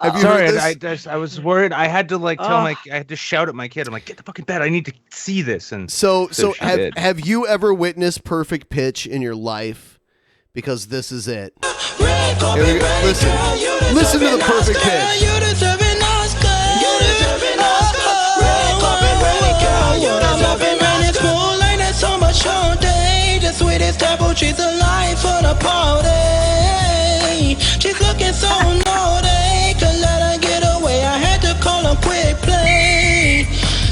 Have you Sorry, heard this? I was worried. I had to like I had to shout at my kid. I'm like, get the fucking bed. I need to see this. And So she did. have you ever witnessed perfect pitch in your life? Because this is it. Here we go. Listen to the perfect pitch. You deserve an Oscar. You deserve an Oscar. Red carpet ready, girl. You deserve an Oscar. It's more like that so much all day. sweetest apple, she's alive for the party. She's looking so naughty, could let her get away. I had to call a quick play,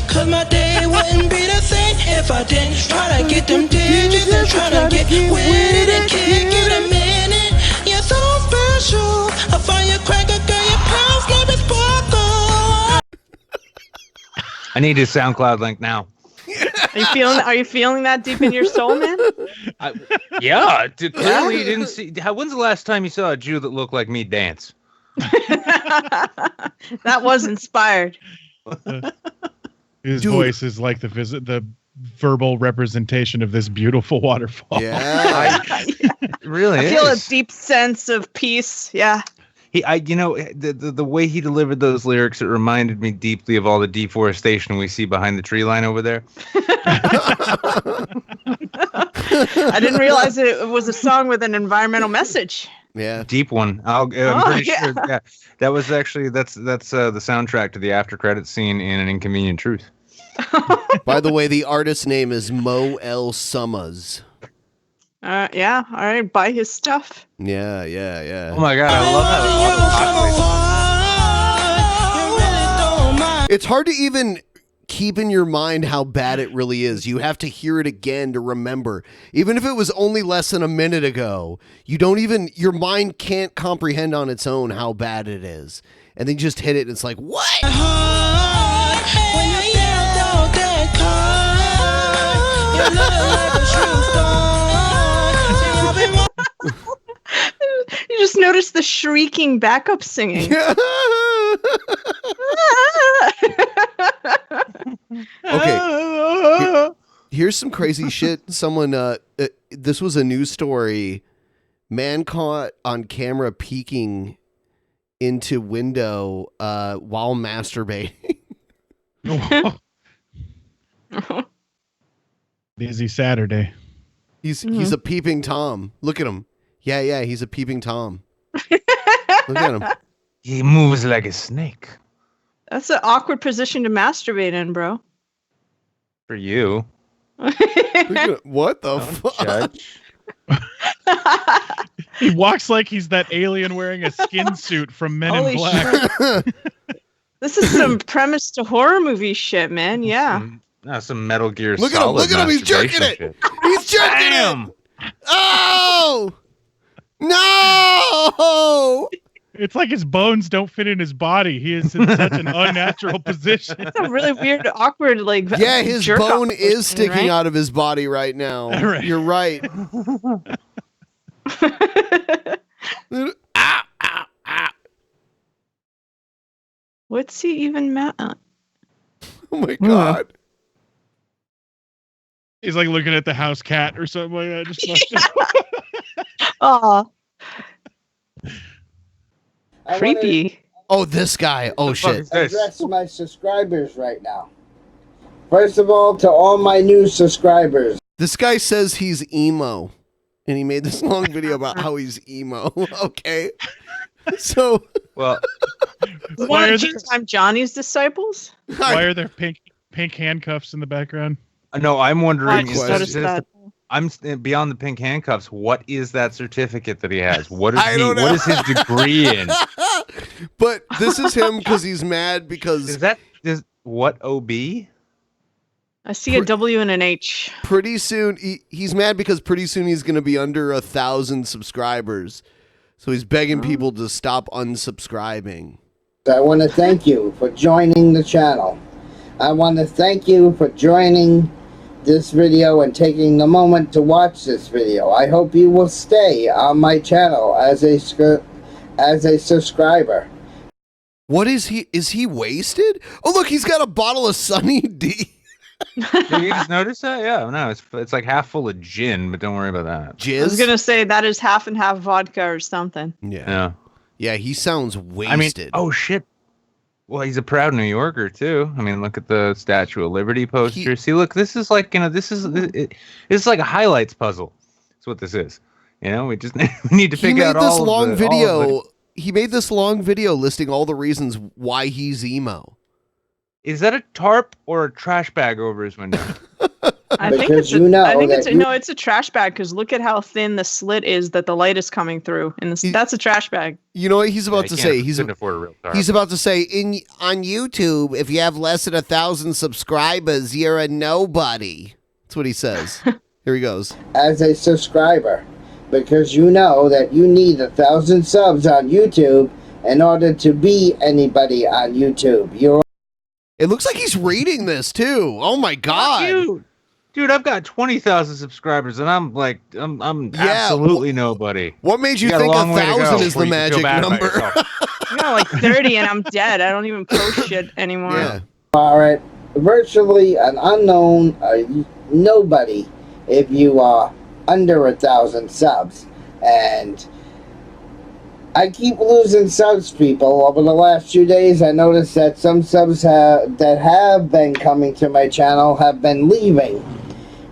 cause my day wouldn't be the same if I didn't try to get them digits and try to get with it and kick it a minute. You're so special, I find you cracker, girl, your pounds never sparkle. I need his SoundCloud link now. Are you feeling that deep in your soul, man? Yeah, clearly you didn't see. When's the last time you saw a Jew that looked like me dance? That was inspired. His voice is like the verbal representation of this beautiful waterfall. Yeah, it really I feel is. a deep sense of peace. Yeah. The way he delivered those lyrics, it reminded me deeply of all the deforestation we see behind the tree line over there. I didn't realize it was a song with an environmental message. Yeah, deep one. I'm pretty sure. Yeah, that was actually that's the soundtrack to the after credits scene in An Inconvenient Truth. By the way, the artist's name is Mo L. Summers. Yeah. All right. Buy his stuff. Yeah. Oh my god, I love that. It's hard to even keep in your mind how bad it really is. You have to hear it again to remember. Even if it was only less than a minute ago, your mind can't comprehend on its own how bad it is. And then you just hit it and it's like, what? You just noticed the shrieking backup singing. Okay. Here's some crazy shit. Someone, this was a news story. Man caught on camera peeking into window while masturbating. Busy Saturday. He's a peeping Tom. Look at him. Yeah, he's a peeping Tom. Look at him. He moves like a snake. That's an awkward position to masturbate in, bro. For you. What the fuck? He walks like he's that alien wearing a skin suit from Men in Black. This is some premise to horror movie shit, man. Yeah. Some Metal Gear Look at him. Solid Look at him. He's jerking it. shit. He's jerking it. Oh! No! It's like his bones don't fit in his body. He is in such an unnatural position. It's a really weird, awkward, like. Yeah, his bone is sticking right? out of his body right now. Right. You're right. What's he even mad at? Oh my god. He's like looking at the house cat or something like that. Just Aw. Creepy. Oh, this guy. Oh, shit. Address my subscribers right now. First of all, to all my new subscribers. This guy says he's emo. And he made this long video about how he's emo. Okay. So. Well. Why are I'm Johnny's disciples? Why are there pink handcuffs in the background? No, I'm wondering. That. I'm beyond the pink handcuffs. What is that certificate that he has? What is his degree in? But this is him because he's mad because what OB? I see a W and an H. Pretty soon he's mad because pretty soon he's going to be under 1,000 subscribers. So he's begging people to stop unsubscribing. I want to thank you for joining the channel. I want to thank you for joining this video and taking the moment to watch this video. I hope you will stay on my channel as a subscriber. What is he? Is he wasted? Oh, look, he's got a bottle of Sunny D. Did you just notice that? Yeah, no, it's like half full of gin, but don't worry about that. Jizz? I was gonna say that is half and half vodka or something. Yeah, he sounds wasted. I mean, oh shit. Well, he's a proud New Yorker too. I mean, look at the Statue of Liberty poster. See, look, this is like this is like a highlights puzzle. That's what this is. You know, we just need to pick out all long of the, video. all of the... He made this long video listing all the reasons why he's emo. Is that a tarp or a trash bag over his window? I think because it's a trash bag because look at how thin the slit is that the light is coming through, and that's a trash bag. You know what he's about to say? He's afford a real car. He's about to say on YouTube, if you have less than 1,000 subscribers, you're a nobody. That's what he says. Here he goes. As a subscriber, because you know that you need 1,000 subs on YouTube in order to be anybody on YouTube. It looks like he's reading this too. Oh my god. Dude, I've got 20,000 subscribers and I'm absolutely nobody. What made you think 1,000 is the magic number? I got like 30 and I'm dead. I don't even post shit anymore. Yeah. Are virtually an unknown nobody if you are under 1,000 subs. And I keep losing subs, people. Over the last few days, I noticed that some subs that have been coming to my channel have been leaving.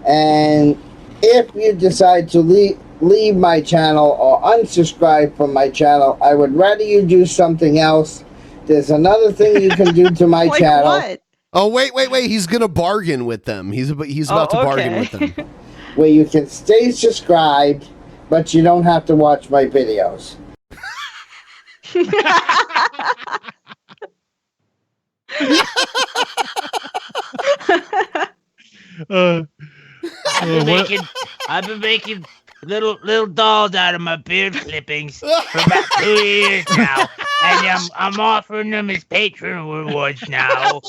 And if you decide to leave my channel or unsubscribe from my channel, I would rather you do something else. There's another thing you can do to my Like channel. what? Oh wait! He's gonna bargain with them. He's about to bargain with them. Where you can stay subscribed, but you don't have to watch my videos. I've been making little dolls out of my beard clippings for about 2 years now, and I'm offering them as Patreon rewards now.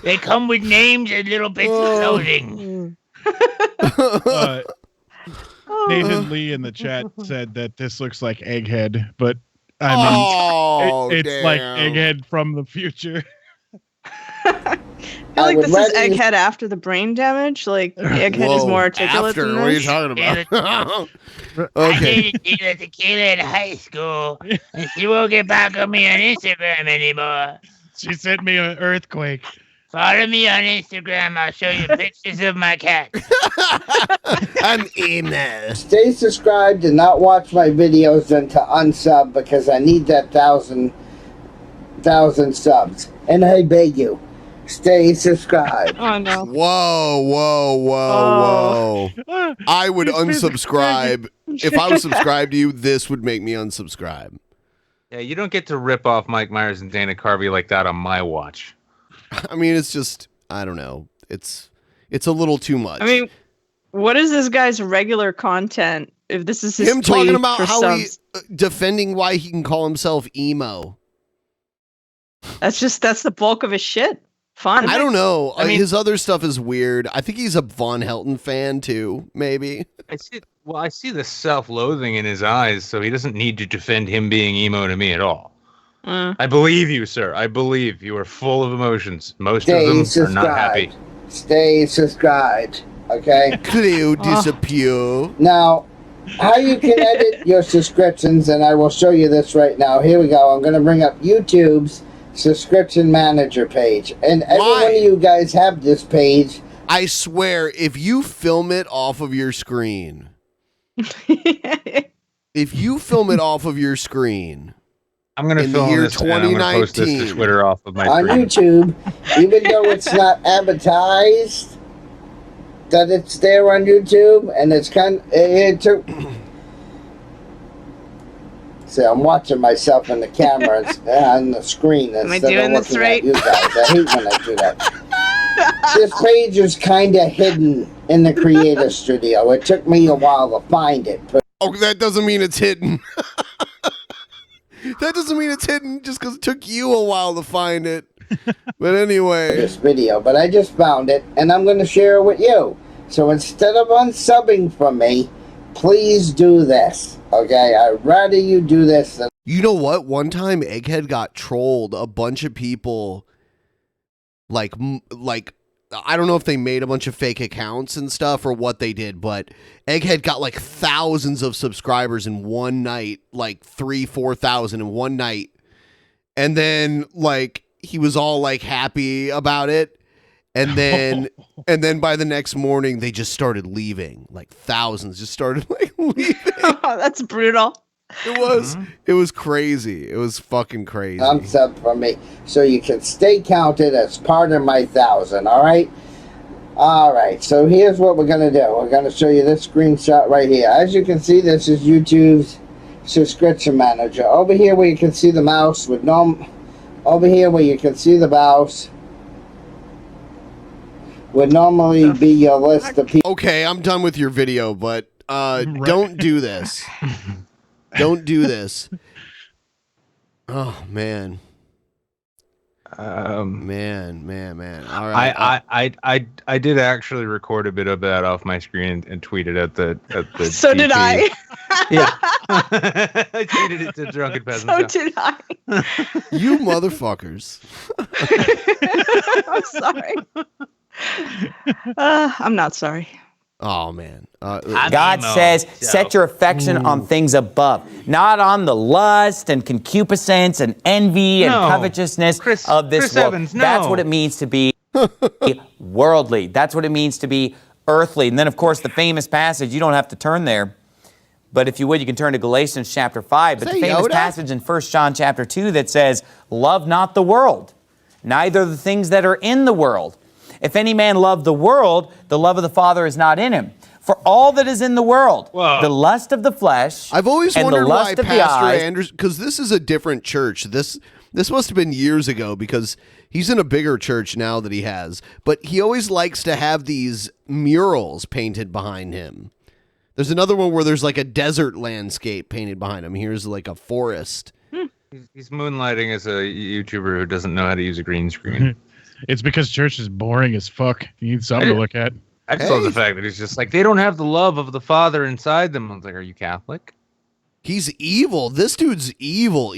They come with names and little bits of clothing. Nathan Lee in the chat said that this looks like Egghead, but I mean, it's like Egghead from the future. I feel like this is Egghead after the brain damage. Like Egghead is more articulate than this. What are you talking about? I dated a tequila in high school, and she won't get back on me on Instagram anymore. She sent me an earthquake. Follow me on Instagram. I'll show you pictures of my cat. An email. Stay subscribed and not watch my videos and to unsub because I need that 1,000 subs. And I beg you, stay subscribed. Oh no. Whoa. I would unsubscribe. If I was subscribed to you, this would make me unsubscribe. Yeah, you don't get to rip off Mike Myers and Dana Carvey like that on my watch. I mean, it's just, I don't know. It's a little too much. I mean, what is this guy's regular content? If this is his him plea talking about for how subs? defending why he can call himself emo. That's the bulk of his shit. Fun. I don't know. I mean, his other stuff is weird. I think he's a Von Helton fan too, maybe. I see the self-loathing in his eyes, so he doesn't need to defend him being emo to me at all. I believe you, sir. I believe you are full of emotions. Most of them are not happy. Stay subscribed, okay? Cleo disappear. Now, how you can edit your subscriptions, and I will show you this right now. Here we go. I'm going to bring up YouTube's subscription manager page. And every one of you guys have this page. I swear, if you film it off of your screen, I'm going to film this and I'm going to post this to Twitter off of my on screen. YouTube, even though it's not advertised that it's there on YouTube, and it's it took. See, I'm watching myself in the camera on the screen instead of looking at you guys. I hate when I do that. This page is kind of hidden in the Creator Studio. It took me a while to find it. Oh, that doesn't mean it's hidden. That doesn't mean it's hidden just because it took you a while to find it. But anyway. This video, but I just found it, and I'm going to share it with you. So instead of unsubbing from me, please do this. Okay? I'd rather you do this than... You know what? One time Egghead got trolled. A bunch of people, like I don't know if they made a bunch of fake accounts and stuff or what they did, but Egghead got like thousands of subscribers in one night, like 3,000-4,000 in one night. And then like he was all like happy about it. And then by the next morning they just started leaving. Like thousands just started like leaving. Oh, that's brutal. It was crazy. It was fucking crazy. Thumbs up from me so you can stay counted as part of my 1,000, all right? Alright, so here's what we're going to do. We're going to show you this screenshot right here. As you can see, this is YouTube's subscription manager. Over here where you can see the mouse with over here where you can see the mouse would normally be your list of people. Okay, I'm done with your video, but don't do this. Don't do this. Oh man. Man. All right. I did actually record a bit of that off my screen and tweet it at the So did I. Yeah. I tweeted it to Drunken Peasants. So did I. You motherfuckers. I'm sorry. I'm not sorry. Oh man. God says, set your affection on things above, not on the lust and concupiscence and envy and covetousness of this Chris world. Evans, That's what it means to be worldly. That's what it means to be earthly. And then, of course, the famous passage, you don't have to turn there, but if you would, you can turn to Galatians chapter 5. But the famous passage in 1 John chapter 2 that says, love not the world, neither the things that are in the world. If any man love the world, the love of the Father is not in him. For all that is in the world, the lust of the flesh, I've always and the wondered why lust of the Pastor eyes. Andrews, because this is a different church. This must have been years ago, because he's in a bigger church now that he has. But he always likes to have these murals painted behind him. There's another one where there's like a desert landscape painted behind him. Here's like a forest. He's moonlighting as a YouTuber who doesn't know how to use a green screen. It's because church is boring as fuck. You need something to look at. I just love the fact that he's just like, they don't have the love of the Father inside them. I was like, are you Catholic? He's evil. This dude's evil.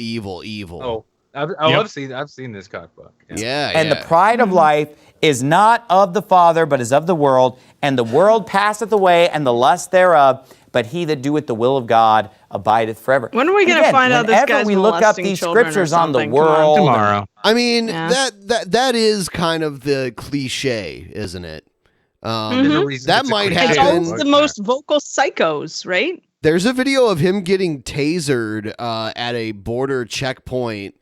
Oh, I've seen this cockbuck. Yeah. And the pride of life is not of the Father, but is of the world. And the world passeth away, and the lust thereof. But he that doeth the will of God abideth forever. When are we going to find out this whenever guy's we look up molesting these children or scriptures on the something? Come on. world Tomorrow. I mean, Yeah. that is kind of the cliche, isn't it? That might It's happen. always the most vocal psychos, right? There's a video of him getting tasered at a border checkpoint.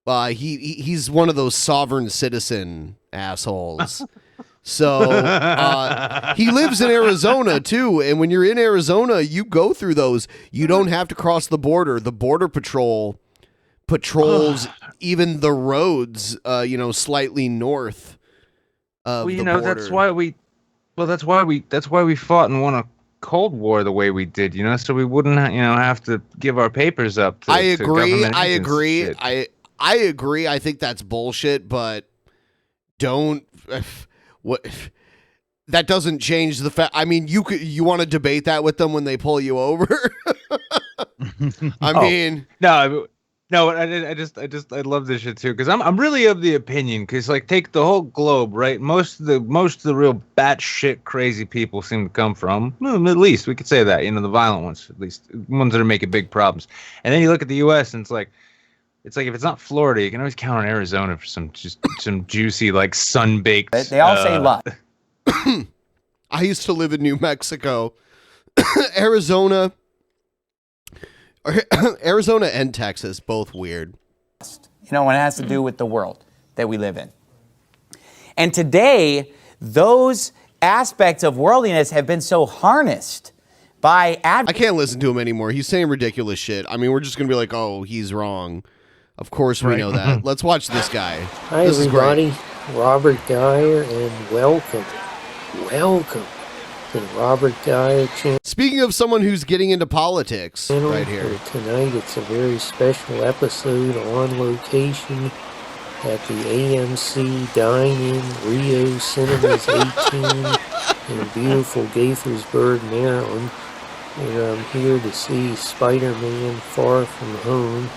He's one of those sovereign citizen assholes. So he lives in Arizona too, and when you're in Arizona, you go through those. You don't have to cross the border. The border patrol patrols even the roads, slightly north of the border. that's why we fought and won a Cold War the way we did, so we wouldn't, have to give our papers up. To, I agree. government I agents agree. and shit. I agree. I think that's bullshit, but don't. That doesn't change the fact. I mean, you want to debate that with them when they pull you over? I mean, no, I love this shit too, because I'm really of the opinion, because like take the whole globe, right? Most of the real batshit crazy people seem to come from Middle East. We could say that, the violent ones, at least ones that are making big problems. And then you look at the U.S. and it's like if it's not Florida, you can always count on Arizona for some juicy, like sun-baked. They all say luck. I used to live in New Mexico, Arizona and Texas, both weird. When it has to do with the world that we live in. And today, those aspects of worldliness have been so harnessed by I can't listen to him anymore. He's saying ridiculous shit. I mean, we're just going to be like, oh, he's wrong. Of course we know that. Let's watch this guy. Hi, This is great. everybody. Robert Dyer, and welcome to the Robert Dyer channel. Speaking of someone who's getting into politics right here. Tonight, it's a very special episode on location at the AMC Dine-In Rio Cinemas 18 in beautiful Gaithersburg, Maryland. And I'm here to see Spider-Man Far From Home,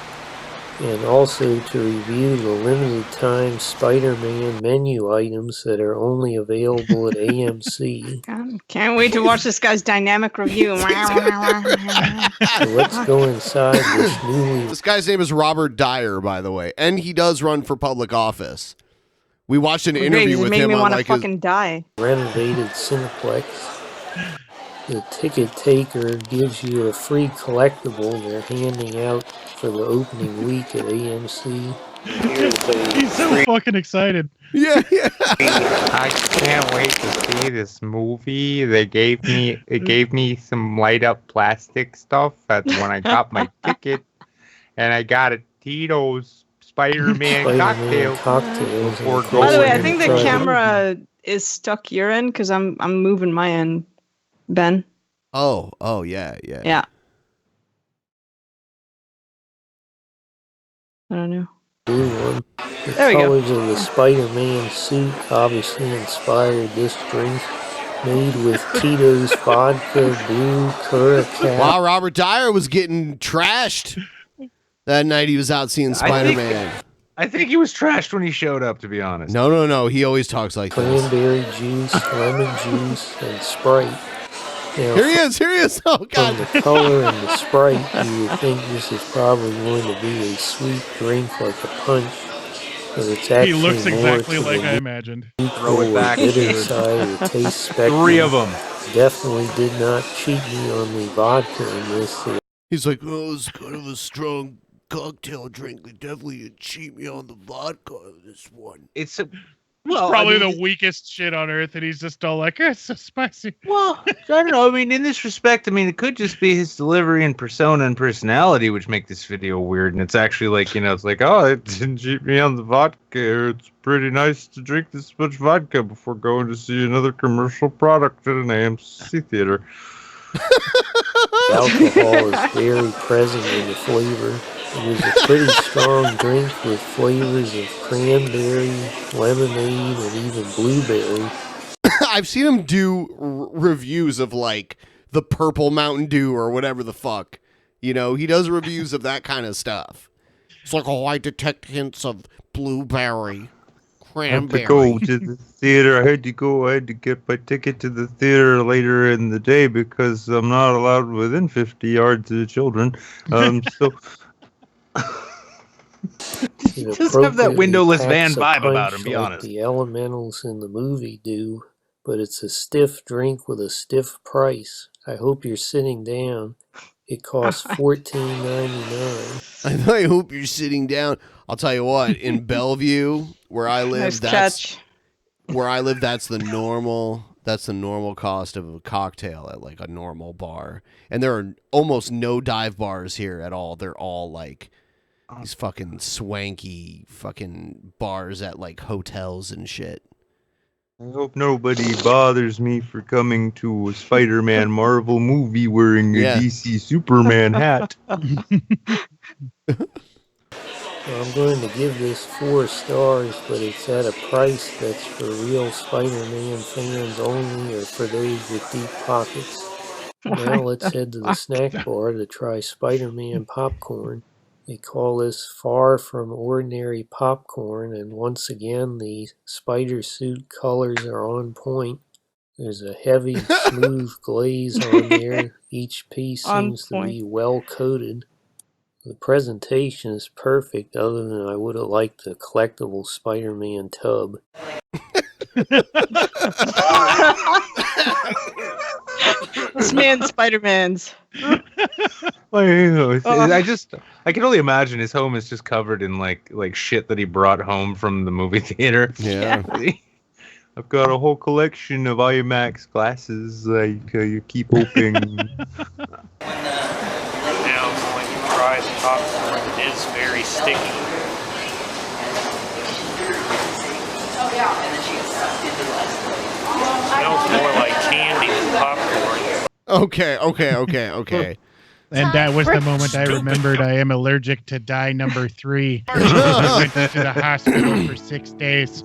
and also to review the limited time Spider-Man menu items that are only available at AMC. Can't wait to watch this guy's dynamic review. So let's go inside this newly... This guy's name is Robert Dyer, by the way, and he does run for public office. We watched an interview with him me on want to like fucking die. renovated Cineplex. The ticket taker gives you a free collectible they're handing out for the opening week at AMC. He's so fucking excited. Yeah. I can't wait to see this movie. It gave me some light up plastic stuff when I got my ticket, and I got a Tito's Spider-Man cocktail. By the way, I think the camera is stuck your end because I'm moving my end, Ben. Oh, yeah. Yeah. I don't know. Blue one. The There we go. colors of the Spider-Man suit obviously inspired this drink, made with Tito's vodka, blue curacao. Wow, Robert Dyer was getting trashed that night he was out seeing Spider-Man. I think he was trashed when he showed up, to be honest. No. He always talks like this. Cranberry juice, lemon juice, and Sprite. Now, Here he is. Oh, God. From the color and the Sprite, you would think this is probably going to be a sweet drink like a punch, but it's actually He looks exactly more to like the I imagined. Throw it back, bitter dude. side of the taste spectrum. 3 of them. Definitely did not cheat me on the vodka in this. He's like, it's kind of a strong cocktail drink. They definitely didn't cheat me on the vodka in this one. It's probably the weakest shit on earth, and he's just all like, it's so spicy. Well, I don't know. I mean, in this respect, it could just be his delivery and persona and personality which make this video weird. And it's actually like, it's like, oh, it didn't cheat me on the vodka. It's pretty nice to drink this much vodka before going to see another commercial product at an AMC theater. Alcohol is very present in the flavor. It was a pretty strong drink with flavors of cranberry, lemonade, and even blueberry. I've seen him do reviews of like the purple Mountain Dew or whatever the fuck. He does reviews of that kind of stuff. It's like, I detect hints of blueberry, I had cranberry. to go to the theater. I had to get my ticket to the theater later in the day because I'm not allowed within 50 yards of children. So It just have that appropriately windowless packs van a vibe about punch him, be like honest. the elementals in the movie do, but it's a stiff drink with a stiff price. I hope you're sitting down. It costs $14.99. I hope you're sitting down. I'll tell you what, in Bellevue, where I live, Nice catch. That's the normal cost of a cocktail at like a normal bar. And there are almost no dive bars here at all. They're all like these fucking swanky fucking bars at like hotels and shit. I hope nobody bothers me for coming to a Spider-Man Marvel movie wearing a DC Superman hat. I'm going to give this 4 stars, but it's at a price that's for real Spider-Man fans only, or for those with deep pockets. Now let's head to the snack bar to try Spider-Man popcorn. They call this far from ordinary popcorn, and once again the spider suit colors are on point. There's a heavy, smooth glaze on there. Each piece seems to be well coated. The presentation is perfect, other than I would have liked the collectible Spider-Man tub. This man's Spider-Man's. I can only imagine his home is just covered in like shit that he brought home from the movie theater. Yeah. I've got a whole collection of IMAX glasses you keep opening. Now when you try the popcorn, it is very sticky. Smells more like candy than popcorn. Okay. And that was the moment I remembered I am allergic to dye number 3. I went to the hospital for 6 days.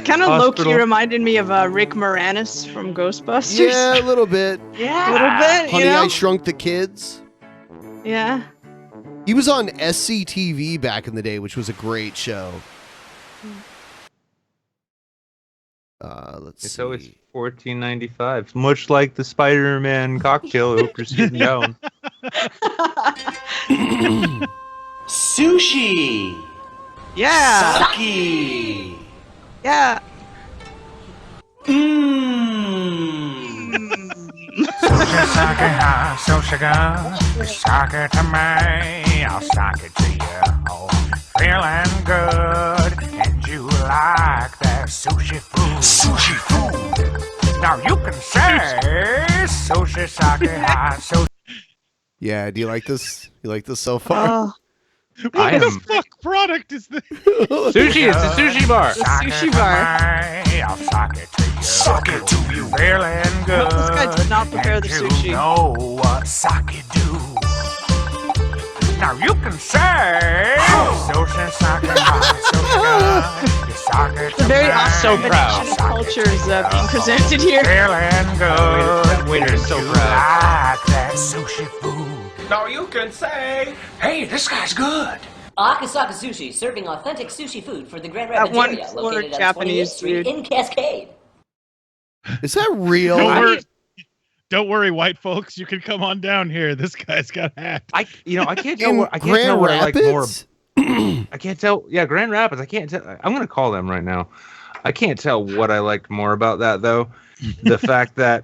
Kind of low-key reminded me of Rick Moranis from Ghostbusters. Yeah, a little bit. Yeah, a little bit. Honey, I Shrunk the Kids. Yeah. He was on SCTV back in the day, which was a great show. Let's see. So it's $14.95, much like the Spider-Man cocktail. I hope you're sitting down. Sushi. Yeah. Sake. Yeah. So sugar, sake to me, I'll sake to you. Oh, feeling good, and you like that sushi food. Sushi food. Now you can say sushi sake hot sushi. Yeah, do you like this? You like this so far? What the fuck product is this? Sushi, it's a sushi bar. The sushi bar. I'll sock it to you. Sock it to you. Feeling good. This guy did not prepare the and sushi. You know what sake do. Now you can say sushi sake hot so good. You sock it It's a very to me. awesome combination of cultures being presented here. Feeling good. That waiter's so You proud. like that sushi food. Now you can say, hey, this guy's good. Acosta Sushi, serving authentic sushi food for the Grand That Rapids one area, poor located on Japanese 28th Street dude. in Cascade. Is that real? Don't worry, white folks. You can come on down here. This guy's got hacked. I can't tell what I like more. I can't tell. Yeah, Grand Rapids. I can't tell. I'm gonna call them right now. I can't tell what I liked more about that though. The fact that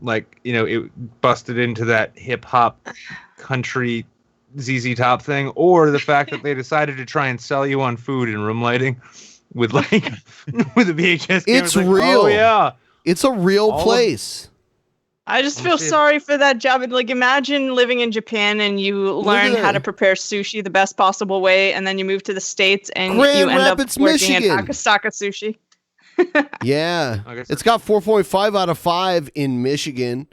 like, you know, it busted into that hip hop country ZZ Top thing, or the fact that they decided to try and sell you on food and room lighting with like with a VHS camera. It's like, real. Oh yeah, it's a real place. I just feel sorry for that job. Like, imagine living in Japan and you learn how to prepare sushi the best possible way, and then you move to the States and Grand you end Rapids, up working Michigan. at Akasaka Sushi. Yeah, it's got 4.5 out of 5 in Michigan.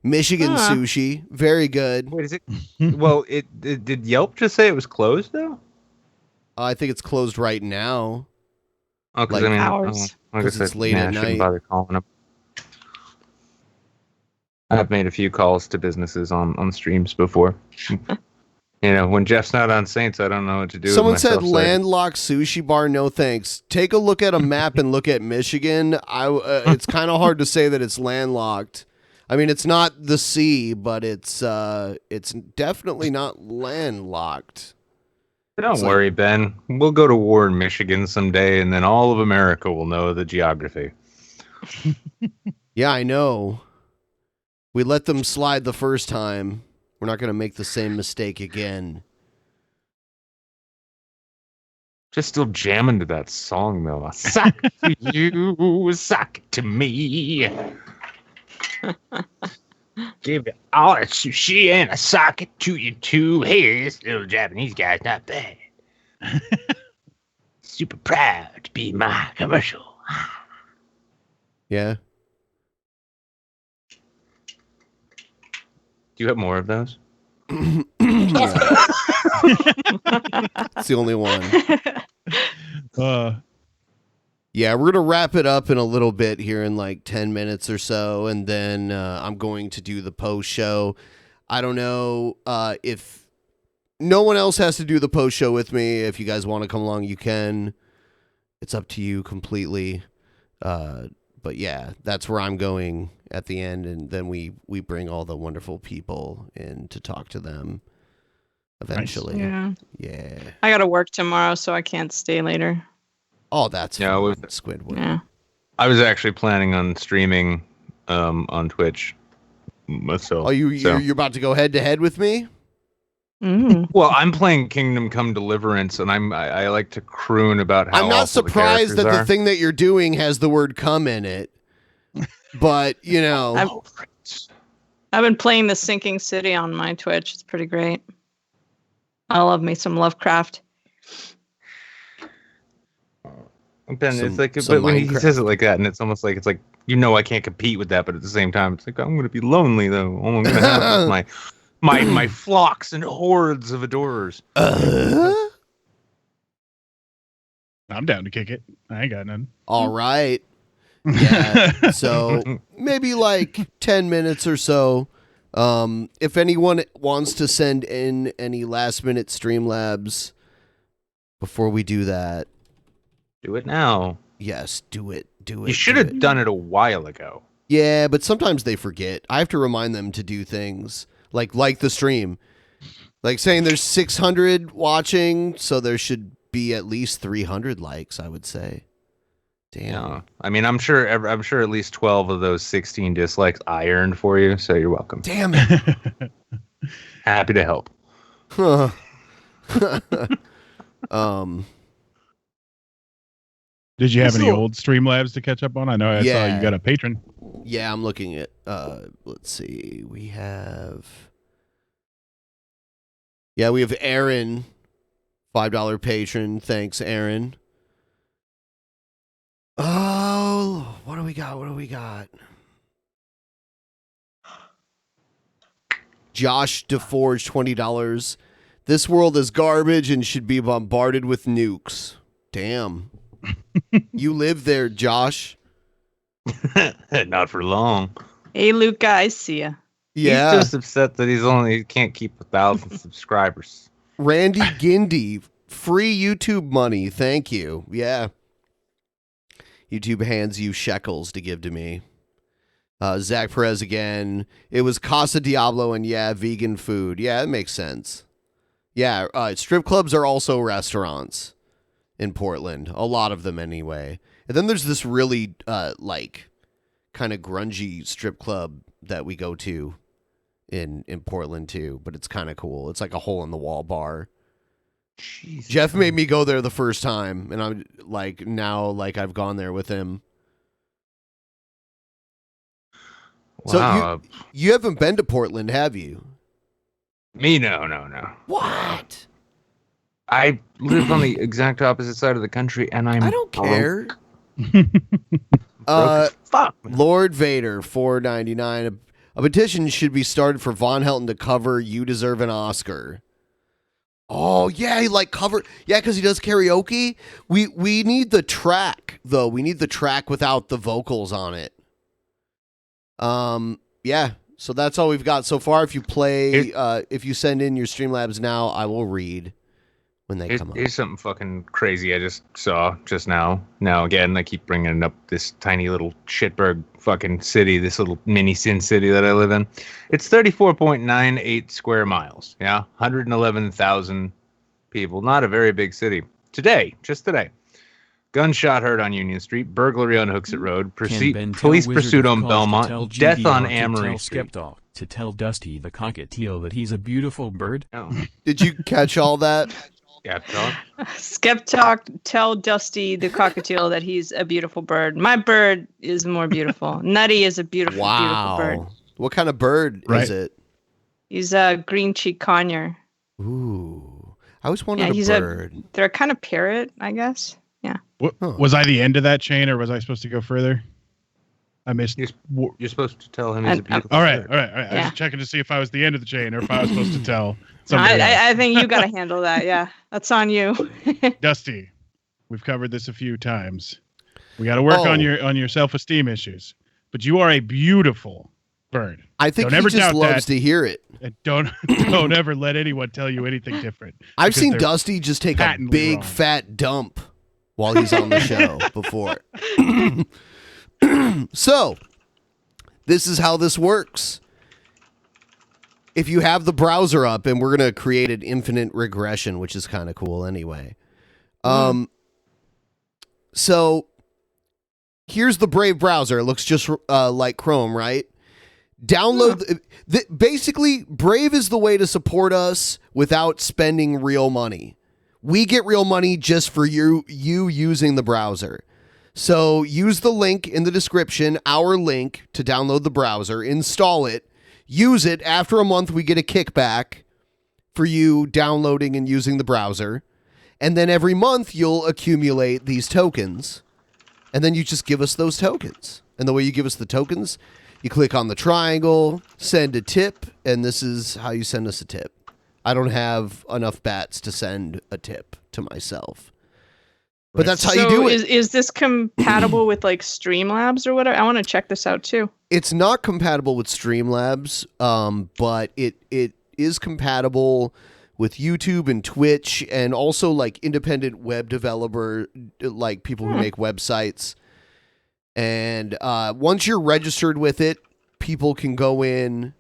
Michigan sushi, very good. Wait, is it? Well, did Yelp just say it was closed though? I think it's closed right now. Oh, because Like I mean, hours. I guess it's late at I shouldn't night. bother calling them. I've made a few calls to businesses on streams before. You know, when Jeff's not on Saints, I don't know what to do. Someone with said myself, so I- landlocked sushi bar. No thanks. Take a look at a map and look at Michigan. It's kind of hard to say that it's landlocked. I mean, it's not the sea, but it's definitely not landlocked. Don't worry, Ben. We'll go to war in Michigan someday, and then all of America will know the geography. Yeah, I know. We let them slide the first time. We're not going to make the same mistake again. Just still jamming to that song, though. A sock to you, a sock to me. Give you all that sushi and a socket to you too. Hey, this little Japanese guy's not bad. Super proud to be my commercial. Yeah. Do you have more of those? It's the only one. Yeah, we're going to wrap it up in a little bit here in like 10 minutes or so, and then I'm going to do the post show. I don't know if no one else has to do the post show with me. If you guys want to come along, you can. It's up to you completely. But yeah, that's where I'm going at the end, and then we bring all the wonderful people in to talk to them eventually. Yeah. Yeah. I got to work tomorrow, so I can't stay later. Oh, that's Yeah, fun, Squidward. Yeah. I was actually planning on streaming on Twitch myself. Oh, you're about to go head to head with me? Well, I'm playing Kingdom Come Deliverance, and I like to croon about how I'm not awful the surprised that characters the are. thing that you're doing has the word "come" in it, but you know, I've been playing the Sinking City on my Twitch. It's pretty great. I love me some Lovecraft. Ben, it's like, but when he says it like that, and it's almost like you know I can't compete with that, but at the same time, it's like I'm going to be lonely though. All I'm going to have is my flocks and hordes of adorers. I'm down to kick it. I ain't got none. all right, yeah. So maybe like 10 minutes or so. If anyone wants to send in any last minute Streamlabs before we do that, do it now. Yes, do it. Do it. You should do have it. done it a while ago. Yeah, but sometimes they forget. I have to remind them to do things like the stream. Like saying there's 600 watching, so there should be at least 300 likes, I would say. Damn. Yeah. I mean, I'm sure at least 12 of those 16 dislikes I earned for you, so you're welcome. Damn it. Happy to help. Huh. Did you have any old Streamlabs to catch up on? I know I saw you got a patron. Yeah, I'm looking at, let's see. We have Aaron, $5 patron. Thanks, Aaron. Oh, what do we got? Josh DeForge, $20. This world is garbage and should be bombarded with nukes. Damn. You live there, Josh. Not for long. Hey, Luke, I see ya. Yeah. He's just upset that he can't keep 1,000 subscribers. Randy Gindy, free YouTube money. Thank you. Yeah. YouTube hands you shekels to give to me. Zach Perez again. It was Casa Diablo and vegan food. Yeah, it makes sense. Yeah, strip clubs are also restaurants in Portland. A lot of them anyway. And then there's this really kind of grungy strip club that we go to in Portland too, but it's kind of cool. It's like a hole in the wall bar. Jeez. Jeff made me go there the first time, and I'm now I've gone there with him. Wow. So you haven't been to Portland, have you? Me, no. What? I live on the exact opposite side of the country, and I don't care. Fuck. Lord Vader, $4.99. A petition should be started for Von Helton to cover "You Deserve an Oscar." Oh yeah, because he does karaoke. We need the track though. We need the track without the vocals on it. Yeah. So that's all we've got so far. If you play, if you send in your Streamlabs now, I will read when they come up. Here's something fucking crazy I just saw just now. Now again, I keep bringing up this tiny little shitberg fucking city, this little mini Sin City that I live in. It's 34.98 square miles. Yeah, 111,000 people. Not a very big city. Just today. Gunshot heard on Union Street, burglary on Hooksett Road, police pursuit on Belmont, death on Amory Street. To tell Dusty the cockatiel that he's a beautiful bird. Oh. Did you catch all that? Skeptalk, tell Dusty the cockatiel that he's a beautiful bird. My bird is more beautiful. Nutty is a beautiful, beautiful bird. What kind of bird is it? He's a green cheek conure. Ooh. I always wanted a bird. They're a kind of parrot, I guess. Yeah. Was I the end of that chain, or was I supposed to go further? I missed. You're supposed to tell him he's a beautiful All right. Yeah. I was just checking to see if I was the end of the chain, or if I was supposed to tell. I think you got to handle that. Yeah, that's on you. Dusty, we've covered this a few times. We got to work on your self-esteem issues. But you are a beautiful bird. I think he just loves to hear it. And don't ever let anyone tell you anything different. I've seen Dusty just take a big fat dump while he's on the show before. So, this is how this works. If you have the browser up, and we're going to create an infinite regression, which is kind of cool anyway. So, here's the Brave browser. It looks just like Chrome, right? Download. Basically, Brave is the way to support us without spending real money. We get real money just for you using the browser. So use the link in the description, our link to download the browser, install it, use it. After a month, we get a kickback for you downloading and using the browser. And then every month, you'll accumulate these tokens. And then you just give us those tokens. And the way you give us the tokens, you click on the triangle, send a tip, and this is how you send us a tip. I don't have enough bats to send a tip to myself. But that's how you do it. Is this compatible with like Streamlabs or whatever? I want to check this out too. It's not compatible with Streamlabs, but it is compatible with YouTube and Twitch, and also like independent web developer, like people who make websites. And once you're registered with it, people can go in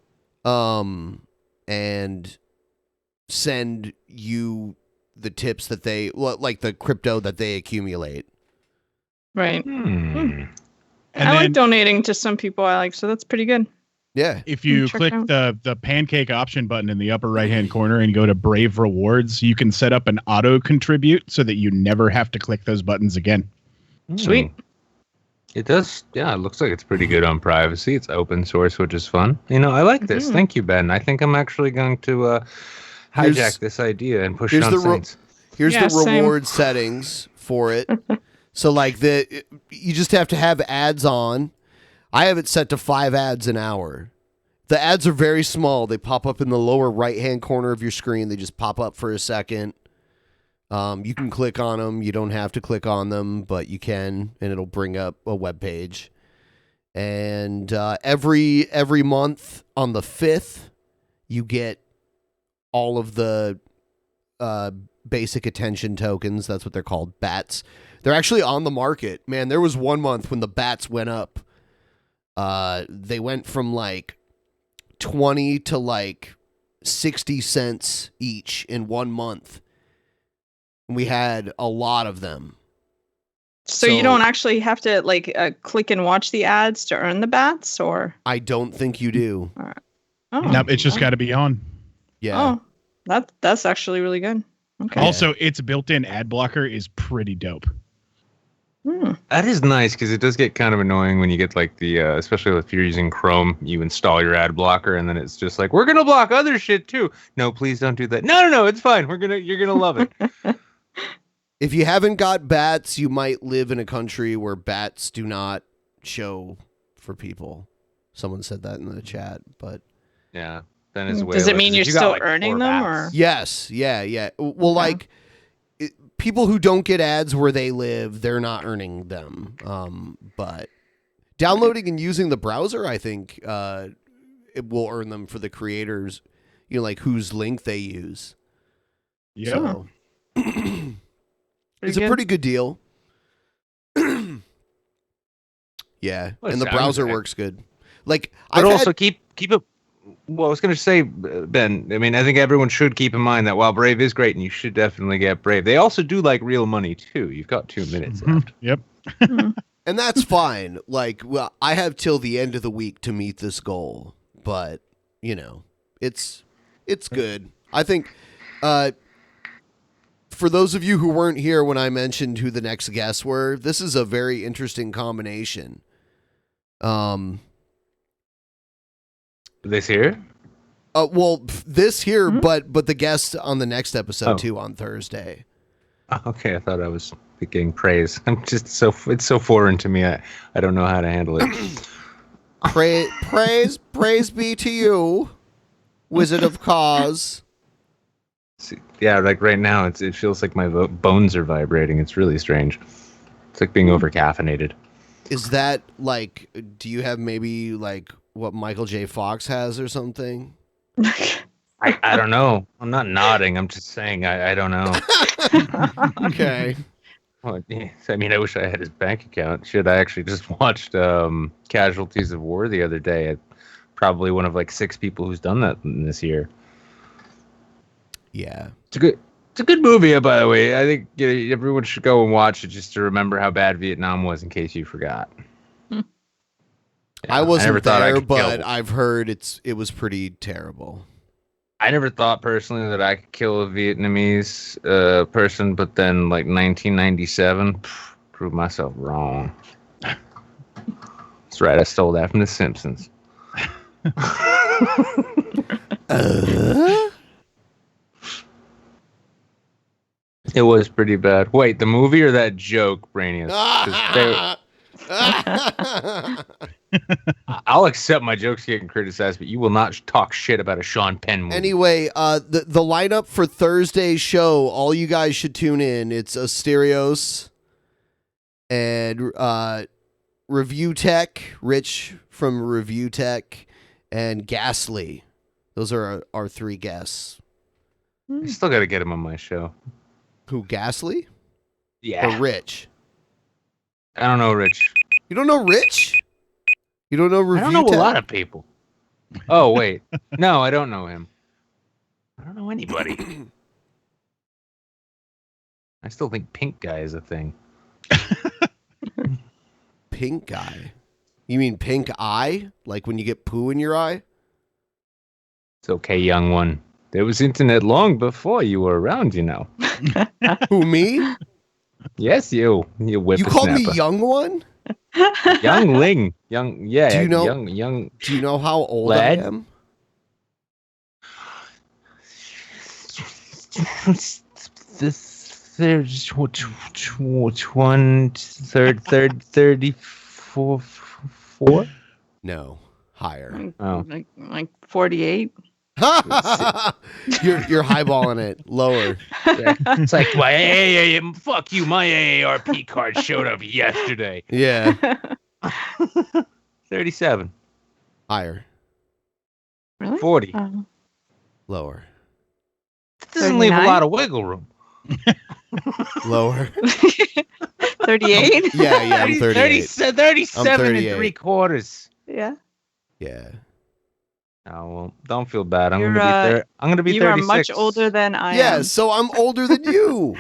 and send you the tips that they like, the crypto that they accumulate. Right. I like donating to some people I like, so that's pretty good. Yeah. If you Check click out. the pancake option button in the upper right hand corner and go to Brave Rewards, you can set up an auto contribute so that you never have to click those buttons again. Sweet. It does. Yeah, it looks like it's pretty good on privacy. It's open source, which is fun. I like this. Thank you, Ben. I think I'm actually going to hijack this idea and push it on Saints. Here's Yeah, the same. reward settings for it. So like you just have to have ads on. I have it set to 5 ads an hour. The ads are very small. They pop up in the lower right-hand corner of your screen. They just pop up for a second. You can click on them. You don't have to click on them, but you can, and it'll bring up a web page. And every month on the 5th, you get all of the basic attention tokens. That's what they're called, bats. They're actually on the market. Man, there was one month when the bats went up. They went from like 20 to like 60 cents each in 1 month. We had a lot of them. So you don't actually have to click and watch the ads to earn the bats, or? I don't think you do. Oh, No, it's just got to be on. Yeah. Oh, that's actually really good. Okay. Also, its built-in ad blocker is pretty dope. That is nice because it does get kind of annoying when you get like the, especially if you're using Chrome, you install your ad blocker and then it's just like, we're going to block other shit too. No, please don't do that. No, it's fine. You're going to love it. If you haven't got bats, you might live in a country where bats do not show for people. Someone said that in the chat, but yeah, Venezuela. Does it mean you're You got, still like, earning 4 them, bats. or? yes, yeah. Well, like people who don't get ads where they live, they're not earning them. But downloading and using the browser, I think it will earn them for the creators. Like whose link they use. Yeah. So, it's a pretty good deal. Yeah, Well, it and the sounds browser right. works good. Like, But I've also had- keep it. Well, I was going to say, Ben, I mean, I think everyone should keep in mind that while Brave is great and you should definitely get Brave, they also do like real money too. You've got 2 minutes left. Yep. and that's fine. Like, well, I have till the end of the week to meet this goal, but it's good. I think for those of you who weren't here when I mentioned who the next guests were, this is a very interesting combination. This here? Well, this here, but the guest on the next episode Oh. too on Thursday. Okay, I thought I was getting praise. I'm just it's so foreign to me. I don't know how to handle it. Praise be to you, Wizard of Cause. Yeah, like right now, it feels like my bones are vibrating. It's really strange. It's like being over caffeinated. Is that like? Do you have maybe like what Michael J. Fox has or something? I don't know. I'm not nodding. I'm just saying I don't know. Okay. Well, yeah, I mean, I wish I had his bank account. Shit, I actually just watched Casualties of War the other day. I'm probably one of like 6 people who's done that this year. Yeah. It's a good movie, by the way. I think everyone should go and watch it just to remember how bad Vietnam was, in case you forgot. I wasn't never thought I there, could kill- but I've heard it was pretty terrible. I never thought personally that I could kill a Vietnamese person, but then like 1997 proved myself wrong. That's right, I stole that from The Simpsons. It was pretty bad. Wait, the movie or that joke, Brainius? 'Cause I'll accept my jokes getting criticized, but you will not talk shit about a Sean Penn movie. Anyway, the lineup for Thursday's show, all you guys should tune in. It's Asterios and Review Tech, Rich from Review Tech, and Ghastly. Those are our 3 guests. I still got to get him on my show. Who, Ghastly? Yeah. Or Rich? I don't know, Rich. You don't know Rich? You don't know Review I don't know Tech? a lot of people. Oh, wait. No, I don't know him. I don't know anybody. I still think Pink Guy is a thing. Pink Guy? You mean pink eye? Like when you get poo in your eye? It's okay, young one. There was internet long before you were around, you know. Who, me? Yes, you whippersnapper. You called me young one? Youngling. Young, yeah. Do you know, young. Do you know how old lad? I am? There's 34. No, higher. Oh. Like 48. You're highballing it. Lower. Yeah. It's like, my AARP, fuck you, my AARP card showed up yesterday. Yeah. 37. Higher. Really? 40. Lower. That doesn't leave a lot of wiggle room. Lower. 38? Yeah, I'm 38. 37 and 3/4. Yeah. Yeah. Oh, well, don't feel bad. I'm gonna be 36. You are much older than I am. Yeah, so I'm older than you.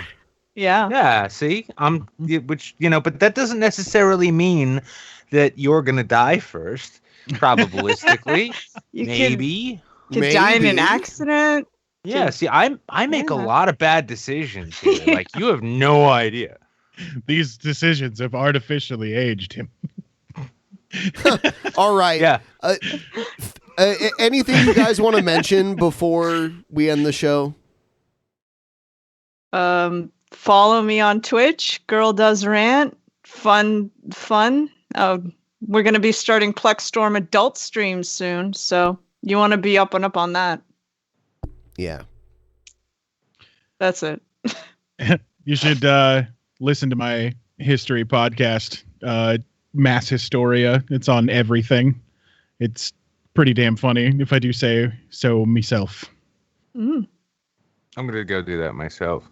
Yeah. Yeah, see? But that doesn't necessarily mean that you're gonna die first. Probabilistically. Maybe. Could die in an accident. Yeah, see, I make a lot of bad decisions here. Like, you have no idea. These decisions have artificially aged him. All right. Yeah. Anything you guys want to mention before we end the show? Follow me on Twitch. Girl Does Rant. Fun. We're going to be starting Plex Storm adult streams soon, so you want to be up on that. Yeah. That's it. You should listen to my history podcast, Mass Historia. It's on everything. It's pretty damn funny, if I do say so myself. I'm going to go do that myself.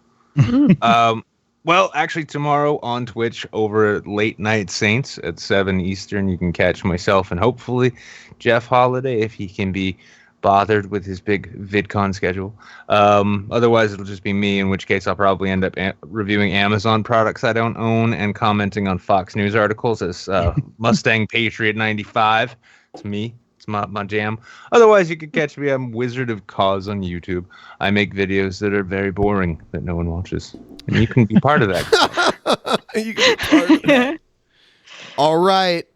Well, actually, tomorrow on Twitch over at Late Night Saints at 7 Eastern, you can catch myself and hopefully Jeff Holiday if he can be bothered with his big VidCon schedule. Otherwise, it'll just be me, in which case I'll probably end up reviewing Amazon products I don't own and commenting on Fox News articles as Mustang Patriot 95. It's me. It's my jam. Otherwise, you can catch me. I'm Wizard of Cause on YouTube. I make videos that are very boring that no one watches. And you can be part of that. You can be part of that. All right.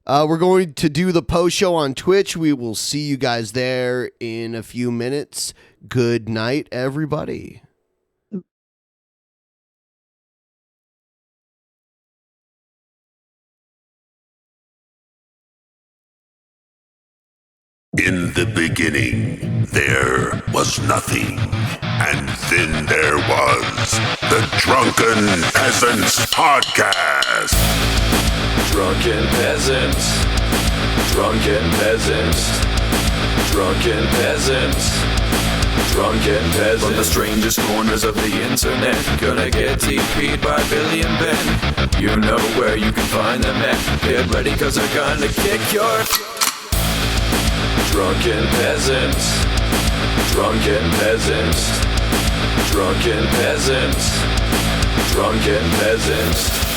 We're going to do the post show on Twitch. We will see you guys there in a few minutes. Good night, everybody. In the beginning, there was nothing. And then there was the Drunken Peasants Podcast. Drunken Peasants. Drunken Peasants. Drunken Peasants. Drunken Peasants. From the strangest corners of the internet, gonna get TP'd by Billy and Ben. You know where you can find them at. Get ready, cause they're gonna kick your... Drunken Peasants. Drunken Peasants. Drunken Peasants. Drunken Peasants.